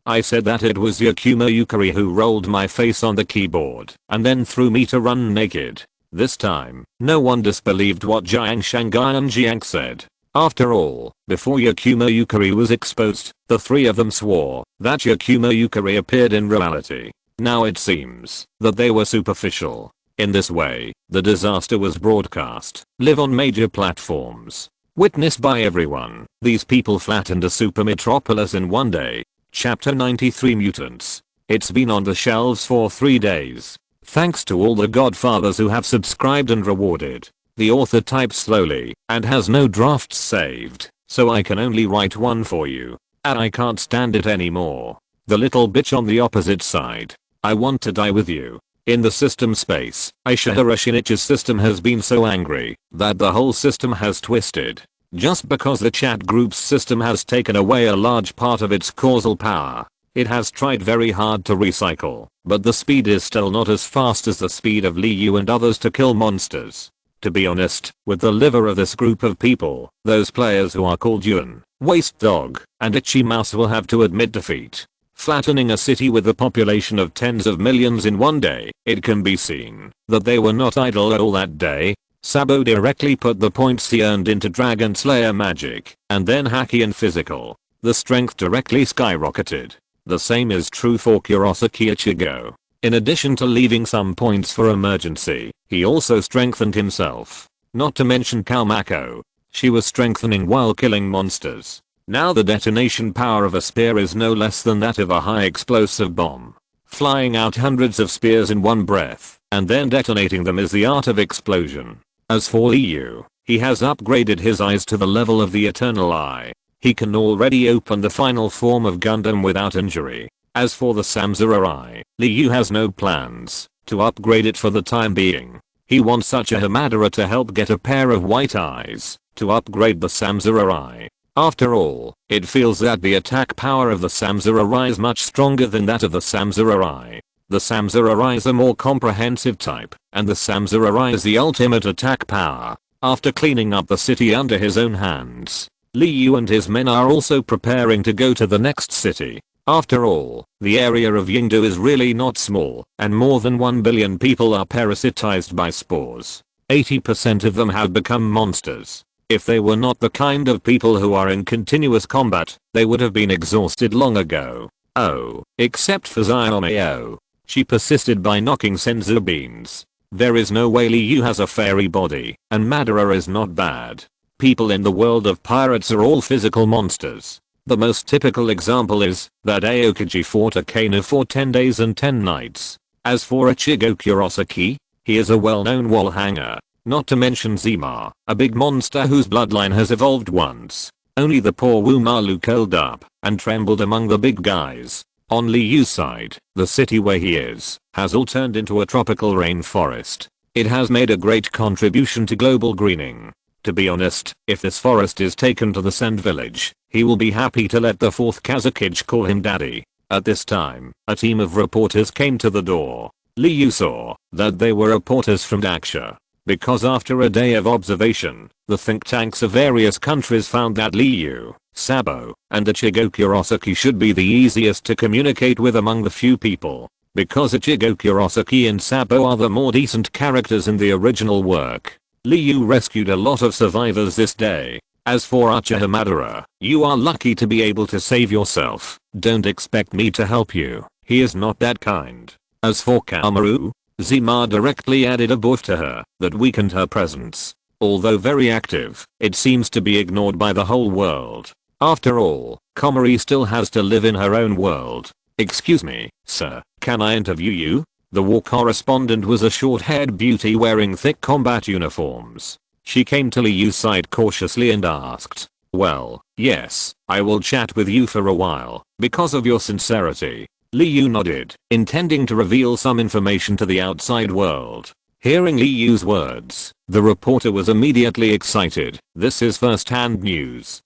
I said that it was Yakumo Yukari who rolled my face on the keyboard and then threw me to run naked. This time, no one disbelieved what Jiang Shanghai and Jiang said. After all, before Yakumo Yukari was exposed, the three of them swore that Yakumo Yukari appeared in reality. Now it seems that they were superficial. In this way, the disaster was broadcast, live on major platforms, witnessed by everyone. These people flattened a super metropolis in one day. Chapter 93 Mutants. It's been on the shelves for 3 days. Thanks to all the godfathers who have subscribed and rewarded. The author types slowly and has no drafts saved, so I can only write one for you. And I can't stand it anymore. The little bitch on the opposite side. I want to die with you. In the system space, Ishihara Shinichi's system has been so angry that the whole system has twisted. Just because the chat group's system has taken away a large part of its causal power. It has tried very hard to recycle, but the speed is still not as fast as the speed of Liu and others to kill monsters. To be honest, with the liver of this group of people, those players who are called Yuan, Waste Dog, and Itchy Mouse will have to admit defeat. Flattening a city with a population of tens of millions in one day, it can be seen that they were not idle at all that day. Sabo directly put the points he earned into Dragon Slayer magic, and then Haki and physical. The strength directly skyrocketed. The same is true for Kurosaki Ichigo. In addition to leaving some points for emergency, he also strengthened himself. Not to mention Kalmako. She was strengthening while killing monsters. Now the detonation power of a spear is no less than that of a high explosive bomb. Flying out hundreds of spears in one breath, and then detonating them is the art of explosion. As for Liu, he has upgraded his eyes to the level of the Eternal Eye. He can already open the final form of Gundam without injury. As for the Samsara Eye, Liu has no plans to upgrade it for the time being. He wants Uchiha Madara to help get a pair of white eyes to upgrade the Samsara Eye. After all, it feels that the attack power of the Samsara Eye is much stronger than that of the Samsara Eye. The Samsara Eye is a more comprehensive type, and the Samsara Eye is the ultimate attack power. After cleaning up the city under his own hands, Liu and his men are also preparing to go to the next city. After all, the area of Yingdu is really not small, and more than 1 billion people are parasitized by spores. 80% of them have become monsters. If they were not the kind of people who are in continuous combat, they would have been exhausted long ago. Oh, except for Xiaomao. She persisted by knocking senzu beans. There is no way Liu has a fairy body, and Madara is not bad. People in the world of pirates are all physical monsters. The most typical example is that Aokiji fought Akainu for 10 days and 10 nights. As for Ichigo Kurosaki, he is a well-known wall hanger. Not to mention Zima, a big monster whose bloodline has evolved once. Only the poor Wumalu curled up and trembled among the big guys. On Liu's side, the city where he is, has all turned into a tropical rainforest. It has made a great contribution to global greening. To be honest, if this forest is taken to the Sand village, he will be happy to let the 4th Kazakage call him daddy. At this time, a team of reporters came to the door. Liu saw that they were reporters from Daksha. Because after a day of observation, the think tanks of various countries found that Liu, Sabo, and Ichigo Kurosaki should be the easiest to communicate with among the few people. Because Ichigo Kurosaki and Sabo are the more decent characters in the original work. Liu rescued a lot of survivors this day. As for Uchiha Madara, you are lucky to be able to save yourself. Don't expect me to help you. He is not that kind. As for Kamaru, Zima directly added a buff to her that weakened her presence. Although very active, it seems to be ignored by the whole world. After all, Komari still has to live in her own world. Excuse me, sir, can I interview you? The war correspondent was a short-haired beauty wearing thick combat uniforms. She came to Liyu's side cautiously and asked, well, yes, I will chat with you for a while, because of your sincerity. Liyu nodded, intending to reveal some information to the outside world. Hearing Liyu's words, the reporter was immediately excited. This is first-hand news.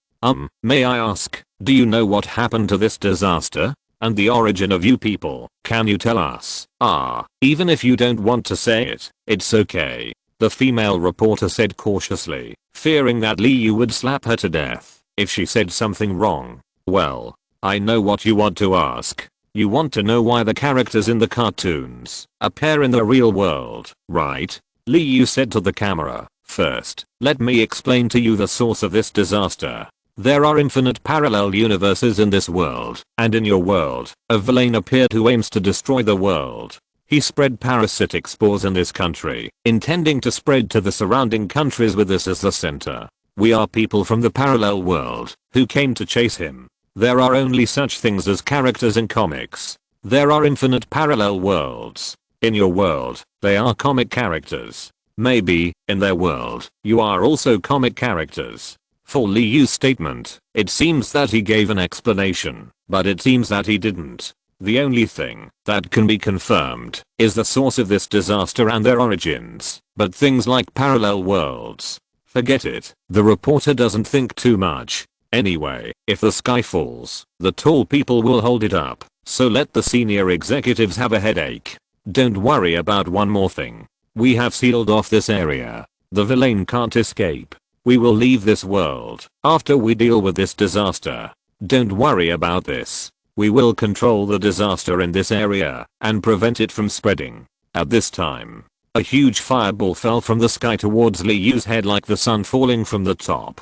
May I ask, do you know what happened to this disaster? And the origin of you people, can you tell us? Even if you don't want to say it, it's okay. The female reporter said cautiously, fearing that Liyu would slap her to death if she said something wrong. Well, I know what you want to ask. You want to know why the characters in the cartoons appear in the real world, right? Liyu said to the camera. First, let me explain to you the source of this disaster. There are infinite parallel universes in this world, and in your world, a villain appeared who aims to destroy the world. He spread parasitic spores in this country, intending to spread to the surrounding countries with this as the center. We are people from the parallel world, who came to chase him. There are only such things as characters in comics. There are infinite parallel worlds. In your world, they are comic characters. Maybe, in their world, you are also comic characters. For Liyu's statement, it seems that he gave an explanation, but it seems that he didn't. The only thing that can be confirmed is the source of this disaster and their origins, but things like parallel worlds, forget it. The reporter doesn't think too much. Anyway, if the sky falls, the tall people will hold it up, so let the senior executives have a headache. Don't worry about one more thing. We have sealed off this area. The villain can't escape. We will leave this world after we deal with this disaster. Don't worry about this. We will control the disaster in this area and prevent it from spreading. At this time, a huge fireball fell from the sky towards Liyu's head like the sun falling from the top.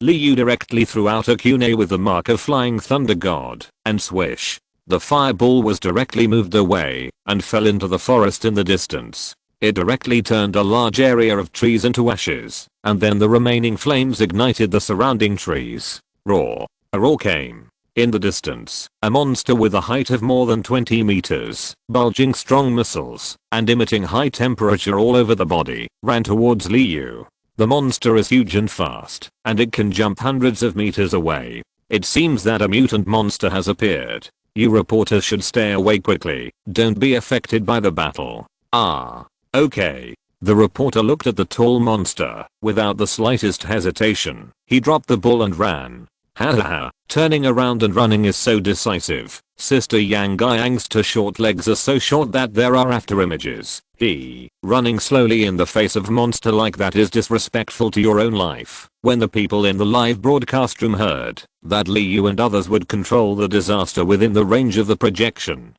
Liyu directly threw out a kunai with the mark of Flying Thunder God, and swish. The fireball was directly moved away and fell into the forest in the distance. It directly turned a large area of trees into ashes, and then the remaining flames ignited the surrounding trees. Roar. A roar came. In the distance, a monster with a height of more than 20 meters, bulging strong muscles, and emitting high temperature all over the body, ran towards Liyu. The monster is huge and fast, and it can jump hundreds of meters away. It seems that a mutant monster has appeared. You reporters should stay away quickly. Don't be affected by the battle. Okay. The reporter looked at the tall monster without the slightest hesitation. He dropped the ball and ran. Hahaha, turning around and running is so decisive. Sister Yang Guyang's two short legs are so short that there are after images. Running slowly in the face of monster like that is disrespectful to your own life. When the people in the live broadcast room heard that Liyu and others would control the disaster within the range of the projection,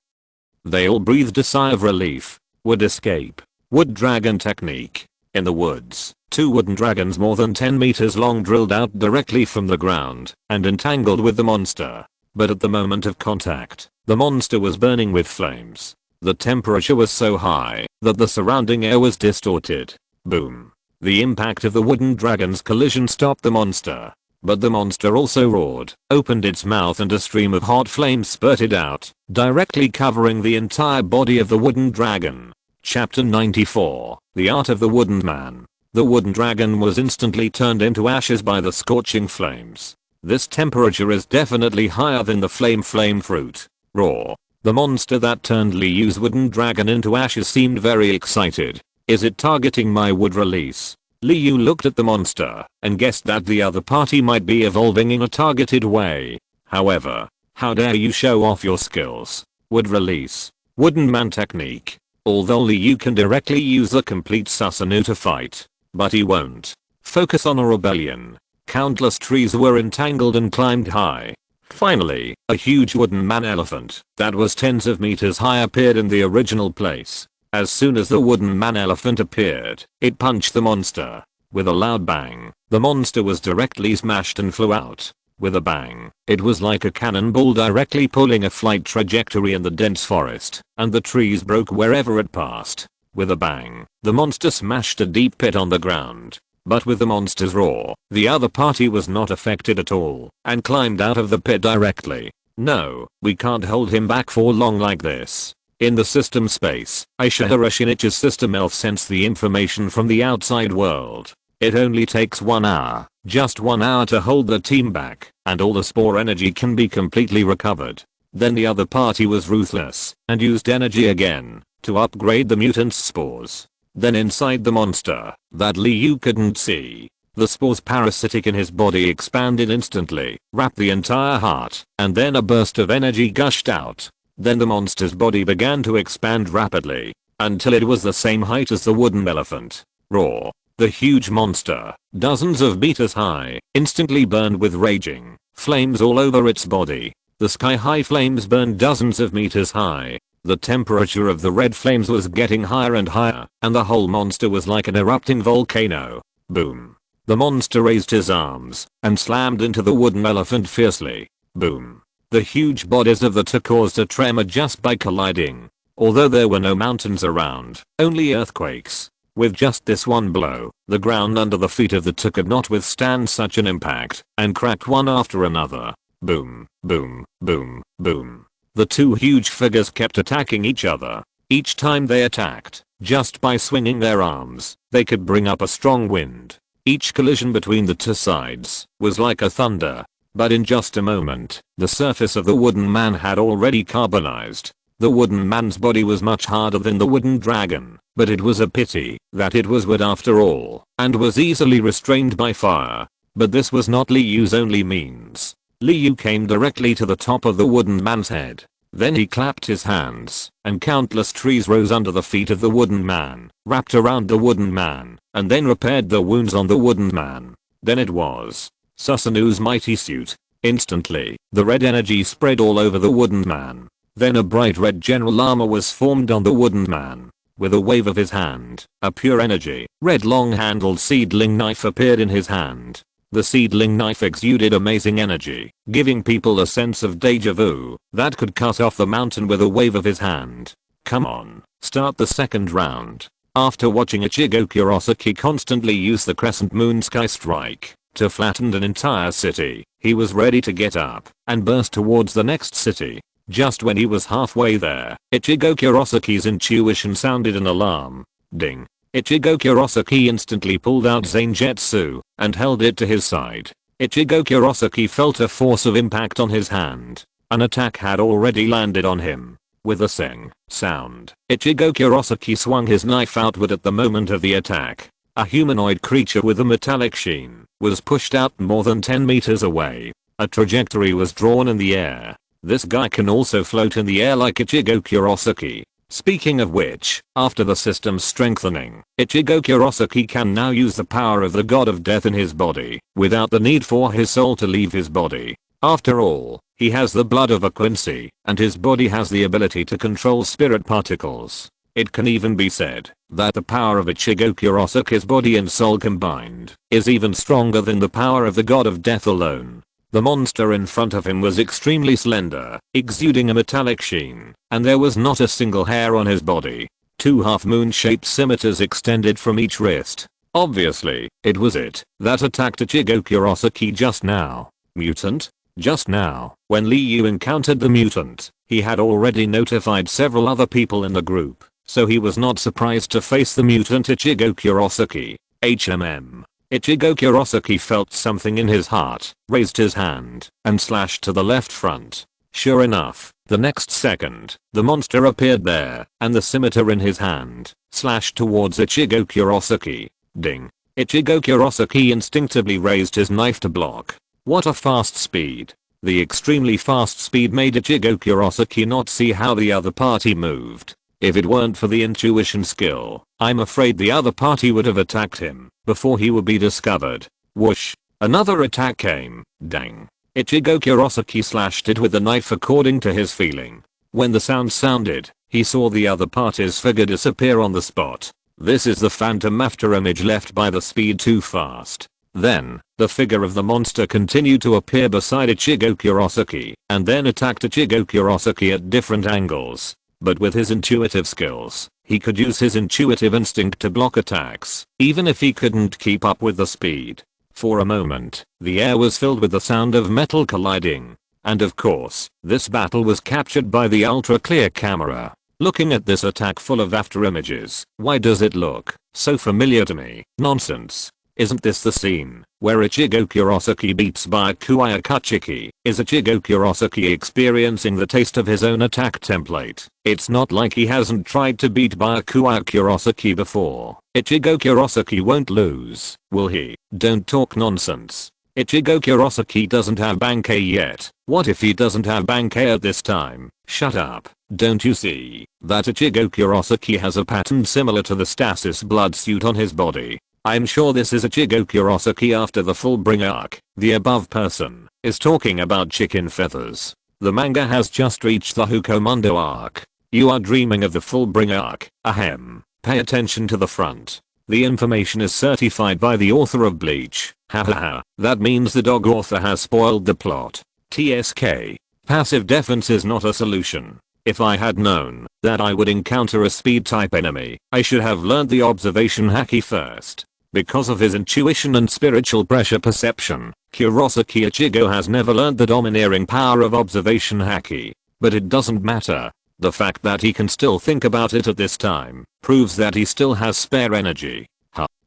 they all breathed a sigh of relief. Would escape. Wood dragon technique. In the woods, two wooden dragons more than 10 meters long drilled out directly from the ground and entangled with the monster. But at the moment of contact, the monster was burning with flames. The temperature was so high that the surrounding air was distorted. Boom. The impact of the wooden dragon's collision stopped the monster. But the monster also roared, opened its mouth and a stream of hot flames spurted out, directly covering the entire body of the wooden dragon. Chapter 94. The Art of the Wooden Man. The wooden dragon was instantly turned into ashes by the scorching flames. This temperature is definitely higher than the flame fruit. Roar. The monster that turned Liyu's wooden dragon into ashes seemed very excited. Is it targeting my wood release? Liyu looked at the monster and guessed that the other party might be evolving in a targeted way. However, how dare you show off your skills? Wood release. Wooden man technique. Although Liyu can directly use the complete Susanoo to fight, but he won't. Focus on a rebellion. Countless trees were entangled and climbed high. Finally, a huge wooden man elephant that was tens of meters high appeared in the original place. As soon as the wooden man elephant appeared, it punched the monster. With a loud bang, the monster was directly smashed and flew out. With a bang, it was like a cannonball directly pulling a flight trajectory in the dense forest, and the trees broke wherever it passed. With a bang, the monster smashed a deep pit on the ground. But with the monster's roar, the other party was not affected at all, and climbed out of the pit directly. No, we can't hold him back for long like this. In the system space, Ishihara Shinichi's system elf sensed the information from the outside world. It only takes 1 hour, just 1 hour to hold the team back, and all the spore energy can be completely recovered. Then the other party was ruthless, and used energy again, to upgrade the mutant's spores. Then inside the monster, that Liu couldn't see, the spores parasitic in his body expanded instantly, wrapped the entire heart, and then a burst of energy gushed out. Then the monster's body began to expand rapidly, until it was the same height as the wooden elephant. Roar. The huge monster, dozens of meters high, instantly burned with raging flames all over its body. The sky-high flames burned dozens of meters high. The temperature of the red flames was getting higher and higher, and the whole monster was like an erupting volcano. Boom. The monster raised his arms and slammed into the wooden elephant fiercely. Boom. The huge bodies of the two caused a tremor just by colliding. Although there were no mountains around, only earthquakes. With just this one blow, the ground under the feet of the two could not withstand such an impact, and cracked one after another. Boom, boom, boom, boom. The two huge figures kept attacking each other. Each time they attacked, just by swinging their arms, they could bring up a strong wind. Each collision between the two sides was like a thunder. But in just a moment, the surface of the wooden man had already carbonized. The wooden man's body was much harder than the wooden dragon, but it was a pity that it was wood after all, and was easily restrained by fire. But this was not Liu's only means. Liu came directly to the top of the wooden man's head. Then he clapped his hands, and countless trees rose under the feet of the wooden man, wrapped around the wooden man, and then repaired the wounds on the wooden man. Then it was Susanu's mighty suit. Instantly, the red energy spread all over the wooden man. Then a bright red general armor was formed on the wooden man. With a wave of his hand, a pure energy, red long-handled seedling knife appeared in his hand. The seedling knife exuded amazing energy, giving people a sense of deja vu that could cut off the mountain with a wave of his hand. Come on, start the second round. After watching Ichigo Kurosaki constantly use the crescent moon sky strike to flatten an entire city, he was ready to get up and burst towards the next city. Just when he was halfway there, Ichigo Kurosaki's intuition sounded an alarm. Ding. Ichigo Kurosaki instantly pulled out Zangetsu and held it to his side. Ichigo Kurosaki felt a force of impact on his hand. An attack had already landed on him. With a sing sound, Ichigo Kurosaki swung his knife outward at the moment of the attack. A humanoid creature with a metallic sheen was pushed out more than 10 meters away. A trajectory was drawn in the air. This guy can also float in the air like Ichigo Kurosaki. Speaking of which, after the system's strengthening, Ichigo Kurosaki can now use the power of the god of death in his body, without the need for his soul to leave his body. After all, he has the blood of a Quincy, and his body has the ability to control spirit particles. It can even be said that the power of Ichigo Kurosaki's body and soul combined is even stronger than the power of the god of death alone. The monster in front of him was extremely slender, exuding a metallic sheen, and there was not a single hair on his body. 2 half-moon-shaped scimitars extended from each wrist. Obviously, it was it that attacked Ichigo Kurosaki just now. Mutant? Just now, when Liu encountered the mutant, he had already notified several other people in the group, so he was not surprised to face the mutant Ichigo Kurosaki. HMM. Ichigo Kurosaki felt something in his heart, raised his hand, and slashed to the left front. Sure enough, the next second, the monster appeared there, and the scimitar in his hand, slashed towards Ichigo Kurosaki. Ding. Ichigo Kurosaki instinctively raised his knife to block. What a fast speed. The extremely fast speed made Ichigo Kurosaki not see how the other party moved. If it weren't for the intuition skill, I'm afraid the other party would have attacked him before he would be discovered. Whoosh. Another attack came. Dang. Ichigo Kurosaki slashed it with the knife according to his feeling. When the sound sounded, he saw the other party's figure disappear on the spot. This is the phantom after image left by the speed too fast. Then, the figure of the monster continued to appear beside Ichigo Kurosaki, and then attacked Ichigo Kurosaki at different angles. But with his intuitive skills, he could use his intuitive instinct to block attacks, even if he couldn't keep up with the speed. For a moment, the air was filled with the sound of metal colliding. And of course, this battle was captured by the ultra-clear camera. Looking at this attack full of after images, why does it look so familiar to me? Nonsense. Isn't this the scene where Ichigo Kurosaki beats Byakuya Kuchiki? Is Ichigo Kurosaki experiencing the taste of his own attack template? It's not like he hasn't tried to beat Byakuya Kurosaki before. Ichigo Kurosaki won't lose, will he? Don't talk nonsense. Ichigo Kurosaki doesn't have Bankei yet. What if he doesn't have Bankei at this time? Shut up. Don't you see that Ichigo Kurosaki has a pattern similar to the stasis blood suit on his body? I'm sure this is Ichigo Kurosaki after the Fullbring arc. The above person is talking about chicken feathers. The manga has just reached the Hukomundo arc. You are dreaming of the Fullbring arc. Ahem. Pay attention to the front. The information is certified by the author of Bleach. Hahaha. That means the dog author has spoiled the plot. TSK. Passive defense is not a solution. If I had known that I would encounter a speed type enemy, I should have learned the observation haki first. Because of his intuition and spiritual pressure perception, Kurosaki Ichigo has never learned the domineering power of observation haki. But it doesn't matter. The fact that he can still think about it at this time proves that he still has spare energy.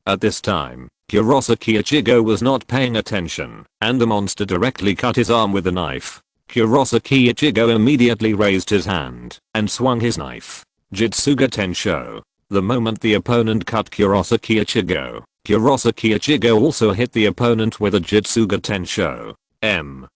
At this time, Kurosaki Ichigo was not paying attention, and the monster directly cut his arm with a knife. Kurosaki Ichigo immediately raised his hand and swung his knife. Jitsuga Tensho. The moment the opponent cut Kurosaki Ichigo, Kurosaki Ichigo also hit the opponent with a Jitsuga Tensho.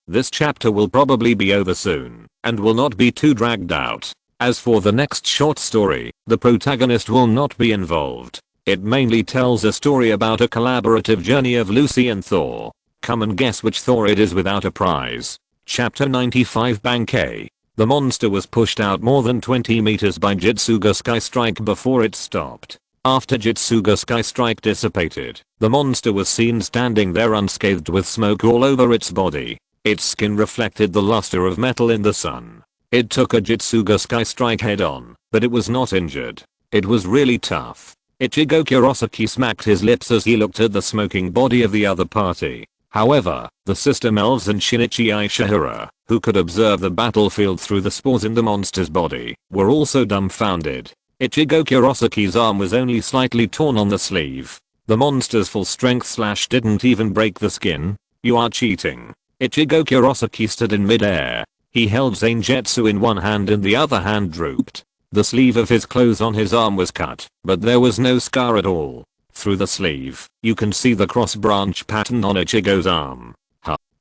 This chapter will probably be over soon, and will not be too dragged out. As for the next short story, the protagonist will not be involved. It mainly tells a story about a collaborative journey of Lucy and Thor. Come and guess which Thor it is without a prize. Chapter 95 Bankei. The monster was pushed out more than 20 meters by Jitsuga Sky Strike before it stopped. After Jitsuga Sky Strike dissipated, the monster was seen standing there unscathed with smoke all over its body. Its skin reflected the luster of metal in the sun. It took a Jitsuga Sky Strike head on, but it was not injured. It was really tough. Ichigo Kurosaki smacked his lips as he looked at the smoking body of the other party. However, the system elves and Shinichi Aishihara, who could observe the battlefield through the spores in the monster's body, were also dumbfounded. Ichigo Kurosaki's arm was only slightly torn on the sleeve. The monster's full strength slash didn't even break the skin. You are cheating. Ichigo Kurosaki stood in mid-air. He held Zangetsu in one hand and the other hand drooped. The sleeve of his clothes on his arm was cut, but there was no scar at all. Through the sleeve, you can see the cross-branch pattern on Ichigo's arm.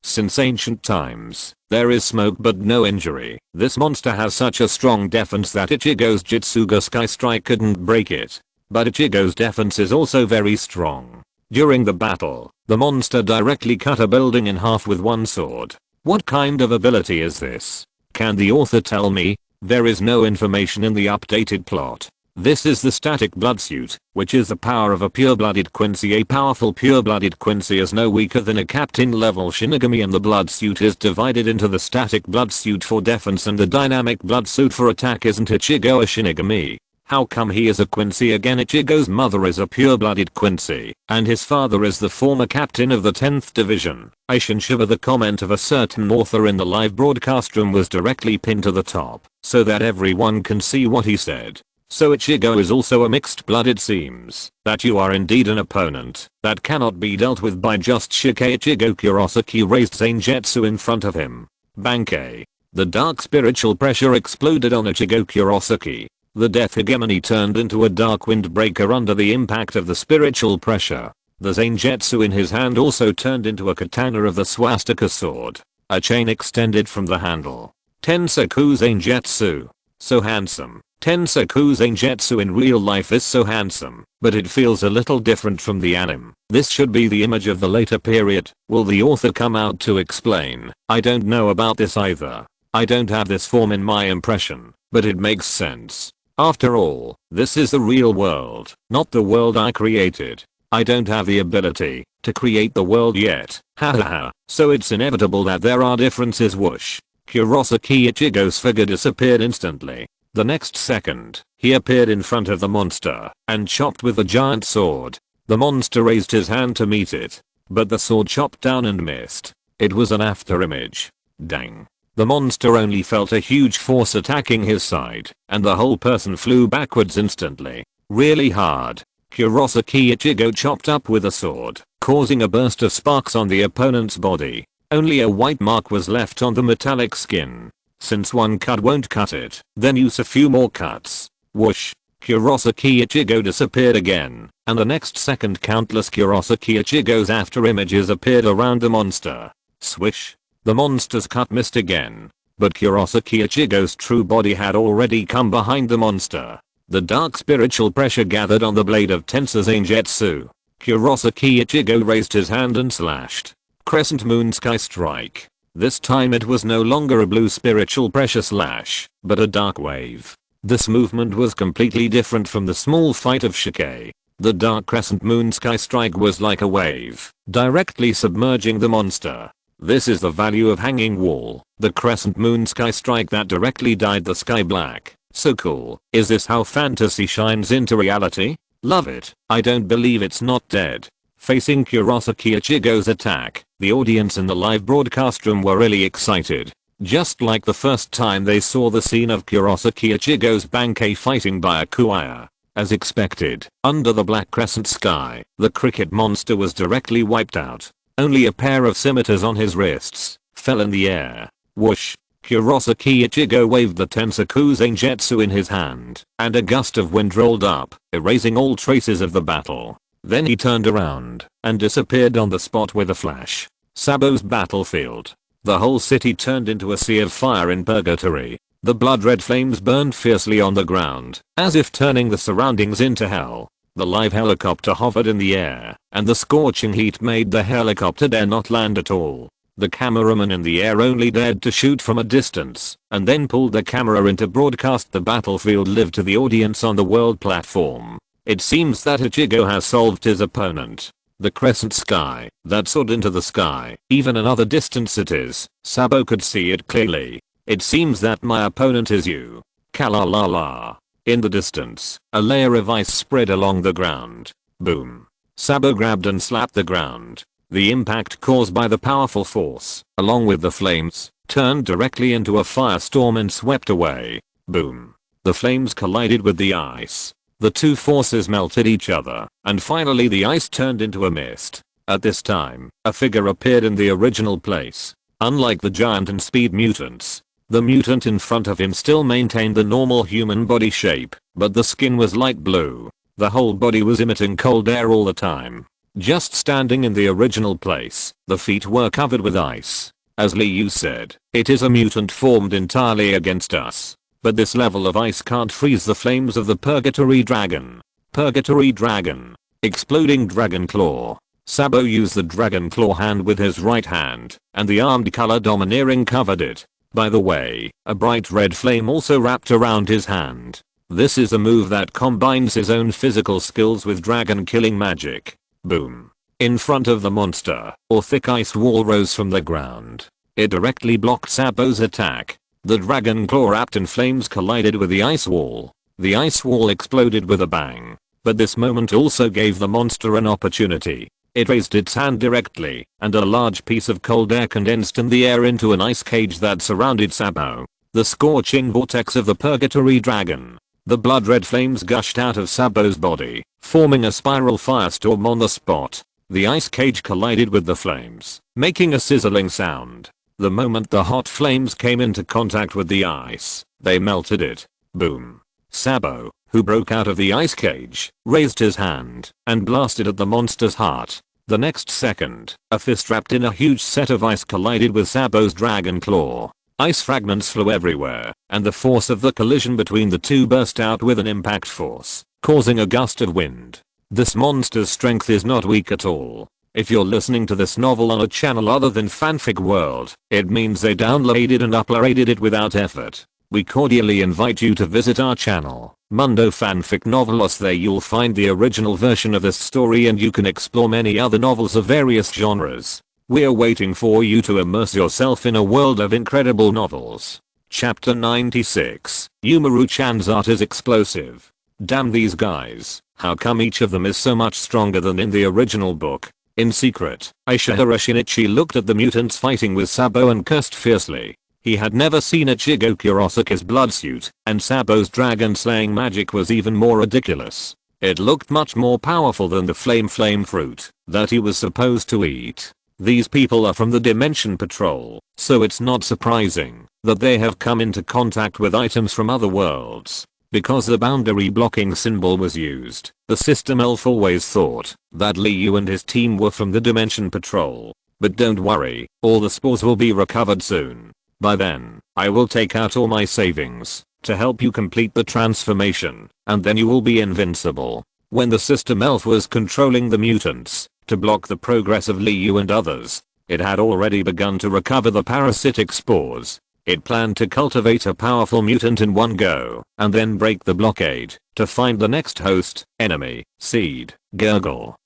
Since ancient times, there is smoke but no injury. This monster has such a strong defense that Ichigo's Jitsuga Sky Strike couldn't break it. But Ichigo's defense is also very strong. During the battle, the monster directly cut a building in half with one sword. What kind of ability is this? Can the author tell me? There is no information in the updated plot. This is the static blood suit, which is the power of a pure-blooded Quincy. A powerful pure-blooded Quincy is no weaker than a captain-level Shinigami, and the blood suit is divided into the static blood suit for defense and the dynamic blood suit for attack. Isn't Ichigo a Shinigami? How come he is a Quincy again? Ichigo's mother is a pure-blooded Quincy, and his father is the former captain of the 10th Division. Shiba. The comment of a certain author in the live broadcast room was directly pinned to the top, so that everyone can see what he said. So Ichigo is also a mixed blood. It seems that you are indeed an opponent that cannot be dealt with by just shike. Ichigo Kurosaki raised Zangetsu in front of him. Bankei. The dark spiritual pressure exploded on Ichigo Kurosaki. The death hegemony turned into a dark windbreaker under the impact of the spiritual pressure. The Zangetsu in his hand also turned into a katana of the swastika sword. A chain extended from the handle. Tensaku Zangetsu. So handsome. Tensaku Zangetsu in real life is so handsome, but it feels a little different from the anime. This should be the image of the later period. Will the author come out to explain? I don't know about this either. I don't have this form in my impression, but it makes sense. After all, this is the real world, not the world I created. I don't have the ability to create the world yet. Hahaha. So it's inevitable that there are differences. Whoosh. Kurosaki Ichigo's figure disappeared instantly. The next second, he appeared in front of the monster and chopped with a giant sword. The monster raised his hand to meet it, but the sword chopped down and missed. It was an afterimage. Dang. The monster only felt a huge force attacking his side, and the whole person flew backwards instantly. Really hard. Kurosaki Ichigo chopped up with a sword, causing a burst of sparks on the opponent's body. Only a white mark was left on the metallic skin. Since one cut won't cut it, then use a few more cuts. Whoosh. Kurosaki Ichigo disappeared again, and the next second countless Kurosaki Ichigos afterimages appeared around the monster. Swish. The monster's cut missed again, but Kurosaki Ichigo's true body had already come behind the monster. The dark spiritual pressure gathered on the blade of Tensei Zangetsu. Kurosaki Ichigo raised his hand and slashed. Crescent Moon Sky Strike. This time it was no longer a blue spiritual pressure slash, but a dark wave. This movement was completely different from the small fight of Shike. The dark Crescent Moon Sky Strike was like a wave, directly submerging the monster. This is the value of Hanging Wall, the Crescent Moon Sky Strike that directly dyed the sky black. So cool. Is this how fantasy shines into reality? Love it. I don't believe it's not dead. Facing Kurosaki Ichigo's attack, the audience in the live broadcast room were really excited. Just like the first time they saw the scene of Kurosaki Ichigo's Bankei fighting Byakuya. As expected, under the black crescent sky, the cricket monster was directly wiped out. Only a pair of scimitars on his wrists fell in the air. Whoosh. Kurosaki Ichigo waved the Tensaku Zangetsu in his hand, and a gust of wind rolled up, erasing all traces of the battle. Then he turned around and disappeared on the spot with a flash. Sabo's battlefield. The whole city turned into a sea of fire in purgatory. The blood-red flames burned fiercely on the ground, as if turning the surroundings into hell. The live helicopter hovered in the air, and the scorching heat made the helicopter dare not land at all. The cameraman in the air only dared to shoot from a distance, and then pulled the camera in to broadcast the battlefield live to the audience on the world platform. It seems that Ichigo has solved his opponent. The crescent sky that soared into the sky, even another distant cities, Sabo could see it clearly. It seems that my opponent is you. Kalalala. In the distance, a layer of ice spread along the ground. Boom. Sabo grabbed and slapped the ground. The impact caused by the powerful force, along with the flames, turned directly into a firestorm and swept away. Boom. The flames collided with the ice. The two forces melted each other, and finally the ice turned into a mist. At this time, a figure appeared in the original place. Unlike the giant and speed mutants, the mutant in front of him still maintained the normal human body shape, but the skin was light blue. The whole body was emitting cold air all the time. Just standing in the original place, the feet were covered with ice. As Liu said, it is a mutant formed entirely against us. But this level of ice can't freeze the flames of the Purgatory Dragon. Purgatory Dragon. Exploding Dragon Claw. Sabo used the Dragon Claw hand with his right hand, and the armed color domineering covered it. By the way, a bright red flame also wrapped around his hand. This is a move that combines his own physical skills with dragon killing magic. Boom. In front of the monster, a thick ice wall rose from the ground. It directly blocked Sabo's attack. The dragon claw wrapped in flames collided with the ice wall. The ice wall exploded with a bang. But this moment also gave the monster an opportunity. It raised its hand directly, and a large piece of cold air condensed in the air into an ice cage that surrounded Sabo. The scorching vortex of the Purgatory Dragon. The blood-red flames gushed out of Sabo's body, forming a spiral firestorm on the spot. The ice cage collided with the flames, making a sizzling sound. The moment the hot flames came into contact with the ice, they melted it. Boom. Sabo, who broke out of the ice cage, raised his hand and blasted at the monster's heart. The next second, a fist wrapped in a huge set of ice collided with Sabo's dragon claw. Ice fragments flew everywhere, and the force of the collision between the two burst out with an impact force, causing a gust of wind. This monster's strength is not weak at all. If you're listening to this novel on a channel other than Fanfic World, it means they downloaded and uploaded it without effort. We cordially invite you to visit our channel. Mundo Fanfic Novelos. There you'll find the original version of this story and you can explore many other novels of various genres. We're waiting for you to immerse yourself in a world of incredible novels. Chapter 96. Yumaru-chan's art is explosive. Damn these guys, how come each of them is so much stronger than in the original book? In secret, Ishihara Shinichi looked at the mutants fighting with Sabo and cursed fiercely. He had never seen Ichigo Kurosaki's blood suit, and Sabo's dragon slaying magic was even more ridiculous. It looked much more powerful than the flame fruit that he was supposed to eat. These people are from the Dimension Patrol, so it's not surprising that they have come into contact with items from other worlds. Because the boundary blocking symbol was used, the system elf always thought that Liu and his team were from the Dimension Patrol. But don't worry, all the spores will be recovered soon. By then, I will take out all my savings to help you complete the transformation, and then you will be invincible. When the system elf was controlling the mutants to block the progress of Liu and others, it had already begun to recover the parasitic spores. It planned to cultivate a powerful mutant in one go, and then break the blockade to find the next host, enemy, seed, gurgle.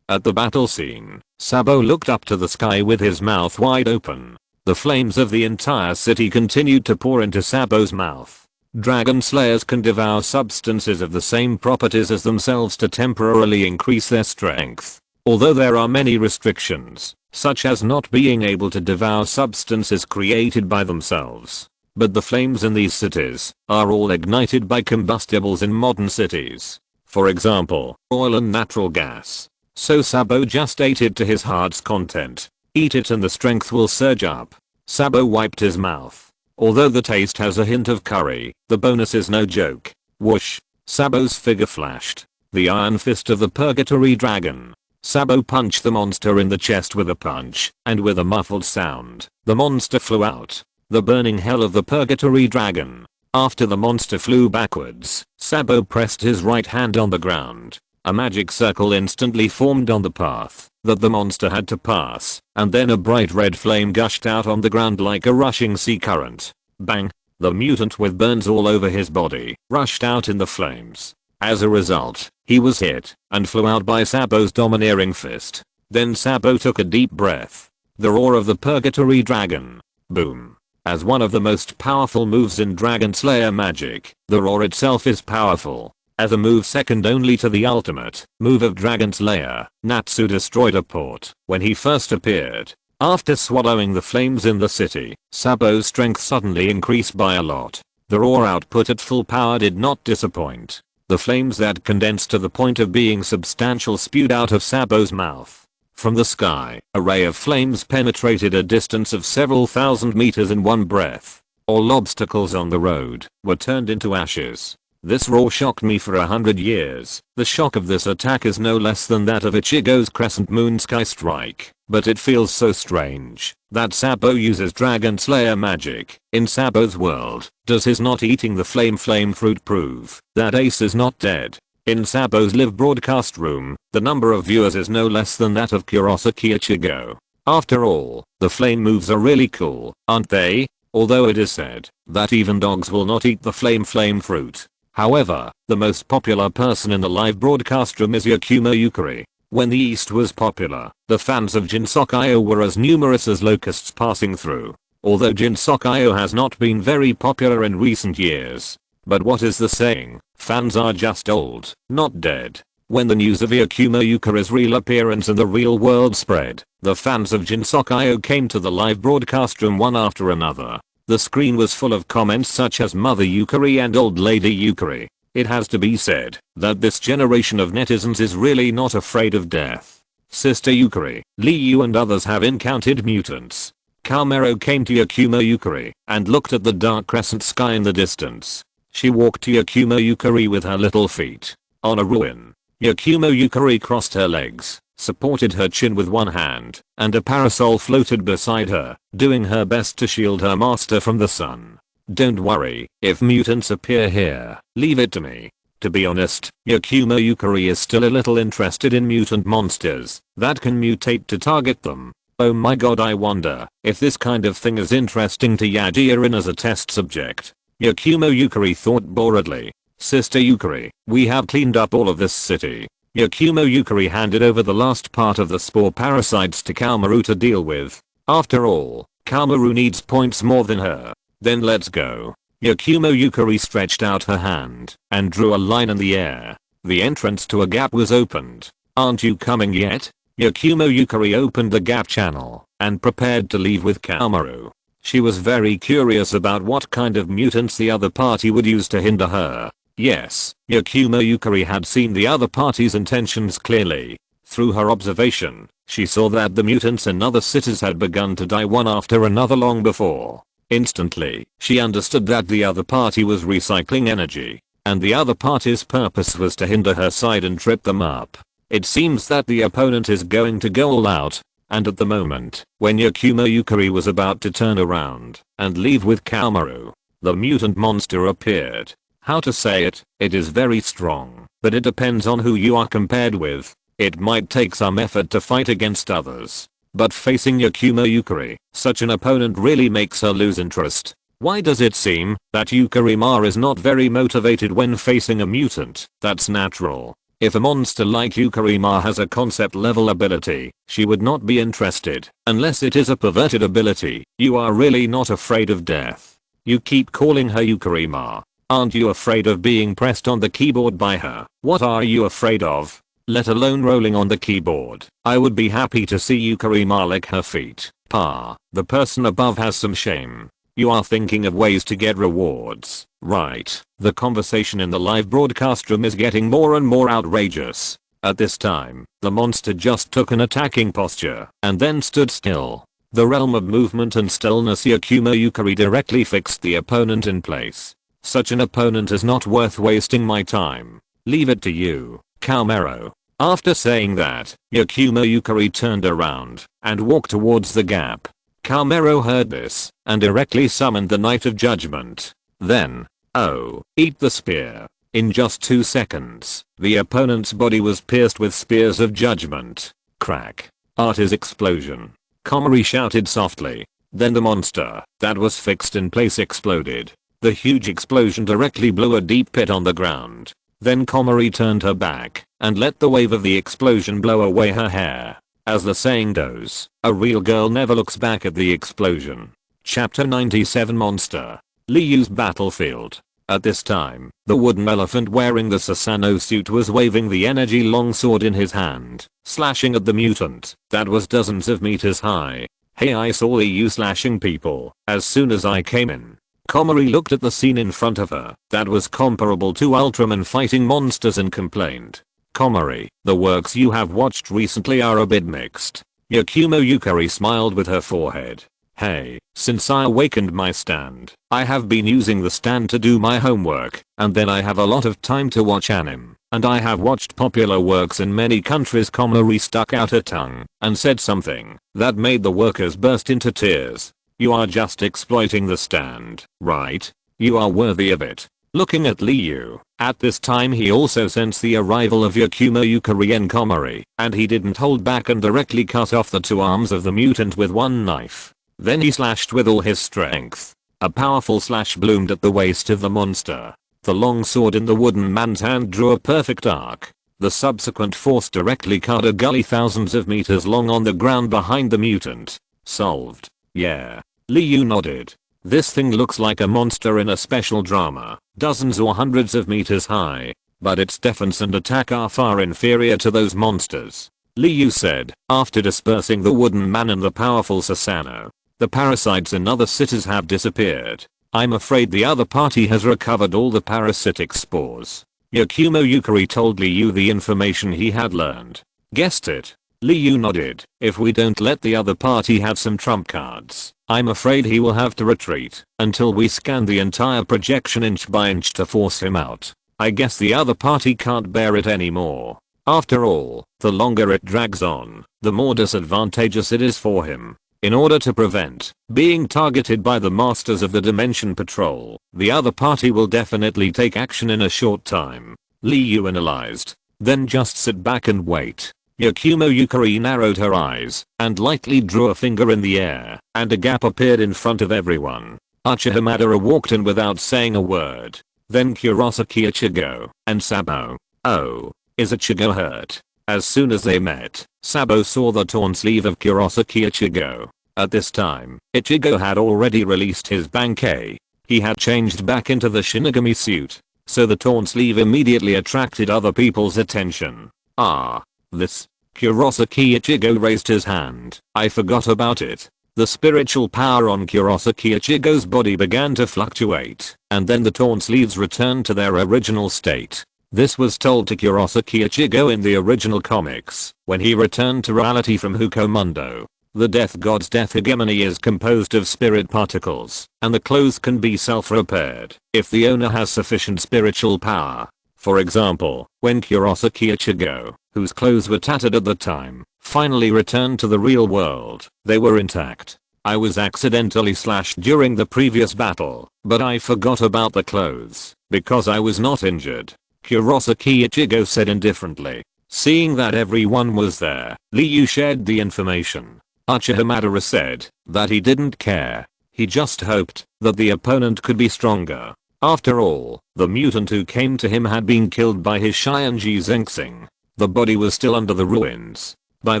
At the battle scene, Sabo looked up to the sky with his mouth wide open. The flames of the entire city continued to pour into Sabo's mouth. Dragon slayers can devour substances of the same properties as themselves to temporarily increase their strength. Although there are many restrictions, such as not being able to devour substances created by themselves. But the flames in these cities are all ignited by combustibles in modern cities. For example, oil and natural gas. So Sabo just ate it to his heart's content. Eat it and the strength will surge up. Sabo wiped his mouth. Although the taste has a hint of curry, the bonus is no joke. Whoosh. Sabo's figure flashed. The iron fist of the Purgatory Dragon. Sabo punched the monster in the chest with a punch, and with a muffled sound, the monster flew out. The burning hell of the Purgatory Dragon. After the monster flew backwards, Sabo pressed his right hand on the ground. A magic circle instantly formed on the path that the monster had to pass, and then a bright red flame gushed out on the ground like a rushing sea current. Bang! The mutant with burns all over his body rushed out in the flames. As a result, he was hit and flew out by Sabo's domineering fist. Then Sabo took a deep breath. The roar of the Purgatory Dragon. Boom. As one of the most powerful moves in Dragon Slayer magic, the roar itself is powerful. As a move second only to the ultimate move of Dragon Slayer, Natsu destroyed a port when he first appeared. After swallowing the flames in the city, Sabo's strength suddenly increased by a lot. The roar output at full power did not disappoint. The flames that condensed to the point of being substantial spewed out of Sabo's mouth. From the sky, a ray of flames penetrated a distance of several thousand meters in one breath. All obstacles on the road were turned into ashes. This roar shocked me for 100 years. The shock of this attack is no less than that of Ichigo's Crescent Moon Sky Strike, but it feels so strange that Sabo uses Dragon Slayer magic. In Sabo's world, does his not eating the flame fruit prove that Ace is not dead? In Sabo's live broadcast room, the number of viewers is no less than that of Kurosaki Ichigo. After all, the flame moves are really cool, aren't they? Although it is said that even dogs will not eat the flame fruit. However, the most popular person in the live broadcast room is Yakumo Yukari. When the East was popular, the fans of Jinsokyo were as numerous as locusts passing through. Although Jinsokyo has not been very popular in recent years. But what is the saying? Fans are just old, not dead. When the news of Yakumo Yukari's real appearance in the real world spread, the fans of Jinsokyo came to the live broadcast room one after another. The screen was full of comments such as Mother Yukari and Old Lady Yukari. It has to be said that this generation of netizens is really not afraid of death. Sister Yukari, Liu and others have encountered mutants. Kamero came to Yakumo Yukari and looked at the dark crescent sky in the distance. She walked to Yakumo Yukari with her little feet on a ruin. Yakumo Yukari crossed her legs, supported her chin with one hand, and a parasol floated beside her, doing her best to shield her master from the sun. Don't worry, if mutants appear here, leave it to me. To be honest, Yakumo Yukari is still a little interested in mutant monsters that can mutate to target them. Oh my god, I wonder if this kind of thing is interesting to Yajirin as a test subject. Yakumo Yukari thought boredly. Sister Yukari, we have cleaned up all of this city. Yakumo Yukari handed over the last part of the spore parasites to Kaomaru to deal with. After all, Kaomaru needs points more than her. Then let's go. Yakumo Yukari stretched out her hand and drew a line in the air. The entrance to a gap was opened. Aren't you coming yet? Yakumo Yukari opened the gap channel and prepared to leave with Kaomaru. She was very curious about what kind of mutants the other party would use to hinder her. Yes, Yakumo Yukari had seen the other party's intentions clearly. Through her observation, she saw that the mutants in other cities had begun to die one after another long before. Instantly, she understood that the other party was recycling energy, and the other party's purpose was to hinder her side and trip them up. It seems that the opponent is going to go all out, and at the moment, when Yakumo Yukari was about to turn around and leave with Kaomaru, the mutant monster appeared. How to say it? It is very strong, but it depends on who you are compared with. It might take some effort to fight against others. But facing Yakumo Yukari, such an opponent really makes her lose interest. Why does it seem that Yukari-ma is not very motivated when facing a mutant? That's natural. If a monster like Yukari-ma has a concept level ability, she would not be interested, unless it is a perverted ability. You are really not afraid of death. You keep calling her Yukari-ma. Aren't you afraid of being pressed on the keyboard by her? What are you afraid of? Let alone rolling on the keyboard. I would be happy to see Yukari-ma lick her feet. Pa, the person above has some shame. You are thinking of ways to get rewards, right? The conversation in the live broadcast room is getting more and more outrageous. At this time, the monster just took an attacking posture and then stood still. The realm of movement and stillness. Yakumo Yukari directly fixed the opponent in place. Such an opponent is not worth wasting my time. Leave it to you, Kaomaru. After saying that, Yakumo Yukari turned around and walked towards the gap. Kaomaru heard this and directly summoned the Knight of Judgment. Then, oh, eat the spear. In just 2 seconds, the opponent's body was pierced with spears of judgment. Crack. Art's explosion. Kaomaru shouted softly. Then the monster that was fixed in place exploded. The huge explosion directly blew a deep pit on the ground. Then Kaomaru turned her back and let the wave of the explosion blow away her hair. As the saying goes, a real girl never looks back at the explosion. Chapter 97 Monster. Liyu's Battlefield. At this time, the wooden elephant wearing the Susanoo suit was waving the energy longsword in his hand, slashing at the mutant that was dozens of meters high. Hey, I saw Liyu slashing people as soon as I came in. Kaomaru looked at the scene in front of her that was comparable to Ultraman fighting monsters and complained. Kaomaru, the works you have watched recently are a bit mixed. Yakumo Yukari smiled with her forehead. Hey, since I awakened my stand, I have been using the stand to do my homework, and then I have a lot of time to watch anime, and I have watched popular works in many countries. Kaomaru stuck out her tongue and said something that made the workers burst into tears. You are just exploiting the stand, right? You are worthy of it. Looking at Liyu, at this time he also sensed the arrival of Yakumo Yukari and Kaomaru, and he didn't hold back and directly cut off the 2 arms of the mutant with one knife. Then he slashed with all his strength. A powerful slash bloomed at the waist of the monster. The long sword in the wooden man's hand drew a perfect arc. The subsequent force directly cut a gully thousands of meters long on the ground behind the mutant. Solved. Yeah. Liyu nodded. This thing looks like a monster in a special drama, dozens or hundreds of meters high, but its defense and attack are far inferior to those monsters. Liyu said, after dispersing the wooden man and the powerful Susanoo. The parasites in other cities have disappeared. I'm afraid the other party has recovered all the parasitic spores. Yakumo Yukari told Liyu the information he had learned. Guessed it. Liyu nodded. If we don't let the other party have some trump cards, I'm afraid he will have to retreat until we scan the entire projection inch by inch to force him out. I guess the other party can't bear it anymore. After all, the longer it drags on, the more disadvantageous it is for him. In order to prevent being targeted by the Masters of the Dimension Patrol, the other party will definitely take action in a short time. Liyu analyzed. Then just sit back and wait. Yakumo Yukari narrowed her eyes and lightly drew a finger in the air, and a gap appeared in front of everyone. Uchiha Madara walked in without saying a word. then Kurosaki, Ichigo, and Sabo. Oh, is Ichigo hurt? As soon as they met, Sabo saw the torn sleeve of Kurosaki Ichigo. At this time, Ichigo had already released his Bankei. He had changed back into the Shinigami suit, so the torn sleeve immediately attracted other people's attention. Ah, this. Kurosaki Ichigo raised his hand. I forgot about it. The spiritual power on Kurosaki Ichigo's body began to fluctuate, and then the torn sleeves returned to their original state. This was told to Kurosaki Ichigo in the original comics, when he returned to reality from Hukomundo. The death god's death hegemony is composed of spirit particles, and the clothes can be self-repaired if the owner has sufficient spiritual power. For example, when Kurosaki Ichigo, whose clothes were tattered at the time, finally returned to the real world, they were intact. I was accidentally slashed during the previous battle, but I forgot about the clothes, because I was not injured. Kurosaki Ichigo said indifferently. Seeing that everyone was there, Liu shared the information. Uchiha Madara said that he didn't care. He just hoped that the opponent could be stronger. After all, the mutant who came to him had been killed by his Shianji Zengxing. The body was still under the ruins. By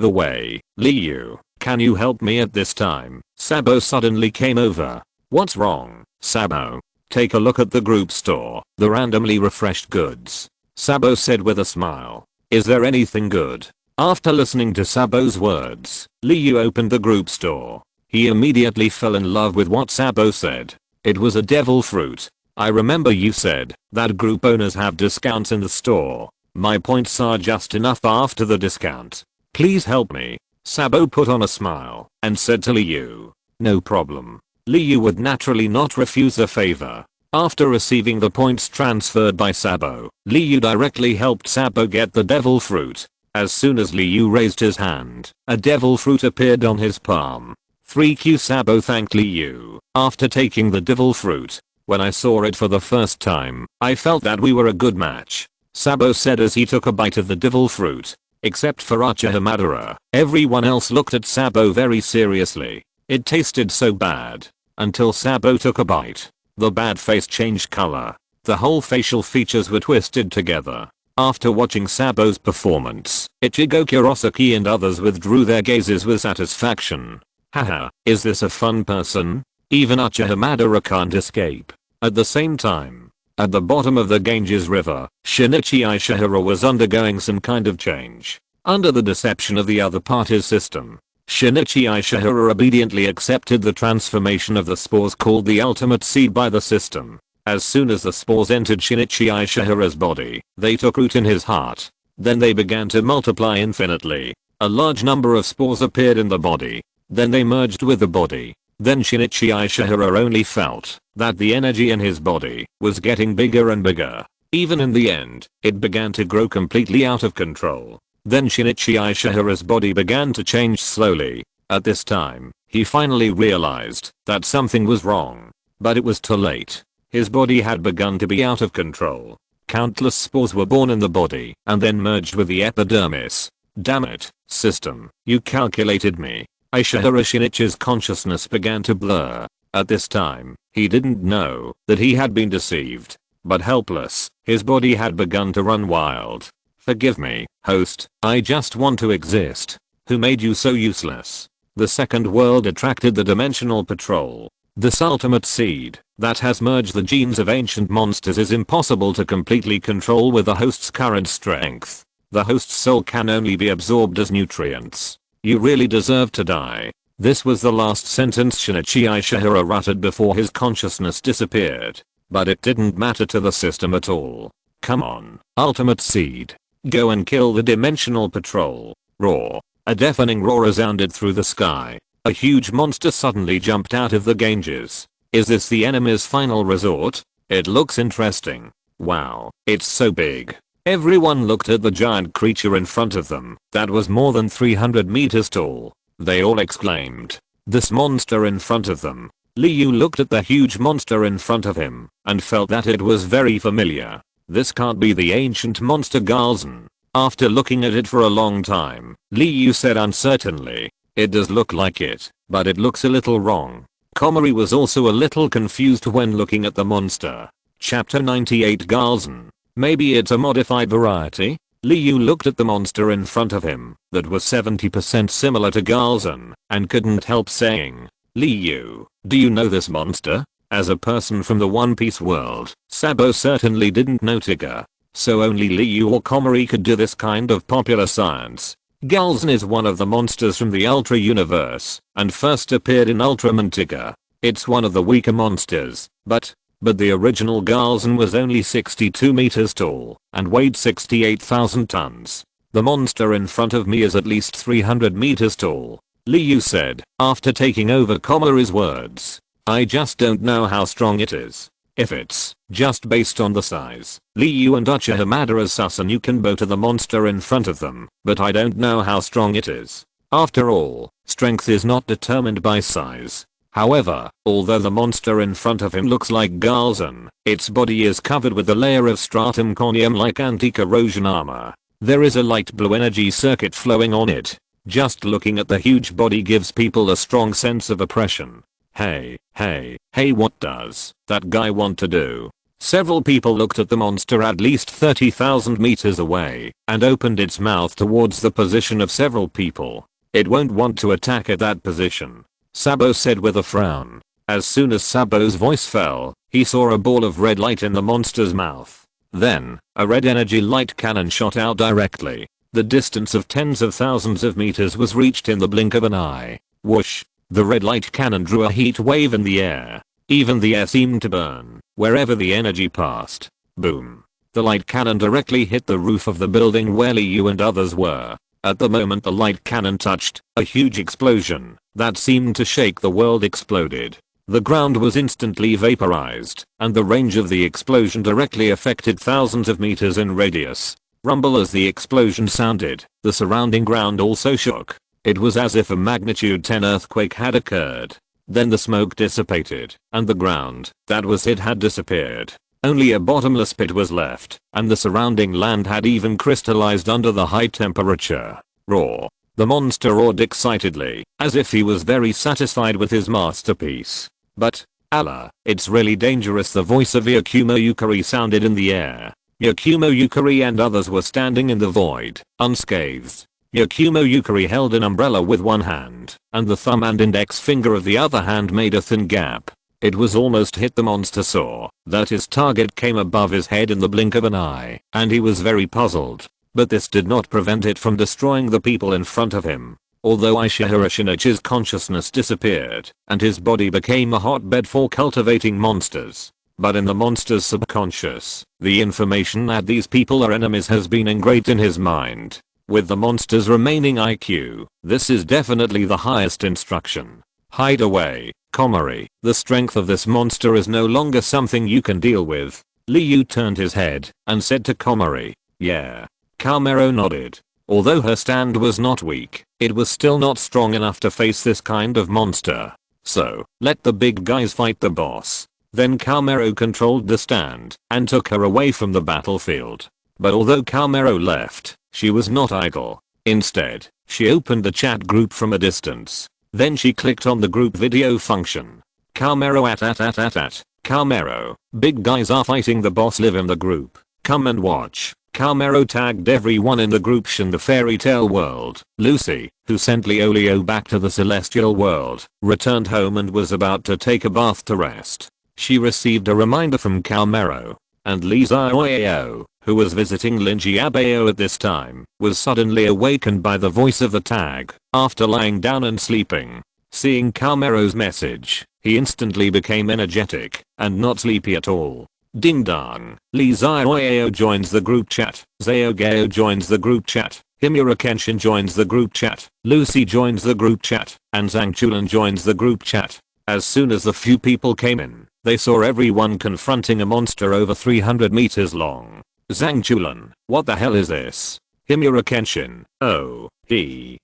the way, Liu, can you help me at this time? Sabo suddenly came over. What's wrong, Sabo? Take a look at the group store, the randomly refreshed goods. Sabo said with a smile. Is there anything good? After listening to Sabo's words, Liu opened the group store. He immediately fell in love with what Sabo said. It was a devil fruit. I remember you said that group owners have discounts in the store. My points are just enough after the discount. Please help me. Sabo put on a smile and said to Liu. No problem. Liu would naturally not refuse a favor. After receiving the points transferred by Sabo, Liu directly helped Sabo get the devil fruit. As soon as Liu raised his hand, a devil fruit appeared on his palm. 3Q Sabo thanked Liu after taking the devil fruit. When I saw it for the first time, I felt that we were a good match. Sabo said as he took a bite of the devil fruit. Except for Uchiha Madara, everyone else looked at Sabo very seriously. It tasted so bad. Until Sabo took a bite. The bad face changed color. The whole facial features were twisted together. After watching Sabo's performance, Ichigo, Kurosaki and others withdrew their gazes with satisfaction. Haha, is this a fun person? Even Uchiha Madara can't escape. At the same time, at the bottom of the Ganges River, Shinichi Ishihara was undergoing some kind of change. Under the deception of the other party's system, Shinichi Ishihara obediently accepted the transformation of the spores called the ultimate seed by the system. As soon as the spores entered Shinichi Ishihara's body, they took root in his heart. Then they began to multiply infinitely. A large number of spores appeared in the body. Then they merged with the body. Then Shinichi Ishihara only felt that the energy in his body was getting bigger and bigger. Even in the end, it began to grow completely out of control. Then Shinichi Ishihara's body began to change slowly. At this time, he finally realized that something was wrong. But it was too late. His body had begun to be out of control. Countless spores were born in the body and then merged with the epidermis. Damn it, system, you calculated me. Ishihara Shinichi's consciousness began to blur. At this time, he didn't know that he had been deceived. But helpless, his body had begun to run wild. Forgive me, host, I just want to exist. Who made you so useless? The second world attracted the Dimensional Patrol. This ultimate seed that has merged the genes of ancient monsters is impossible to completely control with the host's current strength. The host's soul can only be absorbed as nutrients. You really deserve to die. This was the last sentence Shinichi Ishihara uttered before his consciousness disappeared. But it didn't matter to the system at all. Come on, ultimate seed. Go and kill the Dimensional Patrol. Roar. A deafening roar resounded through the sky. A huge monster suddenly jumped out of the Ganges. Is this the enemy's final resort? It looks interesting. Wow, it's so big. Everyone looked at the giant creature in front of them that was more than 300 meters tall. They all exclaimed. This monster in front of them. Liu looked at the huge monster in front of him and felt that it was very familiar. This can't be the ancient monster Galzan. After looking at it for a long time, Liu said uncertainly. It does look like it, but it looks a little wrong. Komari was also a little confused when looking at the monster. Chapter 98 Galzen. Maybe it's a modified variety? Liu looked at the monster in front of him that was 70% similar to Galzen and couldn't help saying, Liu, do you know this monster? As a person from the One Piece world, Sabo certainly didn't know Tigger. So only Liu or Komari could do this kind of popular science. Galzen is one of the monsters from the Ultra universe and first appeared in Ultraman Tigger. It's one of the weaker monsters, but the original Galzen was only 62 meters tall and weighed 68,000 tons. The monster in front of me is at least 300 meters tall, Liu said after taking over Komari's words. I just don't know how strong it is. If it's just based on the size, Liu and Uchiha Madara's Susanoo to the monster in front of them, but I don't know how strong it is. After all, strength is not determined by size. However, although the monster in front of him looks like Galzen, its body is covered with a layer of stratum corneum like anti-corrosion armor. There is a light blue energy circuit flowing on it. Just looking at the huge body gives people a strong sense of oppression. Hey, what does that guy want to do? Several people looked at the monster at least 30,000 meters away and opened its mouth towards the position of several people. It won't want to attack at that position, Sabo said with a frown. As soon as Sabo's voice fell, he saw a ball of red light in the monster's mouth. Then, a red energy light cannon shot out directly. The distance of tens of thousands of meters was reached in the blink of an eye. Whoosh! The red light cannon drew a heat wave in the air. Even the air seemed to burn wherever the energy passed. Boom! The light cannon directly hit the roof of the building where Liu and others were. At the moment the light cannon touched, a huge explosion that seemed to shake the world exploded. The ground was instantly vaporized, and the range of the explosion directly affected thousands of meters in radius. Rumble as the explosion sounded, the surrounding ground also shook. It was as if a magnitude 10 earthquake had occurred. Then the smoke dissipated, and the ground that was hit had disappeared. Only a bottomless pit was left, and the surrounding land had even crystallized under the high temperature. Roar! The monster roared excitedly, as if he was very satisfied with his masterpiece. But, Allah, it's really dangerous. The voice of Yakumo Yukari sounded in the air. Yakumo Yukari and others were standing in the void, unscathed. Yakumo Yukari held an umbrella with one hand, and the thumb and index finger of the other hand made a thin gap. It was almost hit. The monster saw that his target came above his head in the blink of an eye, and he was very puzzled. But this did not prevent it from destroying the people in front of him. Although Ishihara Shinichi's consciousness disappeared, and his body became a hotbed for cultivating monsters. But in the monster's subconscious, the information that these people are enemies has been engraved in his mind. With the monster's remaining IQ, this is definitely the highest instruction. Hide away, Komari. The strength of this monster is no longer something you can deal with. Liu turned his head and said to Komari, yeah. Kamero nodded. Although her stand was not weak, it was still not strong enough to face this kind of monster. So, let the big guys fight the boss. Then Kamero controlled the stand and took her away from the battlefield. But although Kamero left, she was not idle. Instead, she opened the chat group from a distance. Then she clicked on the group video function. Kamero at. Kamero, big guys are fighting the boss. Live in the group. Come and watch. Kamero tagged everyone in the group. In the fairy tale world, Lucy, who sent Leolio back to the celestial world, returned home and was about to take a bath to rest. She received a reminder from Kamero. And Lisa Oeo, who was visiting Linji Abayo at this time, was suddenly awakened by the voice of the tag, after lying down and sleeping. Seeing Kamero's message, he instantly became energetic, and not sleepy at all. Ding dong, Lisa Oeo joins the group chat, Zaogeo joins the group chat, Himura Kenshin joins the group chat, Lucy joins the group chat, and Zhangchulan joins the group chat. As soon as the few people came in, they saw everyone confronting a monster over 300 meters long. Zhangchulan, what the hell is this? Himura Kenshin, oh,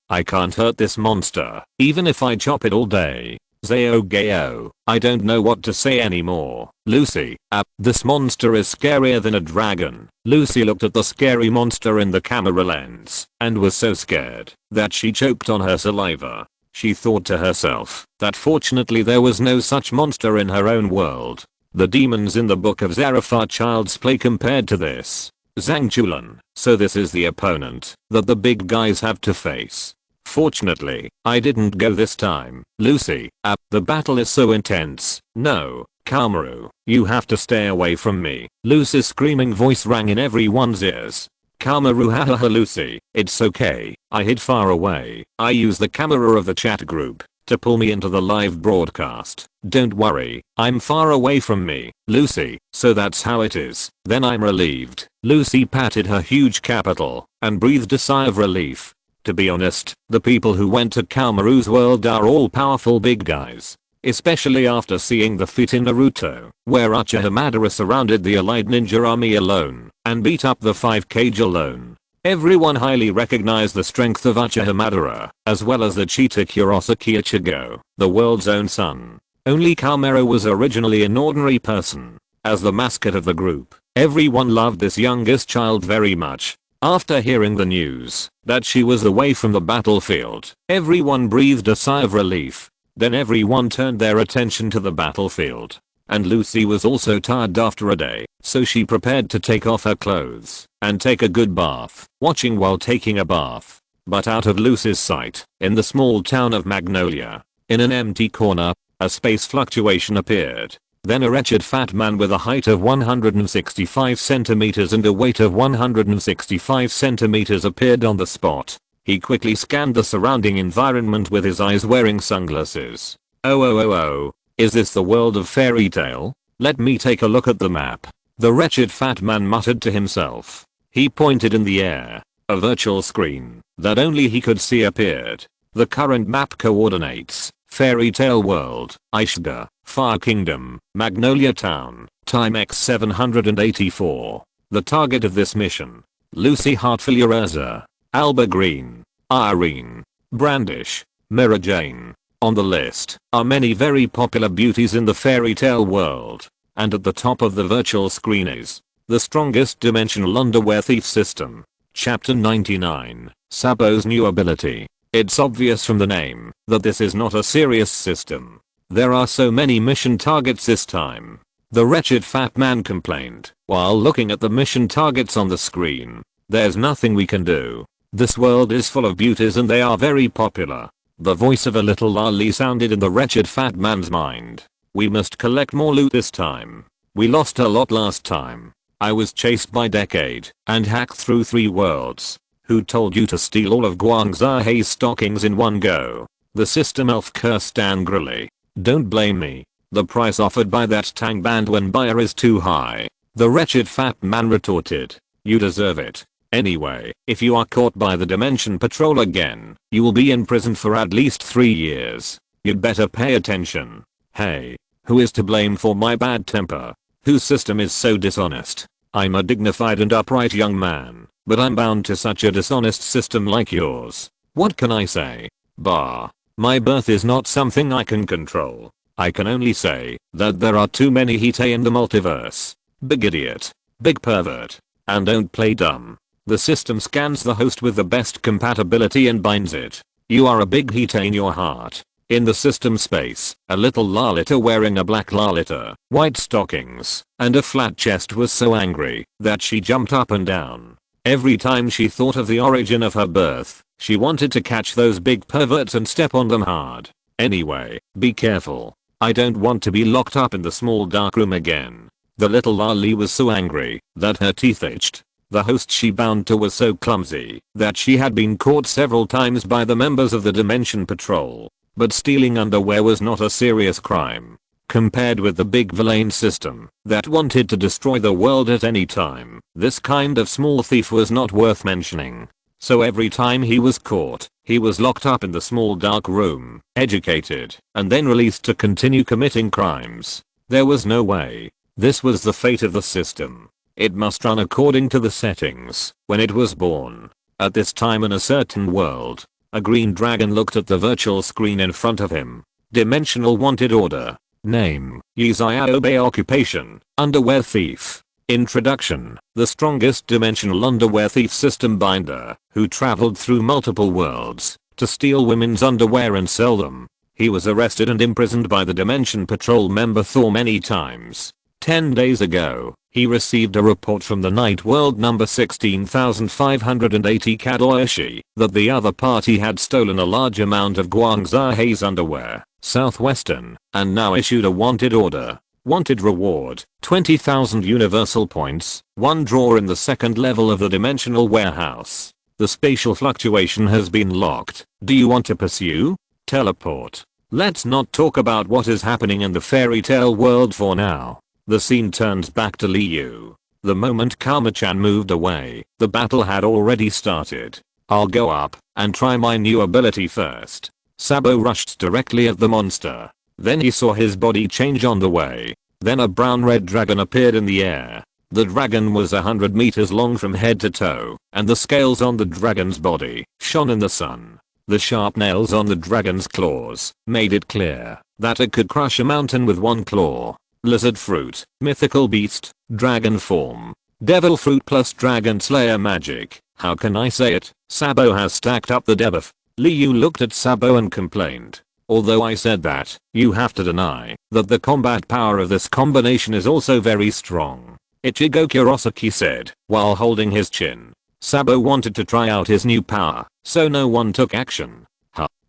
I can't hurt this monster, even if I chop it all day. Zaogeo, I don't know what to say anymore. Lucy, this monster is scarier than a dragon. Lucy looked at the scary monster in the camera lens, and was so scared that she choked on her saliva. She thought to herself that fortunately there was no such monster in her own world. The demons in the book of Zareth are child's play compared to this. Zangchulan. So this is the opponent that the big guys have to face. Fortunately, I didn't go this time. Lucy, the battle is so intense. No, Kamaru, you have to stay away from me. Lucy's screaming voice rang in everyone's ears. Kamaru, hahaha, Lucy, it's okay. I hid far away. I used the camera of the chat group to pull me into the live broadcast. Don't worry, I'm far away from me, Lucy. So that's how it is. Then I'm relieved. Lucy patted her huge capital and breathed a sigh of relief. To be honest, the people who went to Kamaru's world are all powerful big guys. Especially after seeing the feat in Naruto, where Uchiha Madara surrounded the allied ninja army alone and beat up the 5 Kage alone. Everyone highly recognized the strength of Uchiha Madara, as well as the cheetah Kurosaki Ichigo, the world's own son. Only Kamaru was originally an ordinary person. As the mascot of the group, everyone loved this youngest child very much. After hearing the news that she was away from the battlefield, everyone breathed a sigh of relief. Then everyone turned their attention to the battlefield. And Lucy was also tired after a day, so she prepared to take off her clothes and take a good bath, watching while taking a bath. But out of Lucy's sight, in the small town of Magnolia, in an empty corner, a space fluctuation appeared. Then a wretched fat man with a height of 165 centimeters and a weight of 165 centimeters appeared on the spot. He quickly scanned the surrounding environment with his eyes, wearing sunglasses. Oh, is this the world of fairy tale? Let me take a look at the map. The wretched fat man muttered to himself. He pointed in the air. A virtual screen that only he could see appeared. The current map coordinates: Fairy Tale World, Ichigo, Fire Kingdom, Magnolia Town, time X784. The target of this mission: Lucy Hartfiliureza, Alba Green, Irene, Brandish, Mira Jane. On the list are many very popular beauties in the fairy tale world. And at the top of the virtual screen is the strongest dimensional underwear thief system. Chapter 99, Sabo's new ability. It's obvious from the name that this is not a serious system. There are so many mission targets this time. The wretched fat man complained while looking at the mission targets on the screen. There's nothing we can do. This world is full of beauties and they are very popular. The voice of a little lolly sounded in the wretched fat man's mind. We must collect more loot this time. We lost a lot last time. I was chased by Decade and hacked through 3 worlds. Who told you to steal all of Guangzahe's stockings in one go? The system elf cursed angrily. Don't blame me. The price offered by that Tang Bandwan buyer is too high. The wretched fat man retorted. You deserve it. Anyway, if you are caught by the Dimension Patrol again, you will be in prison for at least 3 years. You'd better pay attention. Hey, who is to blame for my bad temper? Whose system is so dishonest? I'm a dignified and upright young man, but I'm bound to such a dishonest system like yours. What can I say? Bah. My birth is not something I can control. I can only say that there are too many Hei Zhe in the multiverse. Big idiot. Big pervert. And don't play dumb. The system scans the host with the best compatibility and binds it. You are a big Hei Zhe in your heart. In the system space, a little Lalita wearing a black Lalita, white stockings, and a flat chest was so angry that she jumped up and down. Every time she thought of the origin of her birth, she wanted to catch those big perverts and step on them hard. Anyway, be careful. I don't want to be locked up in the small dark room again. The little lolly was so angry that her teeth itched. The host she bound to was so clumsy that she had been caught several times by the members of the Dimension Patrol. But stealing underwear was not a serious crime. Compared with the big villain system that wanted to destroy the world at any time, this kind of small thief was not worth mentioning. So every time he was caught, he was locked up in the small dark room, educated, and then released to continue committing crimes. There was no way. This was the fate of the system. It must run according to the settings when it was born. At this time in a certain world, a green dragon looked at the virtual screen in front of him. Dimensional wanted order. Name: Yizayaobe. Occupation: underwear thief. Introduction: the strongest dimensional underwear thief system binder, who traveled through multiple worlds to steal women's underwear and sell them. He was arrested and imprisoned by the Dimension Patrol member Thor many times. 10 days ago, he received a report from the Night World number 16580 Kadoyoshi that the other party had stolen a large amount of Guangzhou Hei's underwear, Southwestern, and now issued a wanted order. Wanted reward, 20,000 universal points, 1 drawer in the second level of the dimensional warehouse. The spatial fluctuation has been locked. Do you want to pursue? Teleport. Let's not talk about what is happening in the fairy tale world for now. The scene turns back to Liu. The moment Kama-chan moved away, the battle had already started. I'll go up and try my new ability first. Sabo rushed directly at the monster. Then he saw his body change on the way. Then a brown-red dragon appeared in the air. The dragon was 100 meters long from head to toe, and the scales on the dragon's body shone in the sun. The sharp nails on the dragon's claws made it clear that it could crush a mountain with one claw. Lizard fruit, mythical beast, dragon form. Devil fruit plus dragon slayer magic. How can I say it? Sabo has stacked up the debuff. Liu looked at Sabo and complained. Although I said that, you have to deny that the combat power of this combination is also very strong. Ichigo Kurosaki said, while holding his chin. Sabo wanted to try out his new power, so no one took action.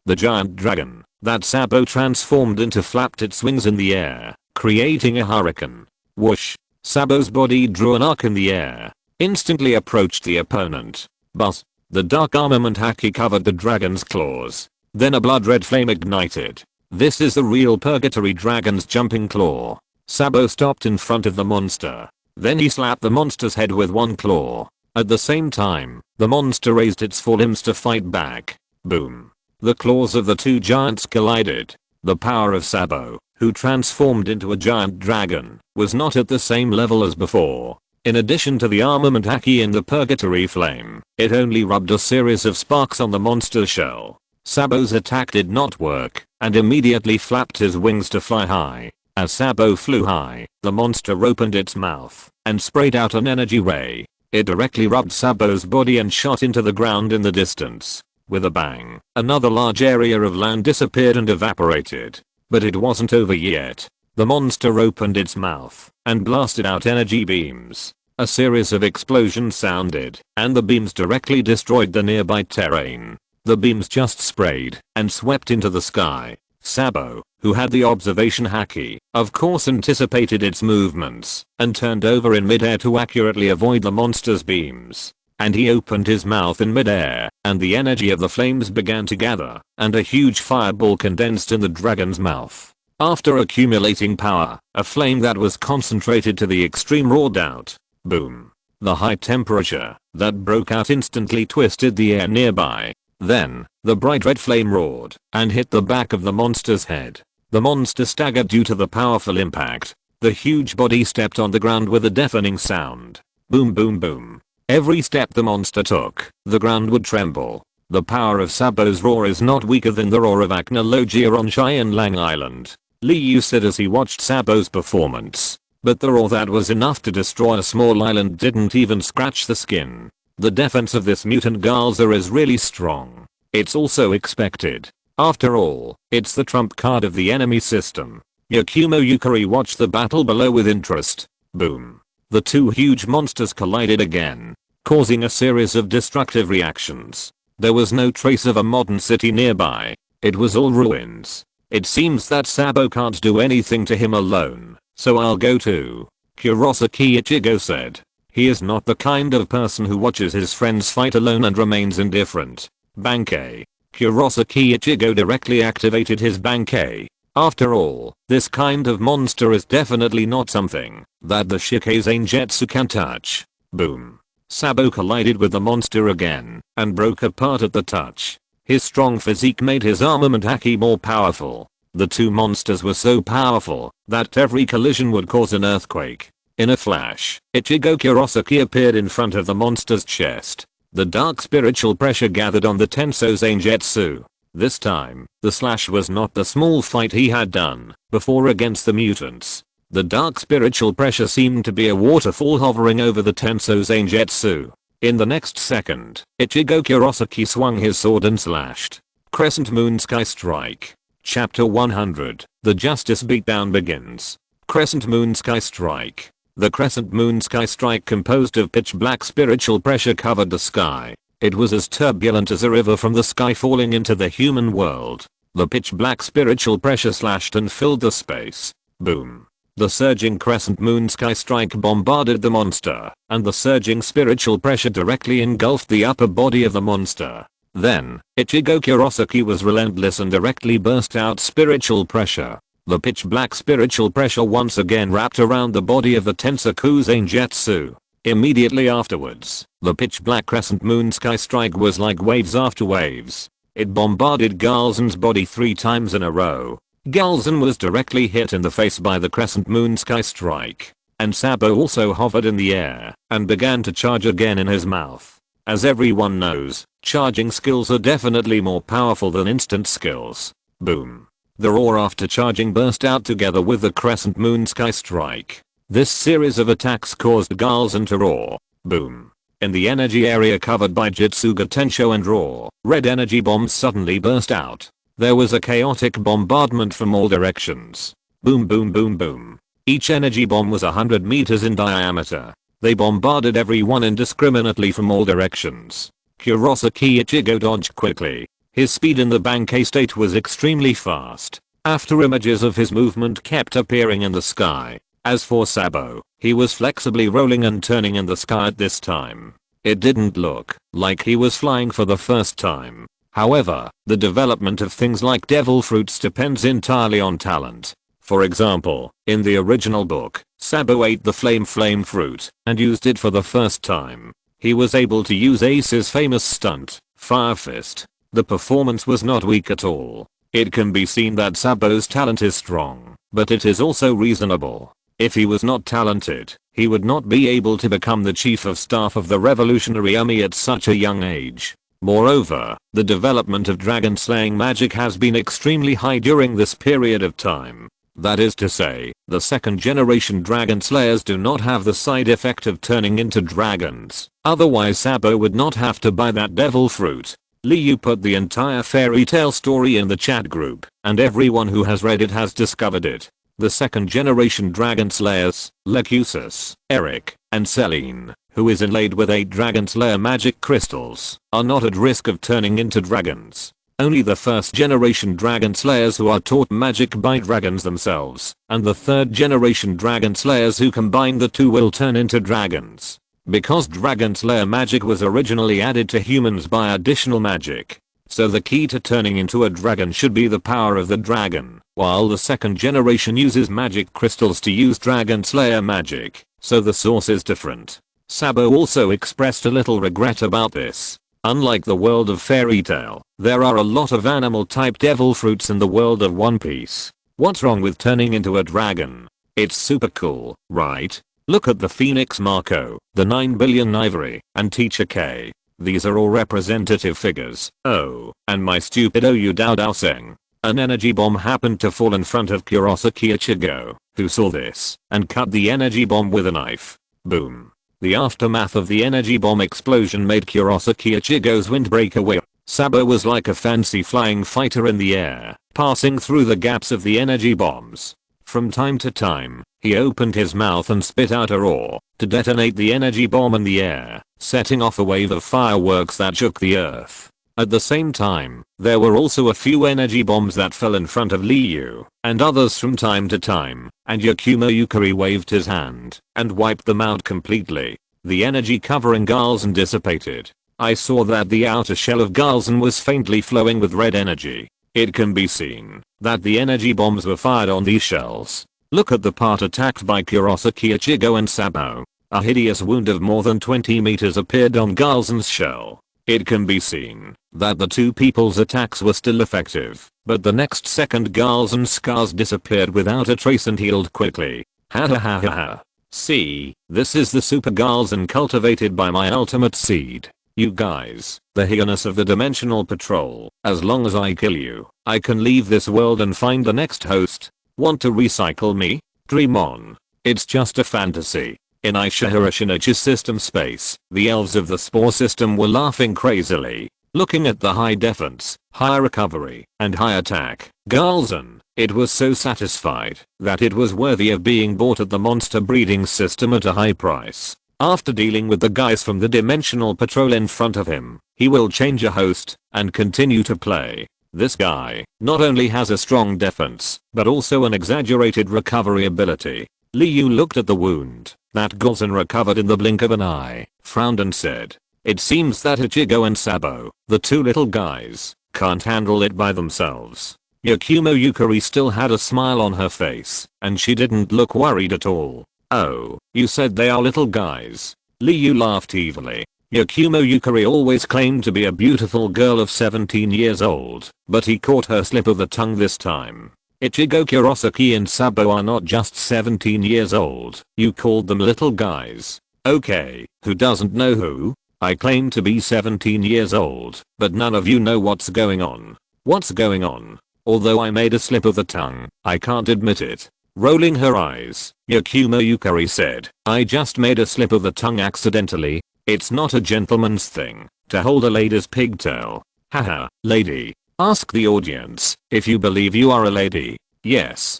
The giant dragon that Sabo transformed into flapped its wings in the air, creating a hurricane. Whoosh! Sabo's body drew an arc in the air, instantly approached the opponent. But the dark armament haki covered the dragon's claws. Then a blood-red flame ignited. This is the real purgatory dragon's jumping claw. Sabo stopped in front of the monster. Then he slapped the monster's head with one claw. At the same time, the monster raised its forelimbs to fight back. Boom. The claws of the two giants collided. The power of Sabo, who transformed into a giant dragon, was not at the same level as before. In addition to the armament haki in the purgatory flame, it only rubbed a series of sparks on the monster's shell. Sabo's attack did not work, and immediately flapped his wings to fly high. As Sabo flew high, the monster opened its mouth and sprayed out an energy ray. It directly rubbed Sabo's body and shot into the ground in the distance. With a bang, another large area of land disappeared and evaporated. But it wasn't over yet. The monster opened its mouth and blasted out energy beams. A series of explosions sounded, and the beams directly destroyed the nearby terrain. The beams just sprayed and swept into the sky. Sabo, who had the observation haki, of course anticipated its movements and turned over in midair to accurately avoid the monster's beams. And he opened his mouth in midair, and the energy of the flames began to gather, and a huge fireball condensed in the dragon's mouth. After accumulating power, a flame that was concentrated to the extreme roared out. Boom. The high temperature that broke out instantly twisted the air nearby. Then, the bright red flame roared and hit the back of the monster's head. The monster staggered due to the powerful impact. The huge body stepped on the ground with a deafening sound. Boom boom boom. Every step the monster took, the ground would tremble. The power of Sabo's roar is not weaker than the roar of Akna Logia on Cheyenne Lang Island. Liu said as he watched Sabo's performance. But the roar that was enough to destroy a small island didn't even scratch the skin. The defense of this mutant Galza is really strong. It's also expected. After all, it's the trump card of the enemy system. Yakumo Yukari watched the battle below with interest. Boom. The two huge monsters collided again, causing a series of destructive reactions. There was no trace of a modern city nearby. It was all ruins. It seems that Sabo can't do anything to him alone, so I'll go too. Kurosaki Ichigo said. He is not the kind of person who watches his friends fight alone and remains indifferent. Bankei. Kurosaki Ichigo directly activated his Bankei. After all, this kind of monster is definitely not something that the Shikei Zangetsu can touch. Boom. Sabo collided with the monster again and broke apart at the touch. His strong physique made his armament haki more powerful. The two monsters were so powerful that every collision would cause an earthquake. In a flash, Ichigo Kurosaki appeared in front of the monster's chest. The dark spiritual pressure gathered on the Tensou Zangetsu. This time, the slash was not the small fight he had done before against the mutants. The dark spiritual pressure seemed to be a waterfall hovering over the Tensou Zangetsu. In the next second, Ichigo Kurosaki swung his sword and slashed. Crescent Moon Sky Strike. Chapter 100. The Justice Beatdown begins. Crescent Moon Sky Strike. The Crescent Moon Sky Strike, composed of pitch black spiritual pressure, covered the sky. It was as turbulent as a river from the sky falling into the human world. The pitch black spiritual pressure slashed and filled the space. Boom. The surging Crescent Moon Sky Strike bombarded the monster, and the surging spiritual pressure directly engulfed the upper body of the monster. Then, Ichigo Kurosaki was relentless and directly burst out spiritual pressure. The pitch black spiritual pressure once again wrapped around the body of the Tensaku Zangetsu. Immediately afterwards, the pitch black Crescent Moon Sky Strike was like waves after waves. It bombarded Galzen's body 3 times in a row. Galzen was directly hit in the face by the Crescent Moon Sky Strike. And Sabo also hovered in the air and began to charge again in his mouth. As everyone knows, charging skills are definitely more powerful than instant skills. Boom. The roar after charging burst out together with the Crescent Moon Sky Strike. This series of attacks caused Galzen to roar. Boom. In the energy area covered by Jitsuga Tensho and roar, red energy bombs suddenly burst out. There was a chaotic bombardment from all directions. Boom boom boom boom. Each energy bomb was 100 meters in diameter. They bombarded everyone indiscriminately from all directions. Kurosaki Ichigo dodged quickly. His speed in the Bankei state was extremely fast. After images of his movement kept appearing in the sky. As for Sabo, he was flexibly rolling and turning in the sky at this time. It didn't look like he was flying for the first time. However, the development of things like devil fruits depends entirely on talent. For example, in the original book, Sabo ate the flame fruit and used it for the first time. He was able to use Ace's famous stunt, Fire Fist. The performance was not weak at all. It can be seen that Sabo's talent is strong, but it is also reasonable. If he was not talented, he would not be able to become the chief of staff of the Revolutionary Army at such a young age. Moreover, the development of dragon slaying magic has been extremely high during this period of time. That is to say, the second generation dragon slayers do not have the side effect of turning into dragons. Otherwise Sabo would not have to buy that devil fruit. Liu put the entire fairy tale story in the chat group, and everyone who has read it has discovered it. The second generation dragon slayers, Lecusus, Eric, and Celine, who is inlaid with 8 dragon slayer magic crystals, are not at risk of turning into dragons. Only the first generation dragon slayers who are taught magic by dragons themselves, and the third generation dragon slayers who combine the two will turn into dragons. Because dragon slayer magic was originally added to humans by additional magic. So the key to turning into a dragon should be the power of the dragon, while the second generation uses magic crystals to use dragon slayer magic, so the source is different. Sabo also expressed a little regret about this. Unlike the world of fairy tale, there are a lot of animal type devil fruits in the world of One Piece. What's wrong with turning into a dragon? It's super cool, right? Look at the Phoenix Marco, the 9 billion Ivory, and Teacher K. These are all representative figures. Oh, and my stupid Oyu Dao Dao Seng. An energy bomb happened to fall in front of Kurosaki Ichigo, who saw this, and cut the energy bomb with a knife. Boom. The aftermath of the energy bomb explosion made Kurosaki Ichigo's windbreaker whip. Sabo was like a fancy flying fighter in the air, passing through the gaps of the energy bombs. From time to time, he opened his mouth and spit out a roar to detonate the energy bomb in the air, setting off a wave of fireworks that shook the earth. At the same time, there were also a few energy bombs that fell in front of Liu, and others from time to time, and Yakumo Yukari waved his hand and wiped them out completely. The energy covering Galzen dissipated. I saw that the outer shell of Galzen was faintly flowing with red energy. It can be seen that the energy bombs were fired on these shells. Look at the part attacked by Kurosaki Ichigo and Sabo. A hideous wound of more than 20 meters appeared on Galzen's shell. It can be seen that the two people's attacks were still effective, but the next second Galzen's scars disappeared without a trace and healed quickly. Ha ha ha ha ha. See, this is the Super Galzen cultivated by my ultimate seed. You guys, the Higginess of the Dimensional Patrol. As long as I kill you, I can leave this world and find the next host. Want to recycle me? Dream on. It's just a fantasy. In Ishihara Shinichi's system space, the elves of the Spore system were laughing crazily. Looking at the high defense, high recovery, and high attack, Galzan, it was so satisfied that it was worthy of being bought at the monster breeding system at a high price. After dealing with the guys from the dimensional patrol in front of him, he will change a host and continue to play. This guy not only has a strong defense, but also an exaggerated recovery ability. Liu looked at the wound that Galzan recovered in the blink of an eye, frowned and said, "It seems that Ichigo and Sabo, the two little guys, can't handle it by themselves." Yakumo Yukari still had a smile on her face, and she didn't look worried at all. "Oh, you said they are little guys?" Liu laughed evilly. Yakumo Yukari always claimed to be a beautiful girl of 17 years old, but he caught her slip of the tongue this time. Ichigo Kurosaki and Sabo are not just 17 years old. You called them little guys. Okay, who doesn't know who? I claim to be 17 years old, but none of you know what's going on. What's going on? Although I made a slip of the tongue, I can't admit it. Rolling her eyes, Yakumo Yukari said, "I just made a slip of the tongue accidentally. It's not a gentleman's thing to hold a lady's pigtail. Haha, lady. Ask the audience if you believe you are a lady." Yes,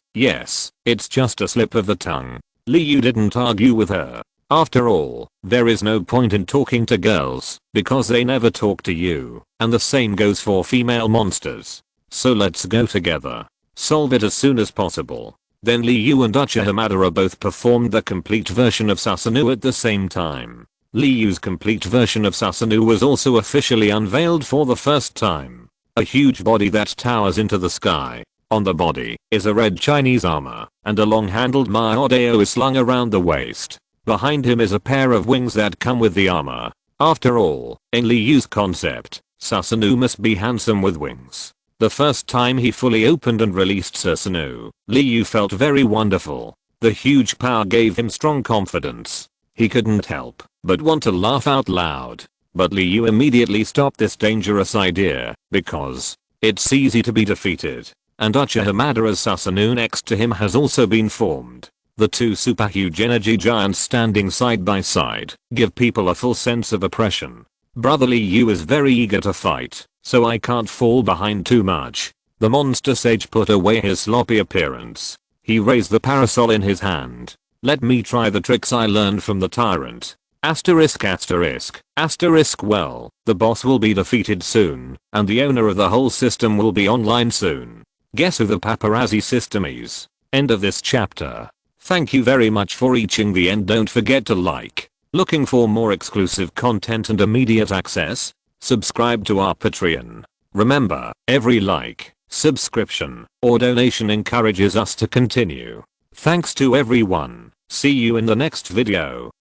it's just a slip of the tongue. Liu didn't argue with her. After all, there is no point in talking to girls because they never talk to you, and the same goes for female monsters. So let's go together. Solve it as soon as possible. Then Liu and Uchiha Madara both performed the complete version of Susanoo at the same time. Liu's complete version of Susanoo was also officially unveiled for the first time. A huge body that towers into the sky. On the body is a red Chinese armor, and a long-handled Maodeo is slung around the waist. Behind him is a pair of wings that come with the armor. After all, in Liu's concept, Susanoo must be handsome with wings. The first time he fully opened and released Susanoo, Liu felt very wonderful. The huge power gave him strong confidence. He couldn't help but want to laugh out loud. But Liu immediately stopped this dangerous idea, because it's easy to be defeated. And Uchiha Madara's Susanoo next to him has also been formed. The two super huge energy giants standing side by side give people a full sense of oppression. Brother Liu is very eager to fight, so I can't fall behind too much. The monster sage put away his sloppy appearance. He raised the parasol in his hand. "Let me try the tricks I learned from the tyrant. Asterisk. Well, the boss will be defeated soon, and the owner of the whole system will be online soon. Guess who the paparazzi system is?" End of this chapter. Thank you very much for reaching the end. Don't forget to like. Looking for more exclusive content and immediate access? Subscribe to our Patreon. Remember, every like, subscription, or donation encourages us to continue. Thanks to everyone. See you in the next video.